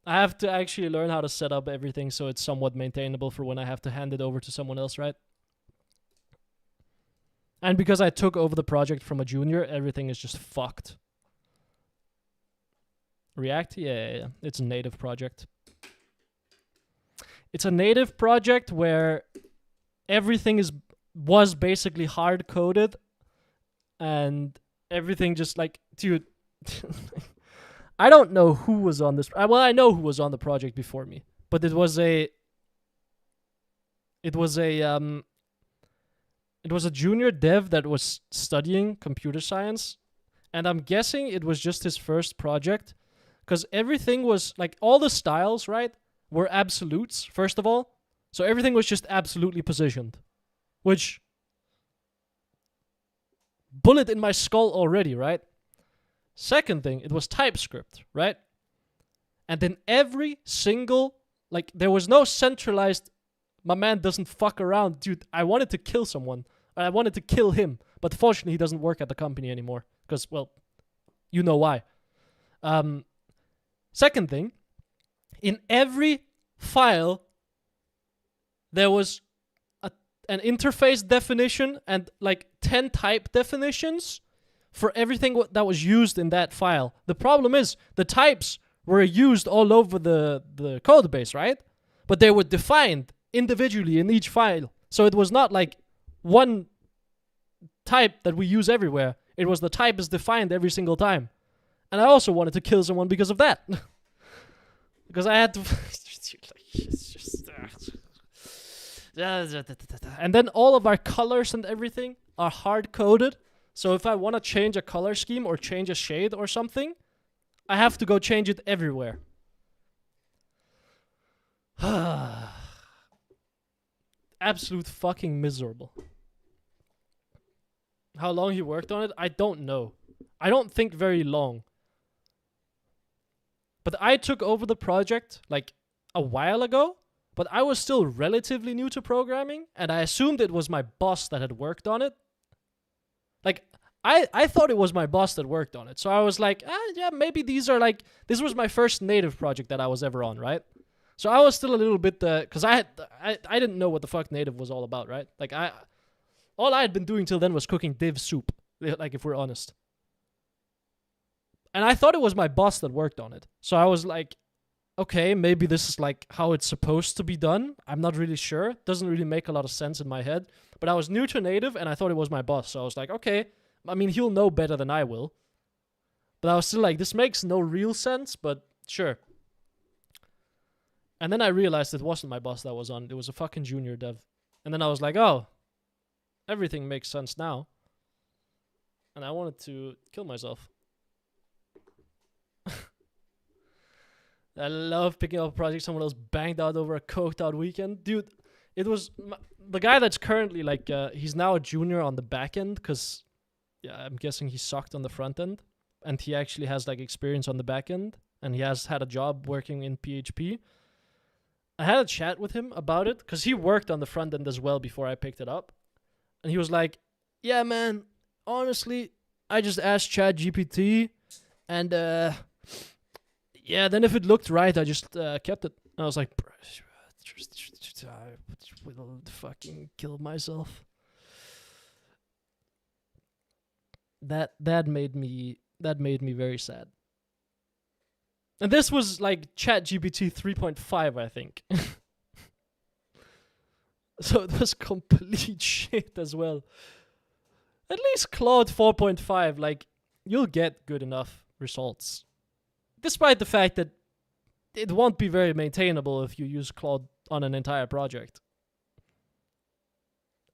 I have to actually learn how to set up everything so it's somewhat maintainable for when I have to hand it over to someone else, right? And because I took over the project from a junior, everything is just fucked. React? Yeah. It's a native project. It's a native project where everything was basically hard coded and everything just like, dude, I don't know who was on this. Well, I know who was on the project before me, but it was a junior dev that was studying computer science, and I'm guessing it was just his first project because everything was like all the styles, right? Were absolutes, first of all. So everything was just absolutely positioned. Which, bullet in my skull already, right? Second thing, it was TypeScript, right? And then every single, like, there was no centralized, my man doesn't fuck around. Dude, I wanted to kill someone. I wanted to kill him. But fortunately, he doesn't work at the company anymore. Because, well, you know why. Second thing, in every file, there was an interface definition and like 10 type definitions for everything that was used in that file. The problem is the types were used all over the code base, right? But they were defined individually in each file. So it was not like one type that we use everywhere. It was the type is defined every single time. And I also wanted to kill someone because of that. Because I had to... And then all of our colors and everything are hard-coded. So if I want to change a color scheme or change a shade or something, I have to go change it everywhere. Absolute fucking miserable. How long he worked on it, I don't know. I don't think very long. But I took over the project like a while ago, but I was still relatively new to programming, and I assumed it was my boss that had worked on it. Like, I thought it was my boss that worked on it. So I was like, yeah, maybe these are like, this was my first native project that I was ever on, right? So I was still a little bit, because I didn't know what the fuck native was all about, right? Like, all I had been doing till then was cooking div soup, like, if we're honest. And I thought it was my boss that worked on it. So I was like, okay, maybe this is like how it's supposed to be done. I'm not really sure. It doesn't really make a lot of sense in my head. But I was new to native and I thought it was my boss. So I was like, okay, I mean, he'll know better than I will. But I was still like, this makes no real sense, but sure. And then I realized it wasn't my boss that was on. It was a fucking junior dev. And then I was like, oh, everything makes sense now. And I wanted to kill myself. I love picking up a project someone else banged out over a coked out weekend. Dude, it was the guy that's currently like, he's now a junior on the back end because, yeah, I'm guessing he sucked on the front end. And he actually has like experience on the back end. And he has had a job working in PHP. I had a chat with him about it because he worked on the front end as well before I picked it up. And he was like, yeah, man, honestly, I just asked ChatGPT and, yeah, then if it looked right, I just kept it. And I was like, I will fucking kill myself. That made me very sad. And this was like ChatGPT 3.5, I think. So it was complete shit as well. At least Claude 4.5, like, you'll get good enough results. Despite the fact that it won't be very maintainable if you use Claude on an entire project.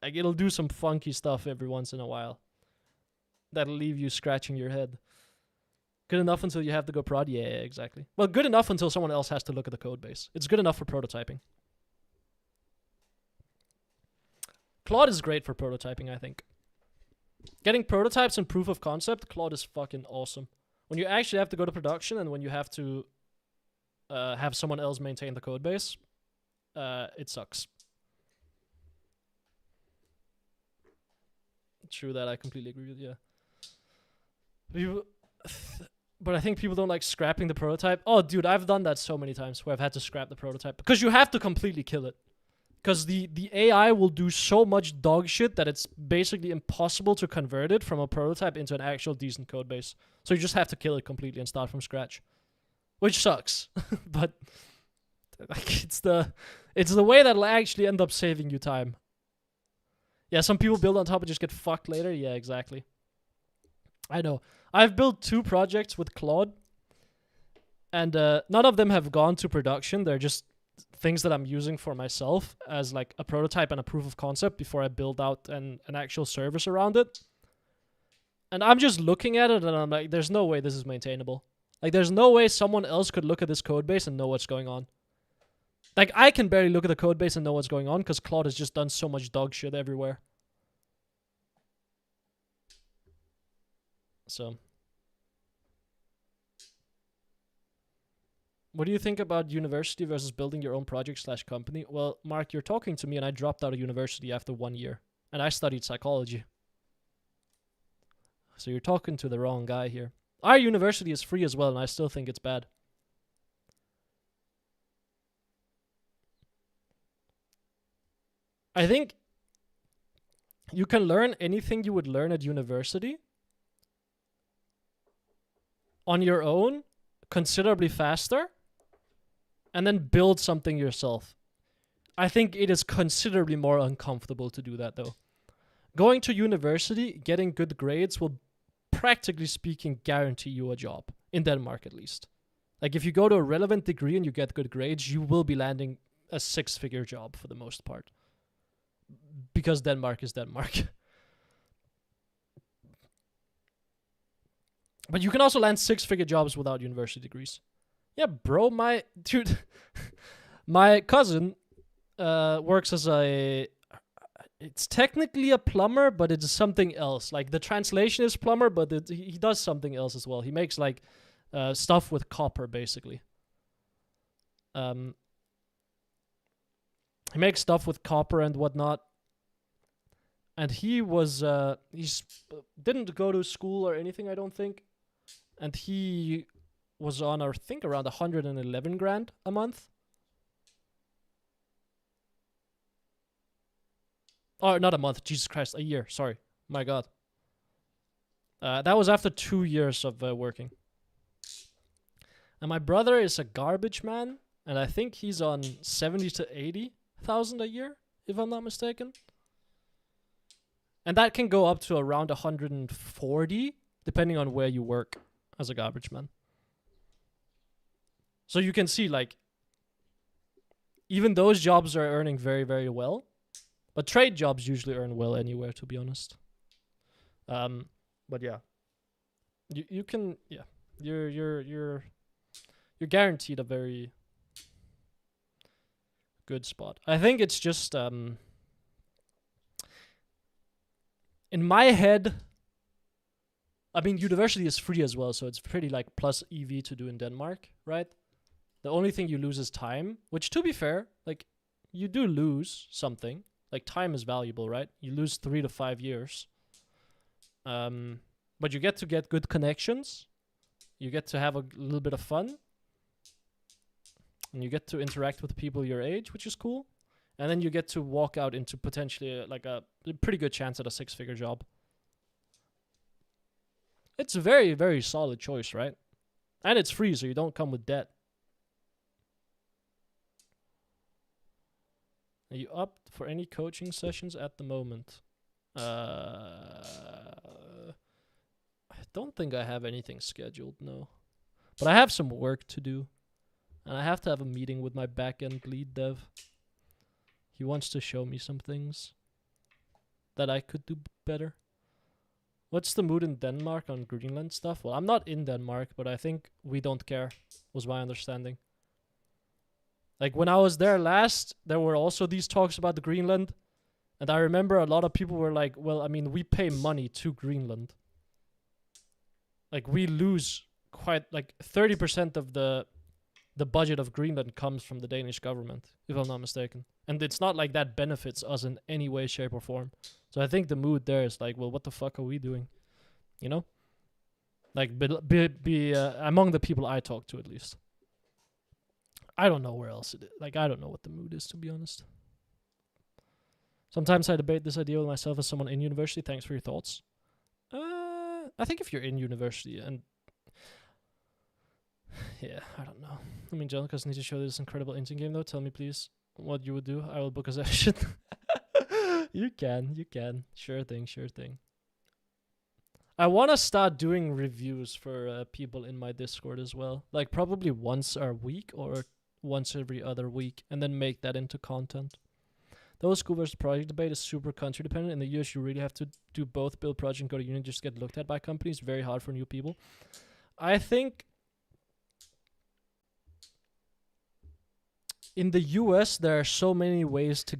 Like, it'll do some funky stuff every once in a while. That'll leave you scratching your head. Good enough until you have to go prod? Yeah, exactly. Well, good enough until someone else has to look at the code base. It's good enough for prototyping. Claude is great for prototyping, I think. Getting prototypes and proof of concept, Claude is fucking awesome. When you actually have to go to production and when you have to have someone else maintain the code base, it sucks. True that, I completely agree with you. But I think people don't like scrapping the prototype. Oh, dude, I've done that so many times where I've had to scrap the prototype. Because you have to completely kill it. Because the AI will do so much dog shit that it's basically impossible to convert it from a prototype into an actual decent code base. So you just have to kill it completely and start from scratch. Which sucks. But like it's the way that'll actually end up saving you time. Yeah, some people build on top and just get fucked later. Yeah, exactly. I know. I've built 2 projects with Claude. And none of them have gone to production. They're just things that I'm using for myself as like a prototype and a proof of concept before I build out an actual service around it. And I'm just looking at it and I'm like, there's no way this is maintainable. Like, there's no way someone else could look at this code base and know what's going on. Like, I can barely look at the code base and know what's going on because Claude has just done so much dog shit everywhere. So, What do you think about university versus building your own project slash company? Well, Mark, you're talking to me, and I dropped out of university after 1 year, and I studied psychology. So you're talking to the wrong guy here. Our university is free as well, and I still think it's bad. I think you can learn anything you would learn at university on your own considerably faster and then build something yourself. I think it is considerably more uncomfortable to do that though. Going to university, getting good grades will practically speaking guarantee you a job, in Denmark at least. Like if you go to a relevant degree and you get good grades, you will be landing a 6-figure job for the most part. Because Denmark is Denmark. But you can also land 6-figure jobs without university degrees. Yeah, bro, my cousin works as it's technically a plumber, but it's something else. Like the translation is plumber, but he does something else as well. He makes like stuff with copper, basically. He makes stuff with copper and whatnot. And he was didn't go to school or anything, I don't think. And he was on, I think, around 111 grand a month. Oh, not a month. Jesus Christ, a year. Sorry. My God. That was after 2 years of working. And my brother is a garbage man, and I think he's on 70 to 80,000 a year, if I'm not mistaken. And that can go up to around 140, depending on where you work as a garbage man. So you can see, like, even those jobs are earning very, very well. But trade jobs usually earn well anywhere, to be honest. But yeah. You can, yeah. You're guaranteed a very good spot. I think it's just, in my head, I mean, university is free as well, so it's pretty like plus EV to do in Denmark, right? The only thing you lose is time, which to be fair, like, you do lose something. Like, time is valuable, right? You lose 3 to 5 years. But you get to get good connections. You get to have a little bit of fun. And you get to interact with people your age, which is cool. And then you get to walk out into potentially like a pretty good chance at a 6-figure job. It's a very, very solid choice, right? And it's free, so you don't come with debt. Are you up for any coaching sessions at the moment? I don't think I have anything scheduled, no. But I have some work to do. And I have to have a meeting with my back-end lead dev. He wants to show me some things that I could do better. What's the mood in Denmark on Greenland stuff? Well, I'm not in Denmark, but I think we don't care, was my understanding. Like, when I was there last, there were also these talks about the Greenland. And I remember a lot of people were like, well, I mean, we pay money to Greenland. Like, we lose quite, like, 30% of the budget of Greenland comes from the Danish government, if I'm not mistaken. And it's not like that benefits us in any way, shape, or form. So I think the mood there is like, well, what the fuck are we doing? You know? Like, be among the people I talk to, at least. I don't know where else it is. Like, I don't know what the mood is, to be honest. Sometimes I debate this idea with myself as someone in university. Thanks for your thoughts. I think if you're in university and... yeah, I don't know. I mean, Jellicus needs to show this incredible engine game, though. Tell me, please, what you would do. I will book a session. You can. Sure thing. I want to start doing reviews for people in my Discord as well. Like, probably once a week or once every other week, and then make that into content. Though school versus project debate is super country dependent. In the US, you really have to do both, build project and go to uni, just get looked at by companies. Very hard for new people. I think in the US, there are so many ways to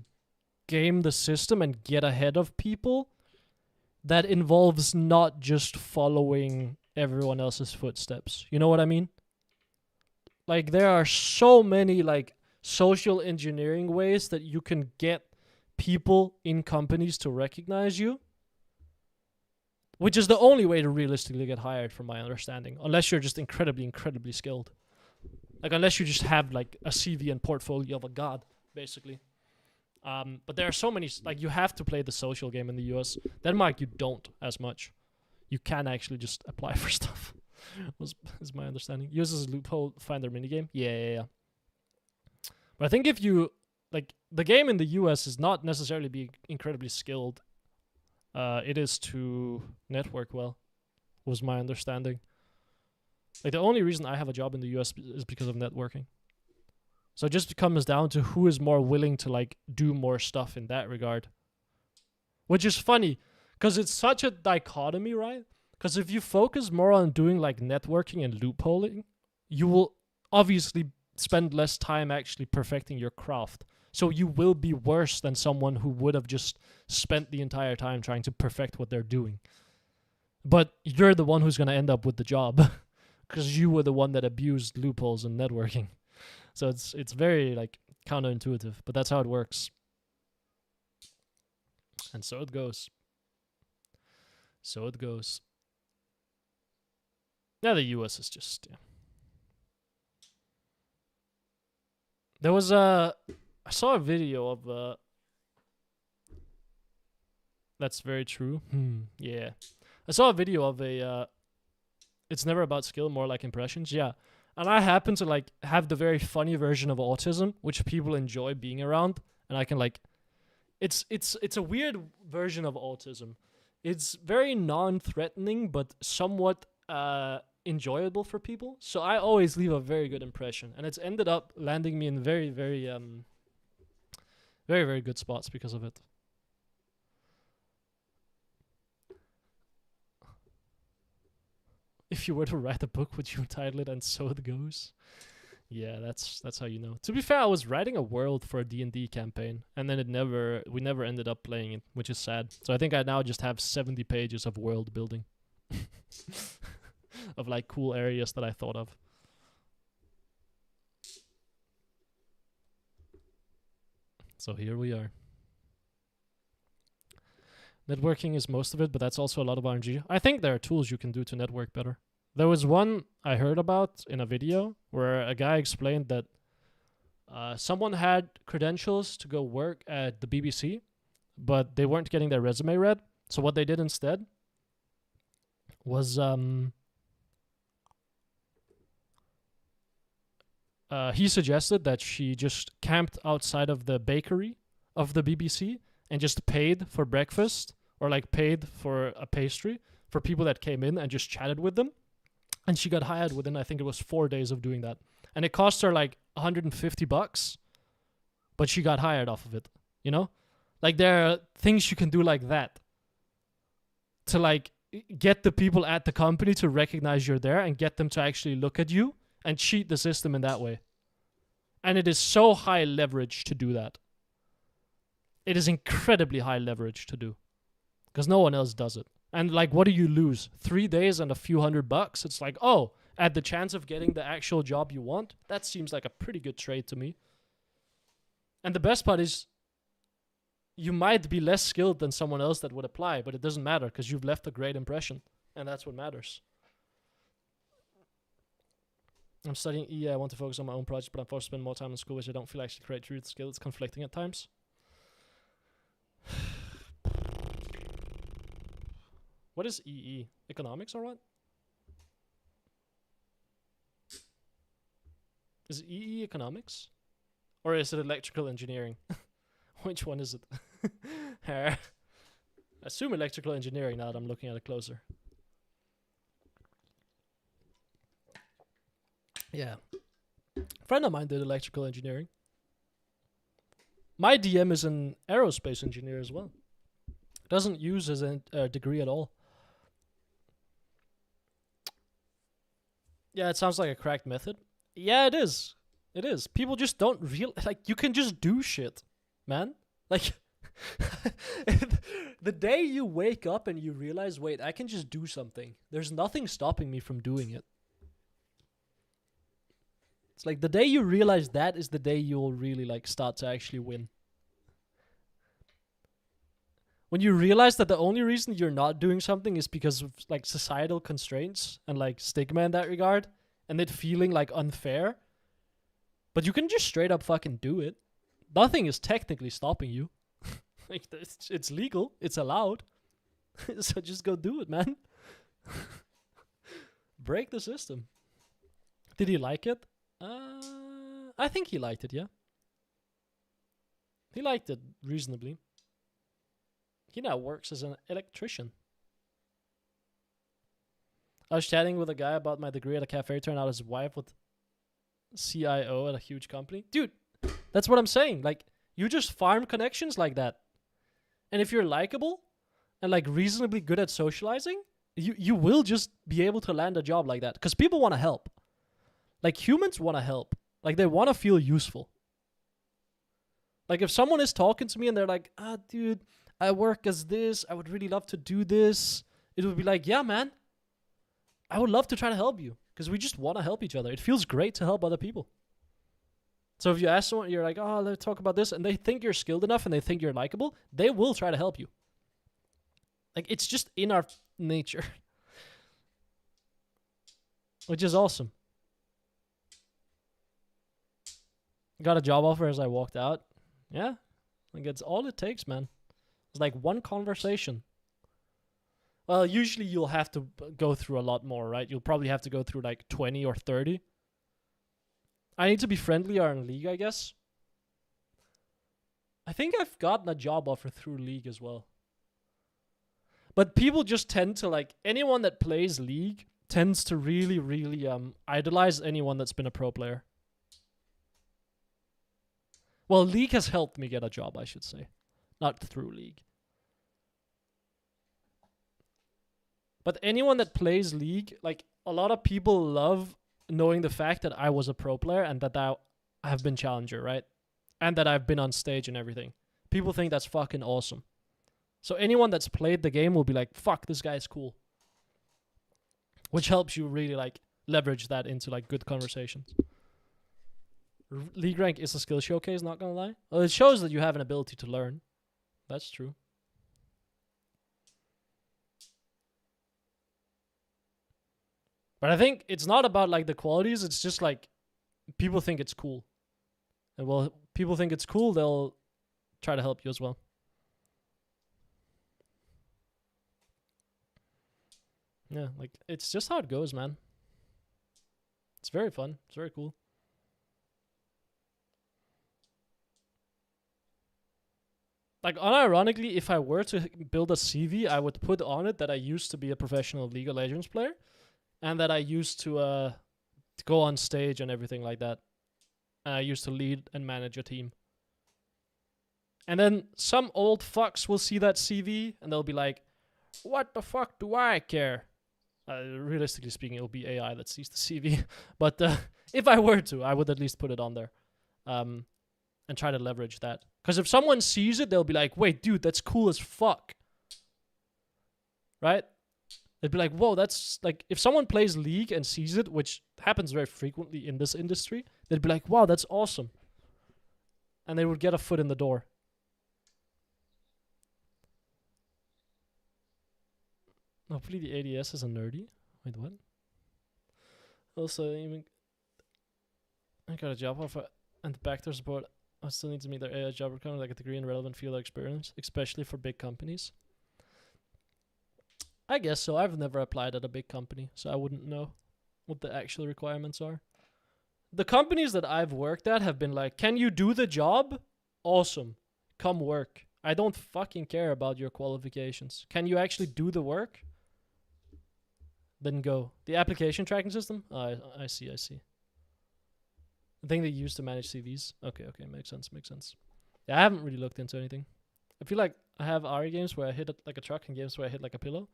game the system and get ahead of people that involves not just following everyone else's footsteps. You know what I mean? Like, there are so many, like, social engineering ways that you can get people in companies to recognize you, which is the only way to realistically get hired, from my understanding, unless you're just incredibly skilled. Like, unless you just have, like, a CV and portfolio of a god, basically. But there are so many, like, you have to play the social game in the US. Denmark, you don't as much. You can actually just apply for stuff, is my understanding. Uses a loophole, find their minigame. Yeah. But I think if you, like, the game in the US is not necessarily being incredibly skilled. It is to network well, was my understanding. Like, the only reason I have a job in the US is because of networking. So it just comes down to who is more willing to, like, do more stuff in that regard. Which is funny, because it's such a dichotomy, right? Because if you focus more on doing, like, networking and loopholing, you will obviously spend less time actually perfecting your craft. So you will be worse than someone who would have just spent the entire time trying to perfect what they're doing. But you're the one who's going to end up with the job because you were the one that abused loopholes and networking. So it's very, like, counterintuitive, but that's how it works. And so it goes. So it goes. Yeah, the US is just, yeah. There was I saw a video of that's very true. Yeah. I saw a video of a it's never about skill, more like impressions. Yeah. And I happen to, like, have the very funny version of autism, which people enjoy being around, and I can, like, it's a weird version of autism. It's very non-threatening but somewhat enjoyable for people. So I always leave a very good impression, and it's ended up landing me in very good spots because of it. If you were to write a book, would you title it "And So It Goes"? Yeah, that's how you know. To be fair, I was writing a world for a D&D campaign, and then we never ended up playing it, which is sad. So I think I now just have 70 pages of world building. Of, like, cool areas that I thought of. So here we are. Networking is most of it, but that's also a lot of RNG. I think there are tools you can do to network better. There was one I heard about in a video where a guy explained that someone had credentials to go work at the BBC, but they weren't getting their resume read. So what they did instead was he suggested that she just camped outside of the bakery of the BBC and just paid for breakfast, or, like, paid for a pastry for people that came in and just chatted with them. And she got hired within, I think it was 4 days of doing that. And it cost her, like, $150, but she got hired off of it, you know? Like, there are things you can do like that to, like, get the people at the company to recognize you're there and get them to actually look at you and cheat the system in that way. And it is so high leverage to do that. It is incredibly high leverage to do, because no one else does it. And, like, what do you lose? 3 days and a few $100? It's like, oh, at the chance of getting the actual job you want, that seems like a pretty good trade to me. And the best part is, you might be less skilled than someone else that would apply, but it doesn't matter because you've left a great impression, and that's what matters. I'm studying EA. I want to focus on my own project, but I'm forced to spend more time in school, which I don't feel actually create true skill. It's conflicting at times. What is EE? Economics or what? Is EE economics? Or is it electrical engineering? Which one is it? I assume electrical engineering now that I'm looking at it closer. Yeah. A friend of mine did electrical engineering. My DM is an aerospace engineer as well. Doesn't use his degree at all. Yeah, it sounds like a cracked method. Yeah, it is. It is. People just don't like, you can just do shit, man. Like, the day you wake up and you realize, wait, I can just do something. There's nothing stopping me from doing it. It's like the day you realize that is the day you'll really like start to actually win. When you realize that the only reason you're not doing something is because of like societal constraints and like stigma in that regard, and it feeling like unfair, but you can just straight up fucking do it. Nothing is technically stopping you. Like it's legal, it's allowed. So just go do it, man. Break the system. Did he like it? I think he liked it, yeah. He liked it reasonably. He now works as an electrician. I was chatting with a guy about my degree at a cafe. Turned out his wife was CIO at a huge company. Dude, that's what I'm saying. Like, you just farm connections like that. And if you're likable and like reasonably good at socializing, you will just be able to land a job like that. Because people want to help. Like, humans want to help. Like, they want to feel useful. Like, if someone is talking to me and they're like, dude, I work as this, I would really love to do this, it would be like, yeah, man, I would love to try to help you. Because we just want to help each other. It feels great to help other people. So if you ask someone, you're like, oh, let's talk about this, and they think you're skilled enough and they think you're likable, they will try to help you. Like, it's just in our nature. Which is awesome. Got a job offer as I walked out. Yeah. Like, it's all it takes, man. It's like one conversation. Well, usually you'll have to go through a lot more, right? You'll probably have to go through like 20 or 30. I need to be friendly or in League, I guess. I think I've gotten a job offer through League as well. But people just tend to like, anyone that plays League tends to really, really idolize anyone that's been a pro player. Well, League has helped me get a job, I should say. Not through League. But anyone that plays League, like, a lot of people love knowing the fact that I was a pro player and that I have been challenger, right? And that I've been on stage and everything. People think that's fucking awesome. So anyone that's played the game will be like, fuck, this guy is cool. Which helps you really, like, leverage that into, like, good conversations. League rank is a skill showcase, not gonna lie. Well, it shows that you have an ability to learn. That's true. But I think it's not about like the qualities, it's just like people think it's cool. And well, people think it's cool, they'll try to help you as well. Yeah, like it's just how it goes, man. It's very fun. It's very cool. Like, unironically, if I were to build a CV, I would put on it that I used to be a professional League of Legends player. And that I used to go on stage and everything like that. And I used to lead and manage a team. And then some old fucks will see that CV and they'll be like, what the fuck do I care? Realistically speaking, it'll be AI that sees the CV. But if I were to, I would at least put it on there. And try to leverage that. Because if someone sees it, they'll be like, wait, dude, that's cool as fuck. Right? They'd be like, whoa, that's like, if someone plays League and sees it, which happens very frequently in this industry, they'd be like, wow, that's awesome. And they would get a foot in the door. Hopefully the ADS is a nerdy. Wait, what? Also, even I got a job offer and the backdoor support. I still need to meet their AI job requirement, like a degree in relevant field of experience, especially for big companies. I guess so. I've never applied at a big company, so I wouldn't know what the actual requirements are. The companies that I've worked at have been like, can you do the job? Awesome. Come work. I don't fucking care about your qualifications. Can you actually do the work? Then go. The application tracking system? Oh, I see. The thing they use to manage CVs? Okay, makes sense. Yeah, I haven't really looked into anything. I feel like I have AHRI games where I hit it like a truck and games where I hit like a pillow.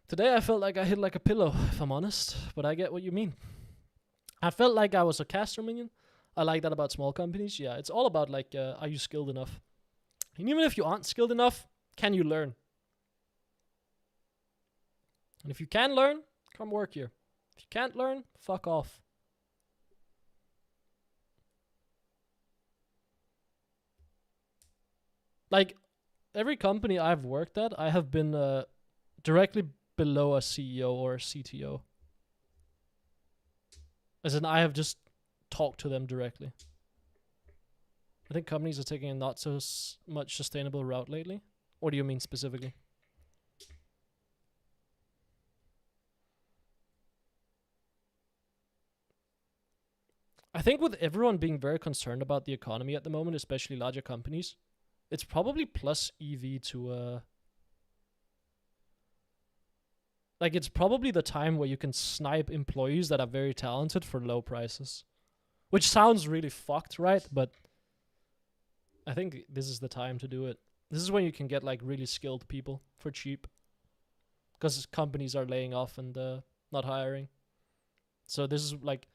Today I felt like I hit like a pillow, if I'm honest, but I get what you mean. I felt like I was a caster minion. I like that about small companies. Yeah, it's all about like, are you skilled enough? And even if you aren't skilled enough, can you learn? And if you can learn, come work here. If you can't learn, fuck off. like every company I've worked at, I have been directly below a CEO or a CTO. As in, I have just talked to them directly. I think companies are taking a not so much sustainable route lately. What do you mean specifically? I think with everyone being very concerned about the economy at the moment, especially larger companies, it's probably plus EV to like it's probably the time where you can snipe employees that are very talented for low prices. Which sounds really fucked, right? But I think this is the time to do it. This is when you can get like really skilled people for cheap. Because companies are laying off and not hiring. So this is like,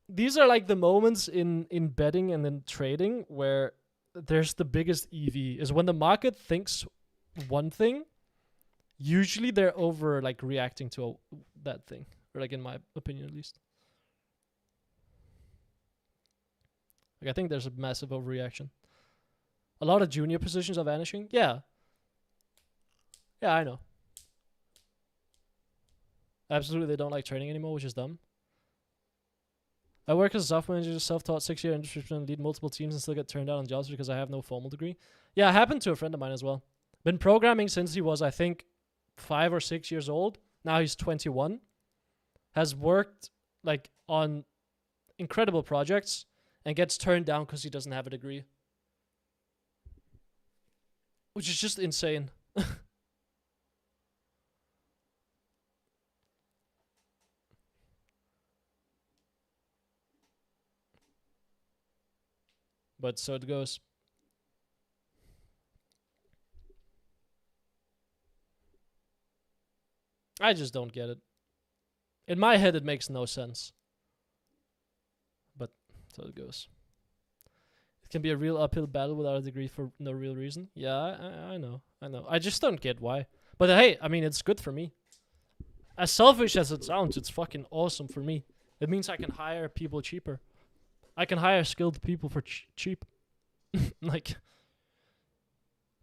these are like the moments in betting and in trading where there's the biggest EV. Is when the market thinks one thing, usually they're over like reacting to that thing. Or like in my opinion at least. Like I think there's a massive overreaction. A lot of junior positions are vanishing. Yeah. Yeah, I know. Absolutely, they don't like training anymore, which is dumb. I work as a software engineer, self-taught 6-year industry and lead multiple teams and still get turned down on jobs because I have no formal degree. Yeah, it happened to a friend of mine as well. Been programming since he was, I think, 5 or 6 years old. Now he's 21. Has worked like on incredible projects and gets turned down because he doesn't have a degree. Which is just insane. But so it goes. I just don't get it. In my head, it makes no sense. But so it goes. It can be a real uphill battle without a degree for no real reason. Yeah, I know. I know. I just don't get why. But hey, I mean, it's good for me. As selfish as it sounds, it's fucking awesome for me. It means I can hire people cheaper. I can hire skilled people for cheap. Like,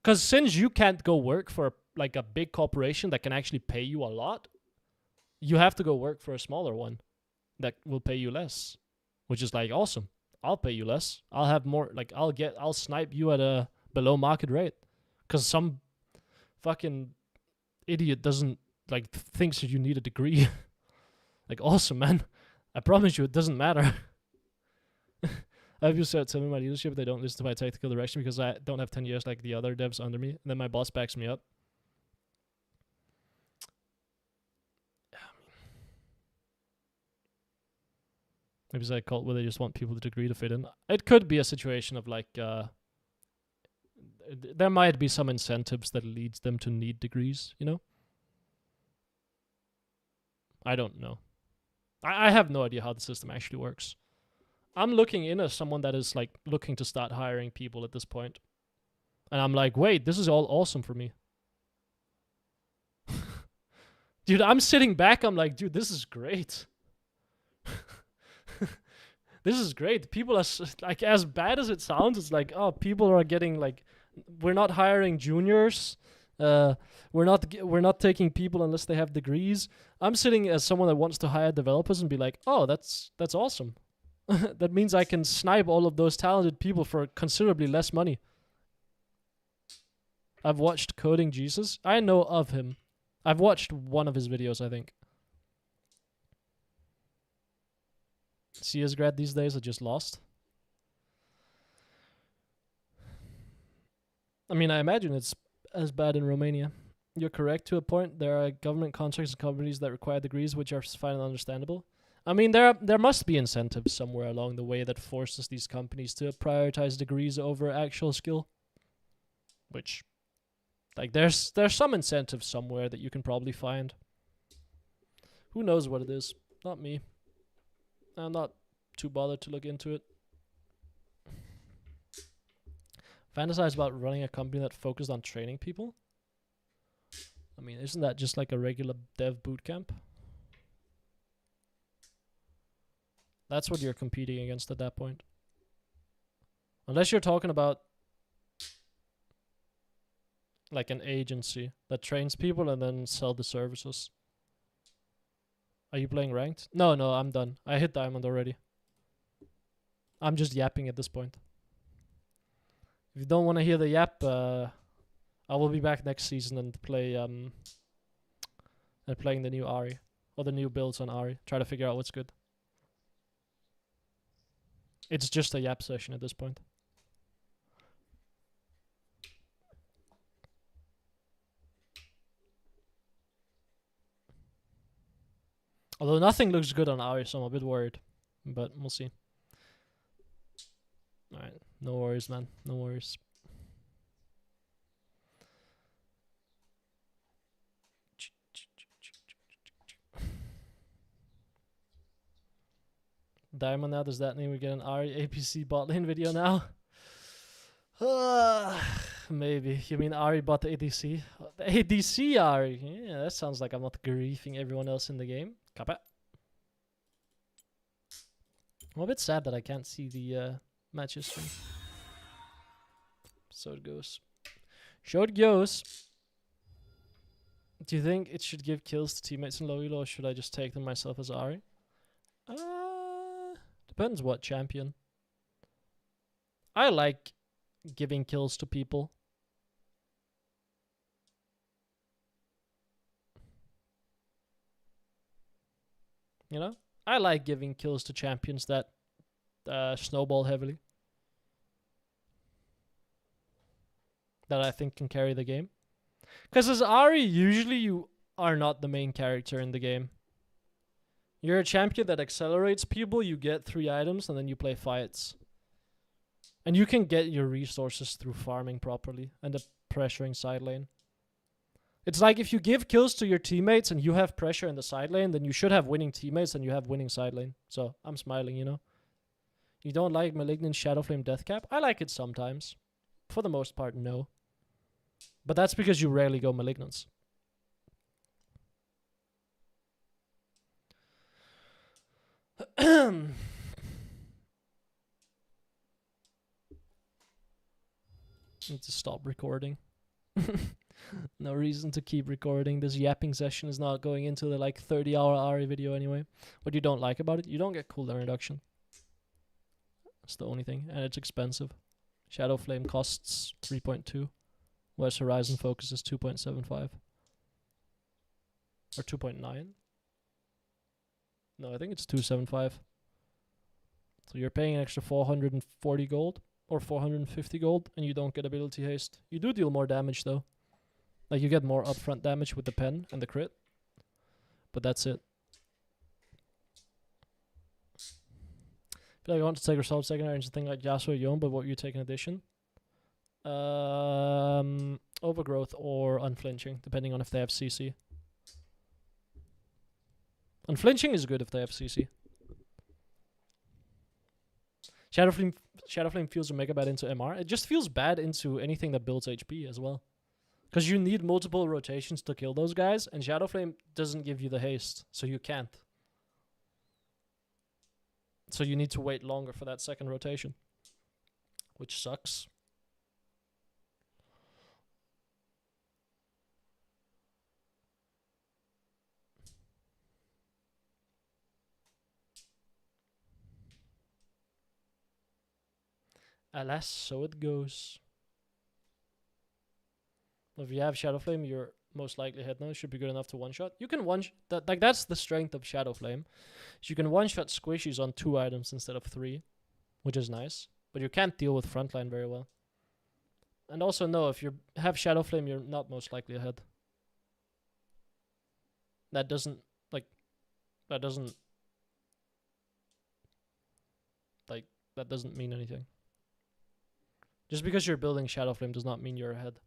because since you can't go work for like a big corporation that can actually pay you a lot, you have to go work for a smaller one that will pay you less, which is like awesome. I'll pay you less. I'll have more, like I'll snipe you at a below market rate because some fucking idiot doesn't like thinks that you need a degree. Like awesome, man. I promise you it doesn't matter. I have used to tell me my leadership they don't listen to my tactical direction because I don't have 10 years like the other devs under me. And then my boss backs me up. Maybe it's like a cult where they just want people to degree to fit in. It could be a situation of like, there might be some incentives that leads them to need degrees, you know? I don't know. I have no idea how the system actually works. I'm looking in as someone that is like looking to start hiring people at this point. And I'm like, wait, this is all awesome for me. Dude, I'm sitting back, I'm like, dude, this is great. This is great. People are like, as bad as it sounds, it's like, oh, people are getting like, we're not hiring juniors. We're not taking people unless they have degrees. I'm sitting as someone that wants to hire developers and be like, oh, that's awesome. That means I can snipe all of those talented people for considerably less money. I've watched Coding Jesus. I know of him. I've watched one of his videos, I think. CS grad these days are just lost. I mean, I imagine it's as bad in Romania. You're correct to a point. There are government contracts and companies that require degrees, which are fine and understandable. I mean, there must be incentives somewhere along the way that forces these companies to prioritize degrees over actual skill. Which, like, there's some incentive somewhere that you can probably find. Who knows what it is? Not me. I'm not too bothered to look into it. Fantasize about running a company that focused on training people? I mean, isn't that just like a regular dev bootcamp? That's what you're competing against at that point. Unless you're talking about like an agency that trains people and then sell the services. Are you playing ranked? No, I'm done. I hit diamond already. I'm just yapping at this point. If you don't want to hear the yap, I will be back next season and play and playing the new AHRI or the new builds on AHRI. Try to figure out what's good. It's just a yap session at this point. Although nothing looks good on AHRI, so I'm a bit worried. But we'll see. Alright, no worries, man. No worries. Diamond now, does that mean we get an AHRI APC bot lane video now? Maybe. You mean AHRI bot the ADC? The ADC AHRI? Yeah, that sounds like I'm not griefing everyone else in the game. Kappa. I'm a bit sad that I can't see the match history. So it goes. So it goes. Do you think it should give kills to teammates in low elo, or should I just take them myself as AHRI? Depends what champion. I like giving kills to people. You know? I like giving kills to champions that snowball heavily. That I think can carry the game. Because as AHRI, usually you are not the main character in the game. You're a champion that accelerates people, you get 3 items, and then you play fights. And you can get your resources through farming properly and the pressuring side lane. It's like if you give kills to your teammates and you have pressure in the side lane, then you should have winning teammates and you have winning side lane. So, I'm smiling, you know. You don't like Malignant Shadowflame Deathcap? I like it sometimes. For the most part, no. But that's because you rarely go Malignants. Need to stop recording. No reason to keep recording. This yapping session is not going into the like 30-hour AHRI video anyway. What you don't like about it, you don't get cooldown reduction. That's the only thing. And it's expensive. Shadowflame costs 3.2. Whereas Horizon Focus is 2.75. Or 2.9. No, I think it's 2.75. So you're paying an extra 440 gold. Or 450 gold, and you don't get ability haste. You do deal more damage though. Like you get more upfront damage with the pen and the crit. But that's it. I feel like I want to take Resolve secondary and something like Yasuo or Yon, but what would you take in addition? Overgrowth or Unflinching, depending on if they have CC. Unflinching is good if they have CC. Shadowflame feels mega bad into MR. It just feels bad into anything that builds HP as well. Because you need multiple rotations to kill those guys, and Shadowflame doesn't give you the haste, so you can't. So you need to wait longer for that second rotation. Which sucks. Alas, so it goes. If you have Shadowflame, your most likely head node should be good enough to one-shot. You can that's the strength of Shadowflame. So you can one-shot squishies on 2 items instead of 3, which is nice. But you can't deal with frontline very well. And also, no, if you have Shadowflame, you're not most likely ahead. That doesn't mean anything. Just because you're building Shadowflame does not mean you're ahead.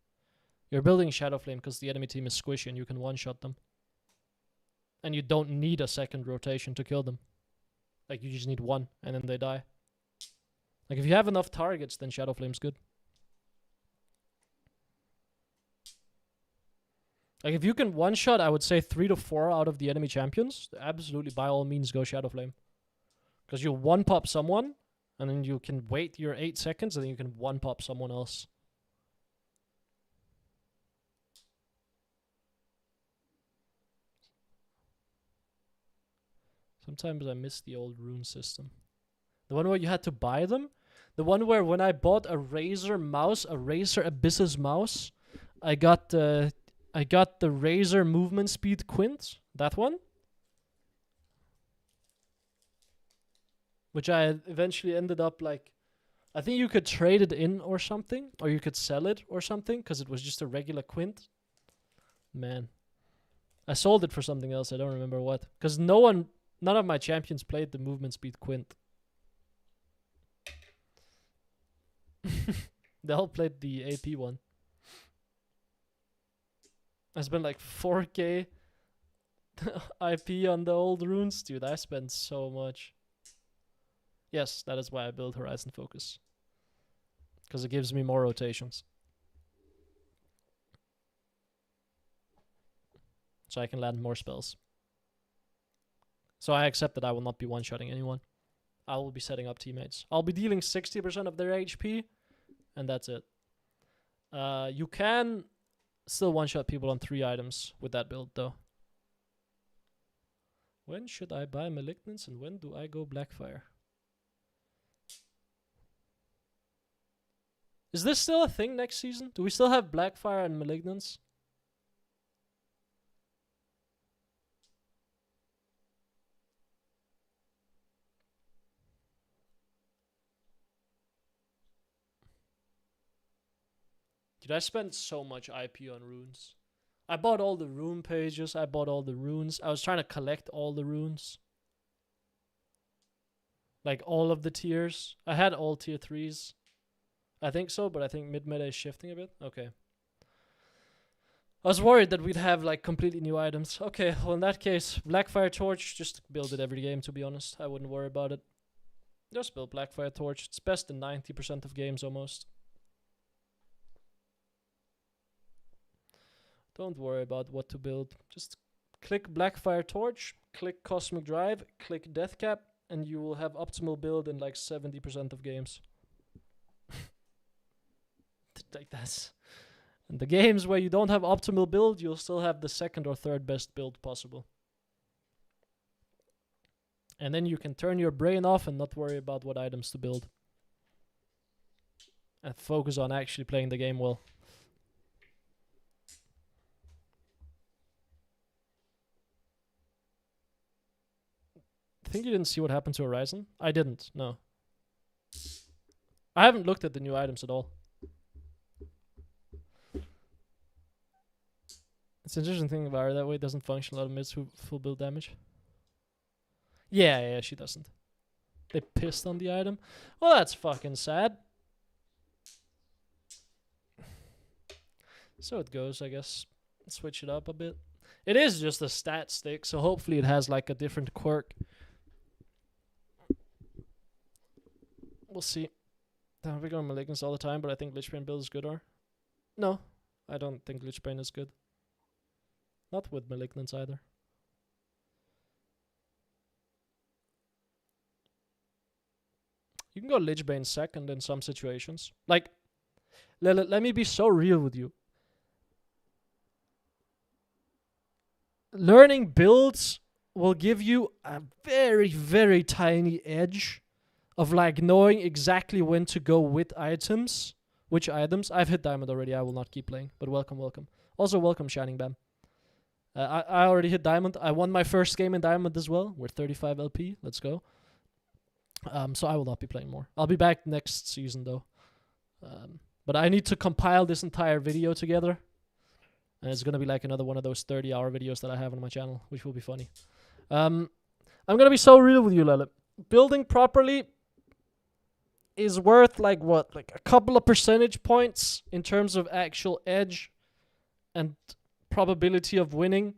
You're building Shadowflame because the enemy team is squishy and you can one-shot them. And you don't need a second rotation to kill them. Like, you just need 1 and then they die. Like, if you have enough targets, then Shadowflame's good. Like, if you can one-shot, I would say 3 to 4 out of the enemy champions, absolutely, by all means, go Shadowflame. Because you one-pop someone, and then you can wait your 8 seconds, and then you can one-pop someone else. Sometimes I miss the old rune system. The one where you had to buy them? The one where when I bought a Razer mouse, a Razer Abyssus mouse, I got the Razer movement speed quint. That one? Which I eventually ended up like... I think you could trade it in or something. Or you could sell it or something. Because it was just a regular quint. Man. I sold it for something else. I don't remember what. Because none of my champions played the movement speed quint. They all played the AP one. I spent like 4k IP on the old runes. Dude, I spent so much. Yes, that is why I built Horizon Focus. Because it gives me more rotations. So I can land more spells. So I accept that I will not be one-shotting anyone. I will be setting up teammates. I'll be dealing 60% of their HP. And that's it. You can still one-shot people on 3 items with that build, though. When should I buy Malignance and when do I go Blackfire? Is this still a thing next season? Do we still have Blackfire and Malignance? Dude, I spent so much IP on runes. I bought all the rune pages. I bought all the runes. I was trying to collect all the runes. Like all of the tiers. I had all tier 3s. I think so, but I think mid-meta is shifting a bit. Okay. I was worried that we'd have like completely new items. Okay, well in that case, Blackfire Torch, just build it every game to be honest. I wouldn't worry about it. Just build Blackfire Torch. It's best in 90% of games almost. Don't worry about what to build. Just click Blackfire Torch, click Cosmic Drive, click Deathcap, and you will have optimal build in like 70% of games. Like that. And the games where you don't have optimal build, you'll still have the second or third best build possible. And then you can turn your brain off and not worry about what items to build. And focus on actually playing the game well. I think you didn't see what happened to Horizon? I didn't, no. I haven't looked at the new items at all. It's an interesting thing about her, that way it doesn't function a lot of mids who full build damage. Yeah, she doesn't. They pissed on the item. Well, that's fucking sad. So it goes, I guess. Switch it up a bit. It is just a stat stick, so hopefully it has like a different quirk. We'll see. We go on Malignance all the time, but I think Lichbane build is good, or? No, I don't think Lichbane is good. Not with Malignance either. You can go Lichbane second in some situations. Like, let me be so real with you. Learning builds will give you a very, very tiny edge of like knowing exactly when to go with items. Which items? I've hit Diamond already. I will not keep playing. But welcome, welcome. Also, welcome, Shining Bam. I already hit Diamond. I won my first game in Diamond as well. We're 35 LP. Let's go. So I will not be playing more. I'll be back next season though. But I need to compile this entire video together. And it's going to be like another one of those 30-hour videos that I have on my channel, which will be funny. I'm going to be so real with you, Lele. Building properly is worth like what? Like a couple of percentage points in terms of actual edge and probability of winning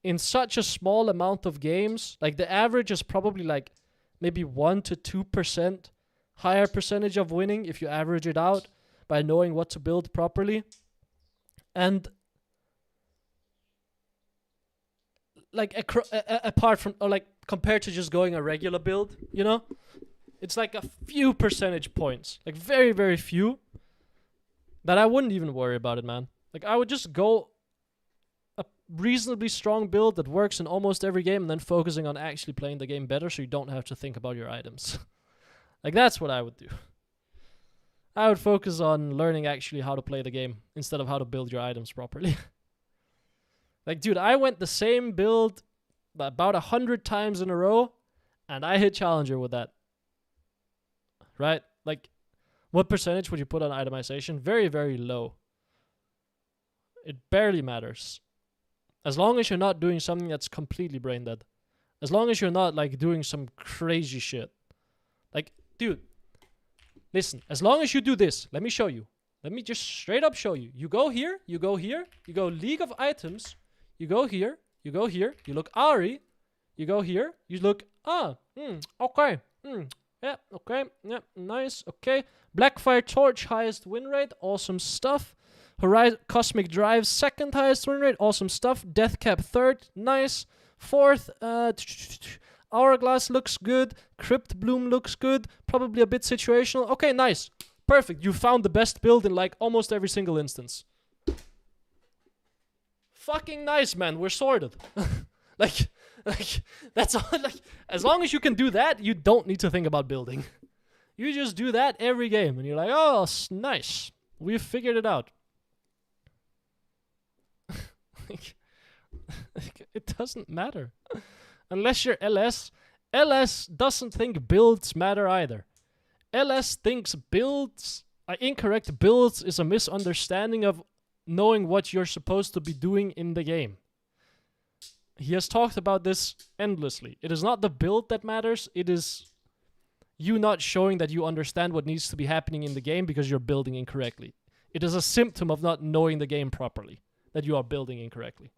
in such a small amount of games. Like the average is probably like maybe 1 to 2% higher percentage of winning if you average it out by knowing what to build properly. And like apart from, or like compared to just going a regular build, you know, it's like a few percentage points, like very, very few, that I wouldn't even worry about it, man. Like I would just go reasonably strong build that works in almost every game and then focusing on actually playing the game better so you don't have to think about your items. Like, that's what I would do. I would focus on learning actually how to play the game instead of how to build your items properly. Like, dude, I went the same build about 100 times in a row and I hit Challenger with that. Right? Like, what percentage would you put on itemization? Very, very low. It barely matters. As long as you're not doing something that's completely brain dead. As long as you're not, like, doing some crazy shit. Like, dude, listen, as long as you do this, let me show you. Let me just straight up show you. You go here, you go here, you go League of Items, you go here, you go here, you look AHRI, you go here, you look, okay, yeah, okay, yeah, nice, okay. Blackfire Torch, highest win rate, awesome stuff. Horizon Cosmic Drive, second highest win rate, awesome stuff. Deathcap, third, nice. Fourth, Hourglass looks good. Crypt Bloom looks good. Probably a bit situational. Okay, nice. Perfect. You found the best build in like almost every single instance. Fucking nice, man. We're sorted. like, that's all. Like, as long as you can do that, you don't need to think about building. You just do that every game, and you're like, oh, nice. We've figured it out. It doesn't matter. Unless you're LS. LS doesn't think builds matter either. LS thinks builds, incorrect builds is a misunderstanding of knowing what you're supposed to be doing in the game. He has talked about this endlessly. It is not the build that matters, it is you not showing that you understand what needs to be happening in the game because you're building incorrectly. It is a symptom of not knowing the game properly, that you are building incorrectly.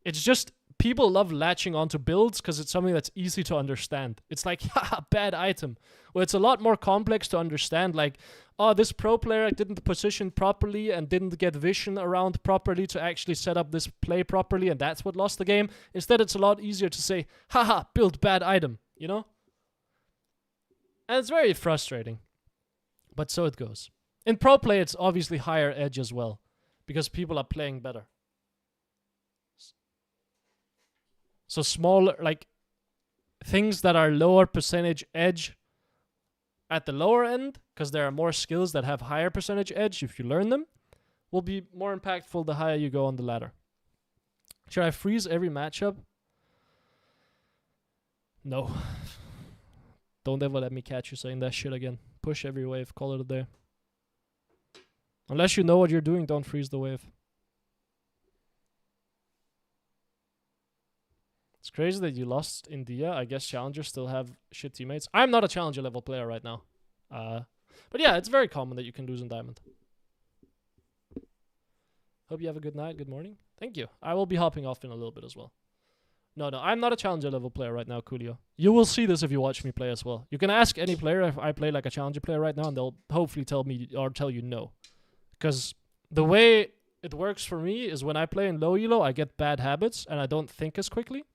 It's just, people love latching onto builds because it's something that's easy to understand. It's like, haha, bad item. Well, it's a lot more complex to understand, like, oh, this pro player didn't position properly and didn't get vision around properly to actually set up this play properly, and that's what lost the game. Instead, it's a lot easier to say, haha, build bad item, you know? And it's very frustrating. But so it goes. In pro play, it's obviously higher edge as well, because people are playing better. So smaller, like, things that are lower percentage edge at the lower end, because there are more skills that have higher percentage edge if you learn them, will be more impactful the higher you go on the ladder. Should I freeze every matchup? No. Don't ever let me catch you saying that shit again. Push every wave, call it a day. Unless you know what you're doing, don't freeze the wave. It's crazy that you lost India. I guess challengers still have shit teammates. I'm not a challenger level player right now. But yeah, it's very common that you can lose in Diamond. Hope you have a good night, good morning. Thank you. I will be hopping off in a little bit as well. No, I'm not a challenger level player right now, Coolio. You will see this if you watch me play as well. You can ask any player if I play like a challenger player right now, and they'll hopefully tell me or tell you no. Because the way it works for me is when I play in low elo, I get bad habits and I don't think as quickly.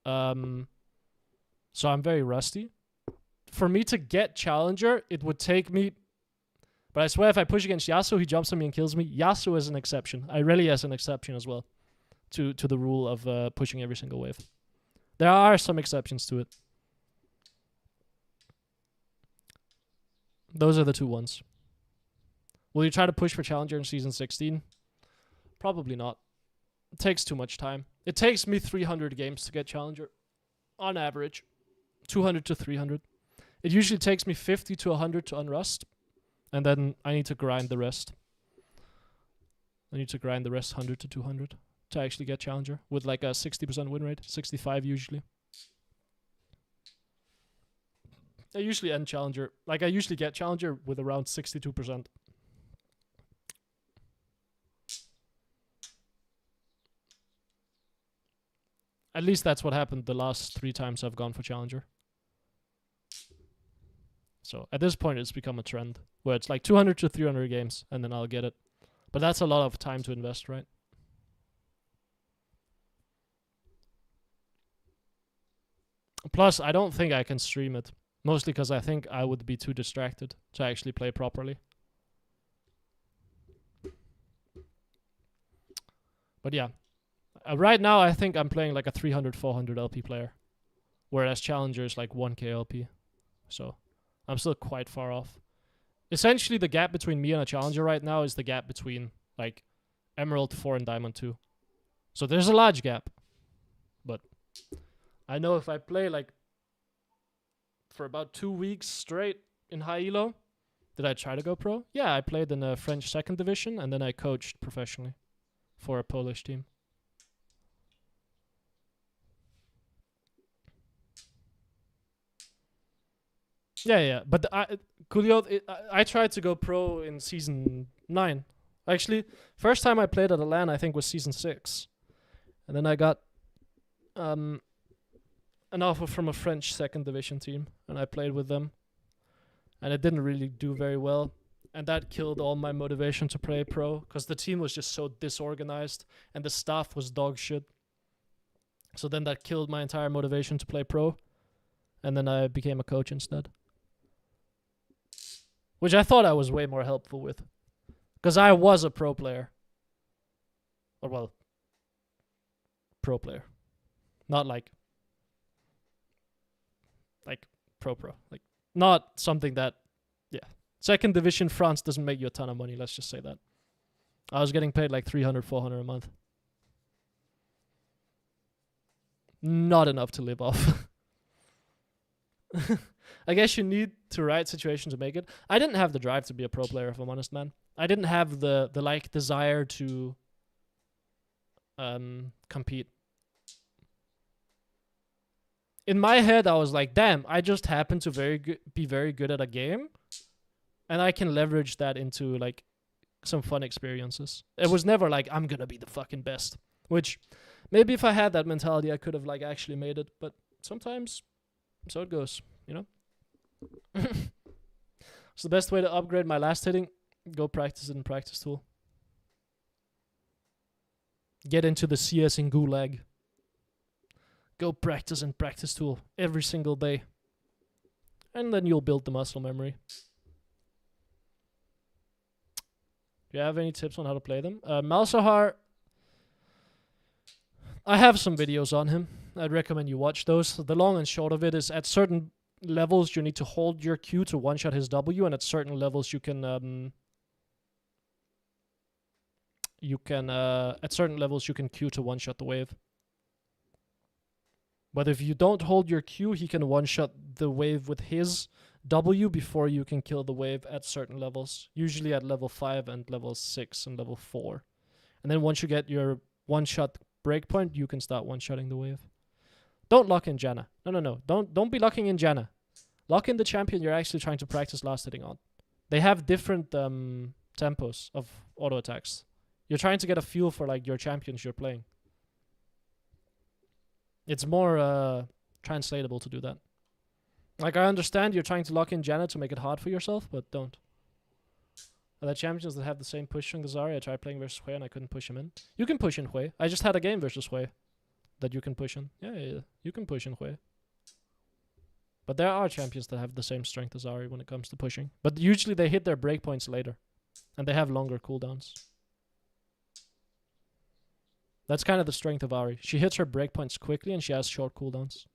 So I'm very rusty. For me to get challenger, it would take me... But I swear if I push against Yasuo, he jumps on me and kills me. Yasuo is an exception. Irelia is an exception as well to the rule of pushing every single wave. There are some exceptions to it. Those are the two ones. Will you try to push for challenger in Season 16? Probably not. It takes too much time. It takes me 300 games to get challenger. On average. 200 to 300. It usually takes me 50 to 100 to unrust. And then I need to grind the rest. I need to grind the rest 100 to 200 to actually get challenger. With like a 60% win rate. 65 usually. I usually end challenger. Like I usually get challenger with around 62%. At least that's what happened the last 3 times I've gone for challenger. So at this point it's become a trend where it's like 200 to 300 games and then I'll get it. But that's a lot of time to invest, right? Plus, I don't think I can stream it. Mostly because I think I would be too distracted to actually play properly. But yeah. Right now, I think I'm playing like a 300, 400 LP player. Whereas Challenger is like 1k LP. So, I'm still quite far off. Essentially, the gap between me and a Challenger right now is the gap between like Emerald 4 and Diamond 2. So there's a large gap. But I know if I play like for about 2 weeks straight in high elo, did I try to go pro? Yeah, I played in a French 2nd division and then I coached professionally for a Polish team. Yeah. But Coolio, I tried to go pro in season 9. Actually, first time I played at a LAN, I think, was season 6. And then I got an offer from a French 2nd division team, and I played with them. And it didn't really do very well. And that killed all my motivation to play pro, because the team was just so disorganized, and the staff was dog shit. So then that killed my entire motivation to play pro. And then I became a coach instead. Which I thought I was way more helpful with. Because I was a pro player. Or well, pro player. Not like pro. Like, not something that, yeah. 2nd division France doesn't make you a ton of money, let's just say that. I was getting paid like 300, 400 a month. Not enough to live off. I guess you need the right situation to make it. I didn't have the drive to be a pro player, if I'm honest, man. I didn't have the like desire to compete. In my head, I was like, damn, I just happen to be very good at a game, and I can leverage that into like some fun experiences. It was never like, I'm gonna be the fucking best. Which, maybe if I had that mentality, I could have like actually made it. But sometimes, so it goes, you know? So the best way to upgrade my last hitting, go practice it in practice tool. Get into the CS in Gulag. Go practice in practice tool every single day. And then you'll build the muscle memory. Do you have any tips on how to play them? Malzahar, I have some videos on him. I'd recommend you watch those. The long and short of it is, at certain levels you need to hold your Q to one-shot his W, and at certain levels you can at certain levels you can Q to one-shot the wave. But if you don't hold your Q, he can one-shot the wave with his W before you can kill the wave at certain levels. Usually at level 5 and level 6 and level 4. And then once you get your one-shot breakpoint, you can start one-shotting the wave. Don't lock in Janna. No. Don't be locking in Janna. Lock in the champion you're actually trying to practice last hitting on. They have different tempos of auto attacks. You're trying to get a feel for like your champions you're playing. It's more translatable to do that. Like, I understand you're trying to lock in Janna to make it hard for yourself, but don't. Are there champions that have the same push on Gazari? I tried playing versus Hui and I couldn't push him in. You can push in Hui. I just had a game versus Hui that you can push in. Yeah. You can push in Hui. But there are champions that have the same strength as Ahri when it comes to pushing. But usually they hit their breakpoints later. And they have longer cooldowns. That's kind of the strength of Ahri. She hits her breakpoints quickly and she has short cooldowns.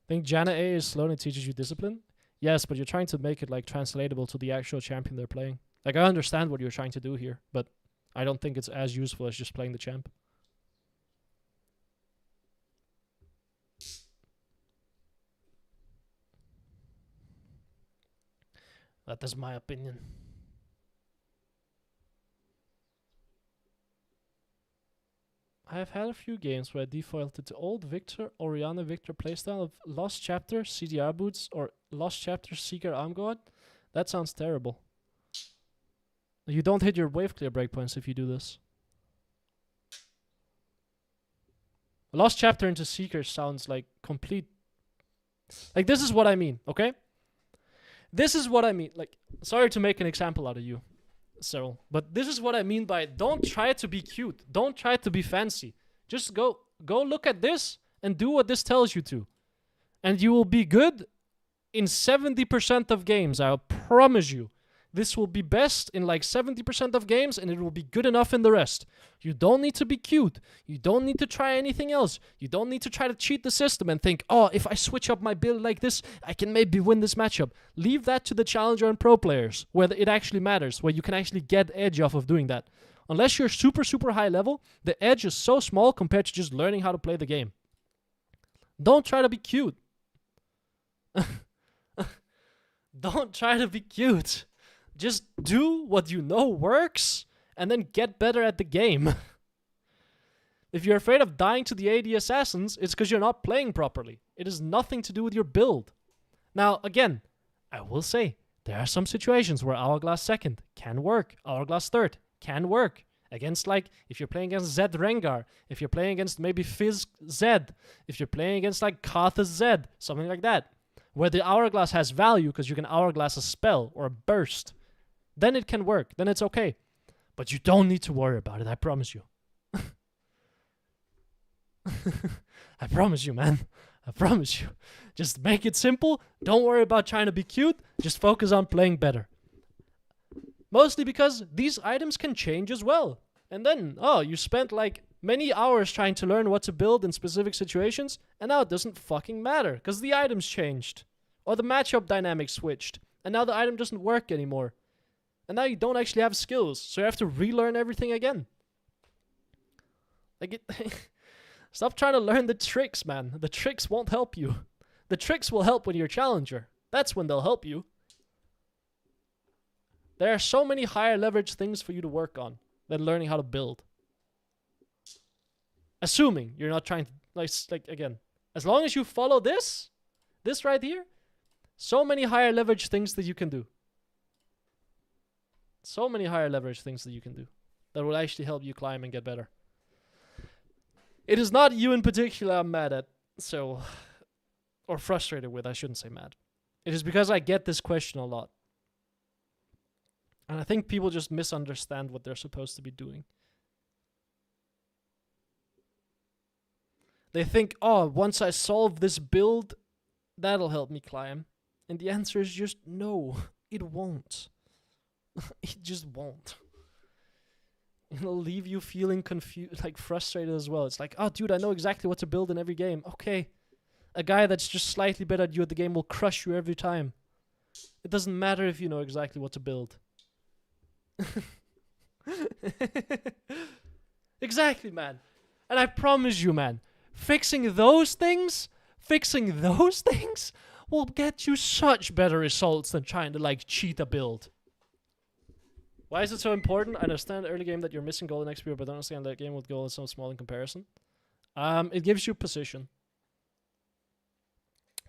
Think Janna A is slow and it teaches you discipline? Yes, but you're trying to make it like translatable to the actual champion they're playing. Like, I understand what you're trying to do here, but I don't think it's as useful as just playing the champ. That is my opinion. I have had a few games where I defaulted to old Victor, Oriana Victor playstyle of Lost Chapter, CDR boots, or Lost Chapter, Seeker Arm God. That sounds terrible. You don't hit your wave clear breakpoints if you do this. Lost Chapter into Seeker sounds like complete... Like, this is what I mean, okay? This is what I mean. Like, sorry to make an example out of you, Cyril, but this is what I mean by don't try to be cute. Don't try to be fancy. Just go look at this and do what this tells you to. And you will be good in 70% of games, I promise you. This will be best in like 70% of games, and it will be good enough in the rest. You don't need to be cute. You don't need to try anything else. You don't need to try to cheat the system and think, oh, if I switch up my build like this, I can maybe win this matchup. Leave that to the challenger and pro players, where it actually matters, where you can actually get edge off of doing that. Unless you're super, super high level, the edge is so small compared to just learning how to play the game. Don't try to be cute. Don't try to be cute. Just do what you know works, and then get better at the game. If you're afraid of dying to the AD assassins, it's because you're not playing properly. It has nothing to do with your build. Now, again, I will say, there are some situations where Hourglass 2nd can work. Hourglass 3rd can work. Against, like, if you're playing against Zed Rengar, if you're playing against maybe Fizz Zed, if you're playing against, like, Karthus Zed, something like that, where the Hourglass has value because you can Hourglass a spell or a burst, then it can work. Then it's okay. But you don't need to worry about it, I promise you. I promise you, man. I promise you. Just make it simple. Don't worry about trying to be cute. Just focus on playing better. Mostly because these items can change as well. And then, oh, you spent like many hours trying to learn what to build in specific situations, and now it doesn't fucking matter because the items changed. Or the matchup dynamic switched, and now the item doesn't work anymore. And now you don't actually have skills, so you have to relearn everything again. Like it Stop trying to learn the tricks, man. The tricks won't help you. The tricks will help when you're challenger. That's when they'll help you. There are so many higher leverage things for you to work on than learning how to build. Assuming you're not trying to, like again, as long as you follow this right here, so many higher leverage things that you can do. So many higher leverage things that you can do that will actually help you climb and get better. It is not you in particular I'm mad at, so, or frustrated with, I shouldn't say mad. It is because I get this question a lot. And I think people just misunderstand what they're supposed to be doing. They think, oh, once I solve this build, that'll help me climb. And the answer is just no, it won't. It just won't. It'll leave you feeling confused, like frustrated as well. It's like, oh, dude, I know exactly what to build in every game. Okay. A guy that's just slightly better at you at the game will crush you every time. It doesn't matter if you know exactly what to build. Exactly, man. And I promise you, man, fixing those things will get you such better results than trying to, like, cheat a build. Why is it so important? I understand early game that you're missing golden XP, but I don't understand that game with gold is so small in comparison. It gives you position.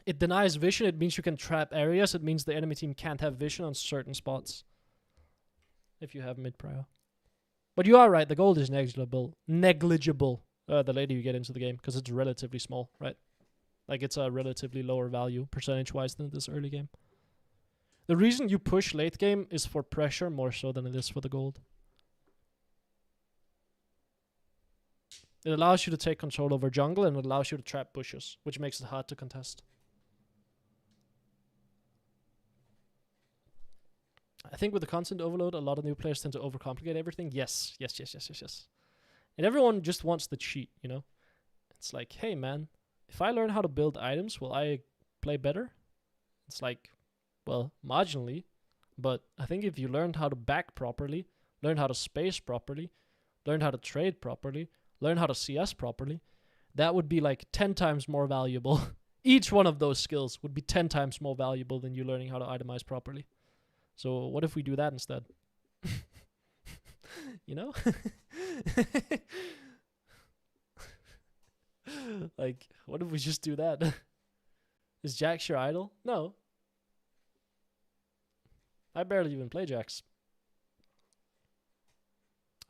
It denies vision. It means you can trap areas. It means the enemy team can't have vision on certain spots. If you have mid-prio. But you are right, the gold is negligible. The later you get into the game, because it's relatively small, right? Like, it's a relatively lower value, percentage-wise, than this early game. The reason you push late game is for pressure more so than it is for the gold. It allows you to take control over jungle, and it allows you to trap bushes, which makes it hard to contest. I think with the content overload, a lot of new players tend to overcomplicate everything. Yes. And everyone just wants the cheat, you know? It's like, hey man, if I learn how to build items, will I play better? It's like, well, marginally. But I think if you learned how to back properly, learn how to space properly, learn how to trade properly, learn how to CS properly, that would be like 10 times more valuable. Each one of those skills would be 10 times more valuable than you learning how to itemize properly. So what if we do that instead? You know? Like, what if we just do that? Is Jax your idol? No. I barely even play Jax.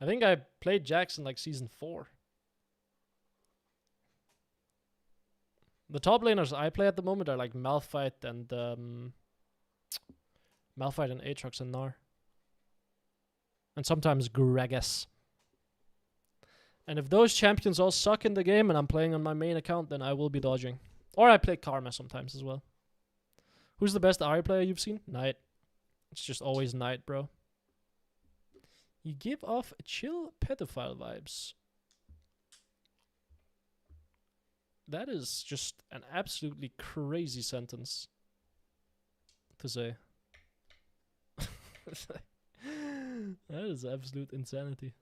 I think I played Jax in like season 4. The top laners I play at the moment are like Malphite and Aatrox and Gnar. And sometimes Gragas. And if those champions all suck in the game and I'm playing on my main account, then I will be dodging. Or I play Karma sometimes as well. Who's the best AHRI player you've seen? Knight. It's just always night, bro. You give off chill pedophile vibes. That is just an absolutely crazy sentence to say. That is absolute insanity.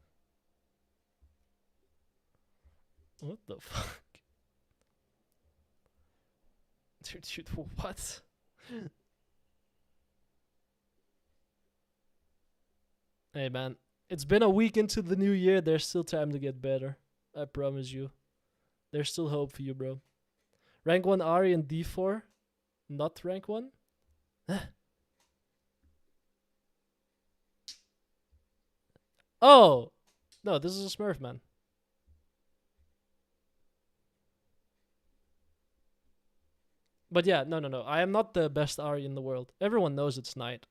What the fuck? Dude, what? Hey man, it's been a week into the new year. There's still time to get better. I promise you. There's still hope for you, bro. Rank 1 AHRI and D4. Not rank 1? Oh! No, this is a Smurf, man. But yeah, no. I am not the best AHRI in the world. Everyone knows it's Knight.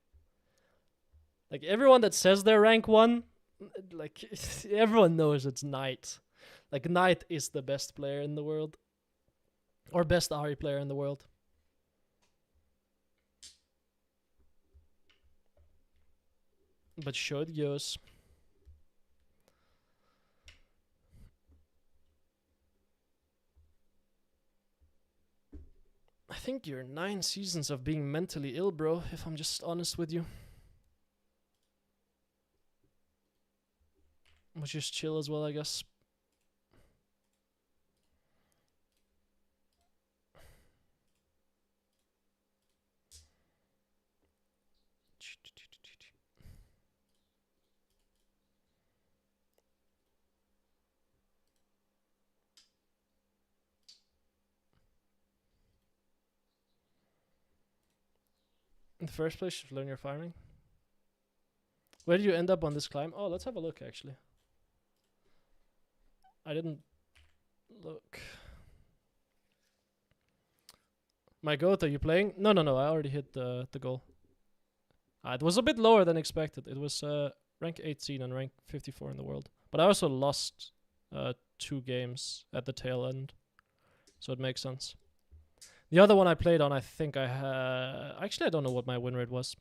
Like, everyone that says they're rank 1, like, everyone knows it's Knight. Like, Knight is the best player in the world. Or best AHRI player in the world. But show it goes. I think you're 9 seasons of being mentally ill, bro, if I'm just honest with you. Which is chill as well, I guess. In the first place, you should learn your farming. Where did you end up on this climb? Oh, let's have a look, actually. I didn't look. My goat, are you playing? No. I already hit the goal. It was a bit lower than expected. It was rank 18 and rank 54 in the world. But I also lost 2 games at the tail end. So it makes sense. The other one I played on, I think I had... Actually, I don't know what my win rate was.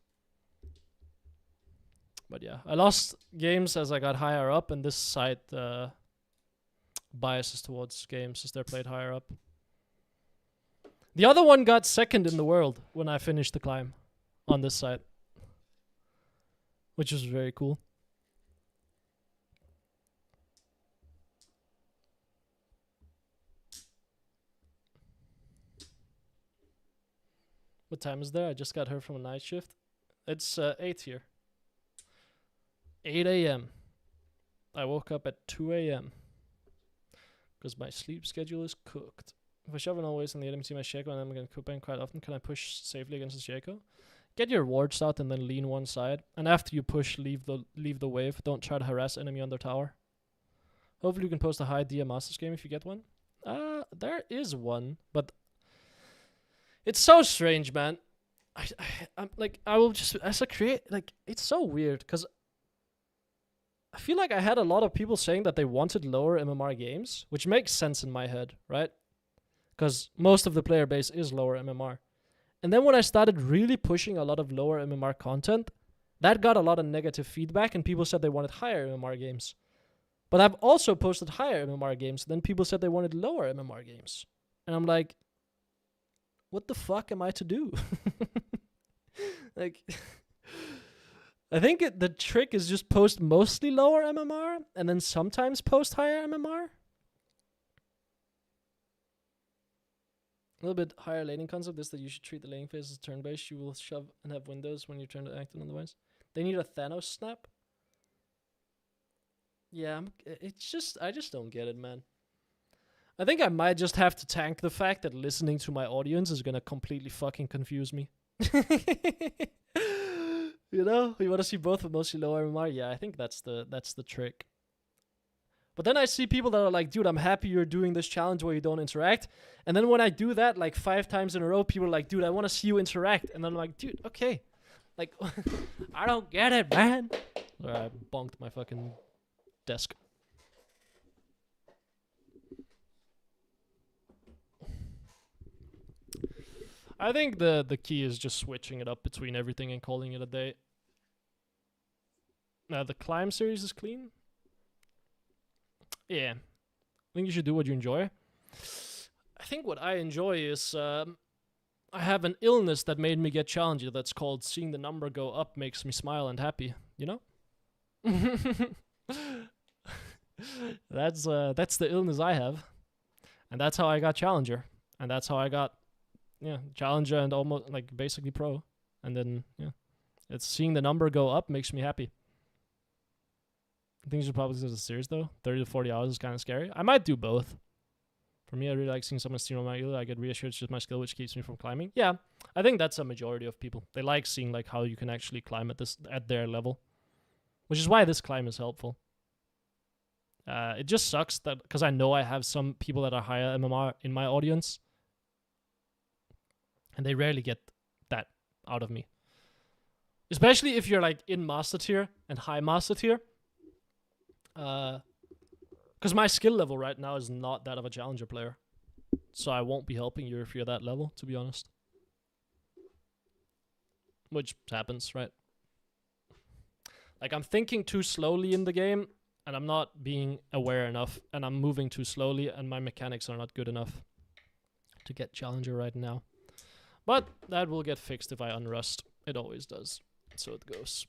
But yeah, I lost games as I got higher up, and this site biases towards games as they're played higher up. The other one got second in the world when I finished the climb on this site. Which was very cool. What time is there? I just got here from a night shift. It's 8 here. 8 a.m. I woke up at 2 a.m. because my sleep schedule is cooked. If I shove it always in the enemy team, I Shaco and I'm going to cook bank quite often. Can I push safely against the Shaco? Get your wards out and then lean one side. And after you push, leave the wave. Don't try to harass enemy on their tower. Hopefully you can post a high DM Masters game if you get one. There is one, but it's so strange, man. I'm like, I will just, as a create, like, it's so weird, because I feel like I had a lot of people saying that they wanted lower MMR games, which makes sense in my head, right? Because most of the player base is lower MMR. And then when I started really pushing a lot of lower MMR content, that got a lot of negative feedback, and people said they wanted higher MMR games. But I've also posted higher MMR games, then people said they wanted lower MMR games. And I'm like, what the fuck am I to do? Like, I think the trick is just post mostly lower MMR and then sometimes post higher MMR. A little bit higher laning concept is that you should treat the laning phase as turn-based. You will shove and have windows when you turn to active otherwise. They need a Thanos snap. Yeah, it's just, I just don't get it, man. I think I might just have to tank the fact that listening to my audience is gonna completely fucking confuse me. You know, you want to see both, but mostly low MMR. Yeah, I think that's the trick. But then I see people that are like, dude, I'm happy you're doing this challenge where you don't interact. And then when I do that like 5 times in a row, people are like, dude, I want to see you interact. And then I'm like, dude, okay. Like, I don't get it, man. I bonked my fucking desk. I think the key is just switching it up between everything and calling it a day. The climb series is clean. Yeah. I think you should do what you enjoy. I think what I enjoy is I have an illness that made me get challenger that's called seeing the number go up makes me smile and happy, you know? That's the illness I have. And that's how I got challenger. And that's how I got challenger and almost like basically pro. And then it's seeing the number go up makes me happy. I think you should probably do the series though. 30 to 40 hours is kind of scary. I might do both. For me, I really like seeing someone steal my elo. I get reassured it's just my skill which keeps me from climbing. Yeah, I think that's a majority of people. They like seeing like how you can actually climb at their level, which is why this climb is helpful. It just sucks that because I know I have some people that are higher MMR in my audience, and they rarely get that out of me. Especially if you're like in master tier and high master tier. Because my skill level right now is not that of a challenger player. So I won't be helping you if you're that level, to be honest. Which happens, right? Like, I'm thinking too slowly in the game, and I'm not being aware enough, and I'm moving too slowly, and my mechanics are not good enough to get challenger right now. But that will get fixed if I unrust. It always does. So it goes.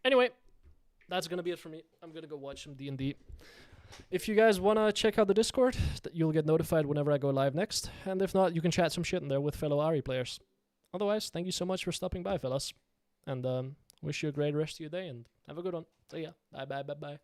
Anyway, that's going to be it for me. I'm going to go watch some D&D. If you guys want to check out the Discord, you'll get notified whenever I go live next. And if not, you can chat some shit in there with fellow AHRI players. Otherwise, thank you so much for stopping by, fellas. And wish you a great rest of your day and have a good one. See ya. Bye, bye, bye, bye.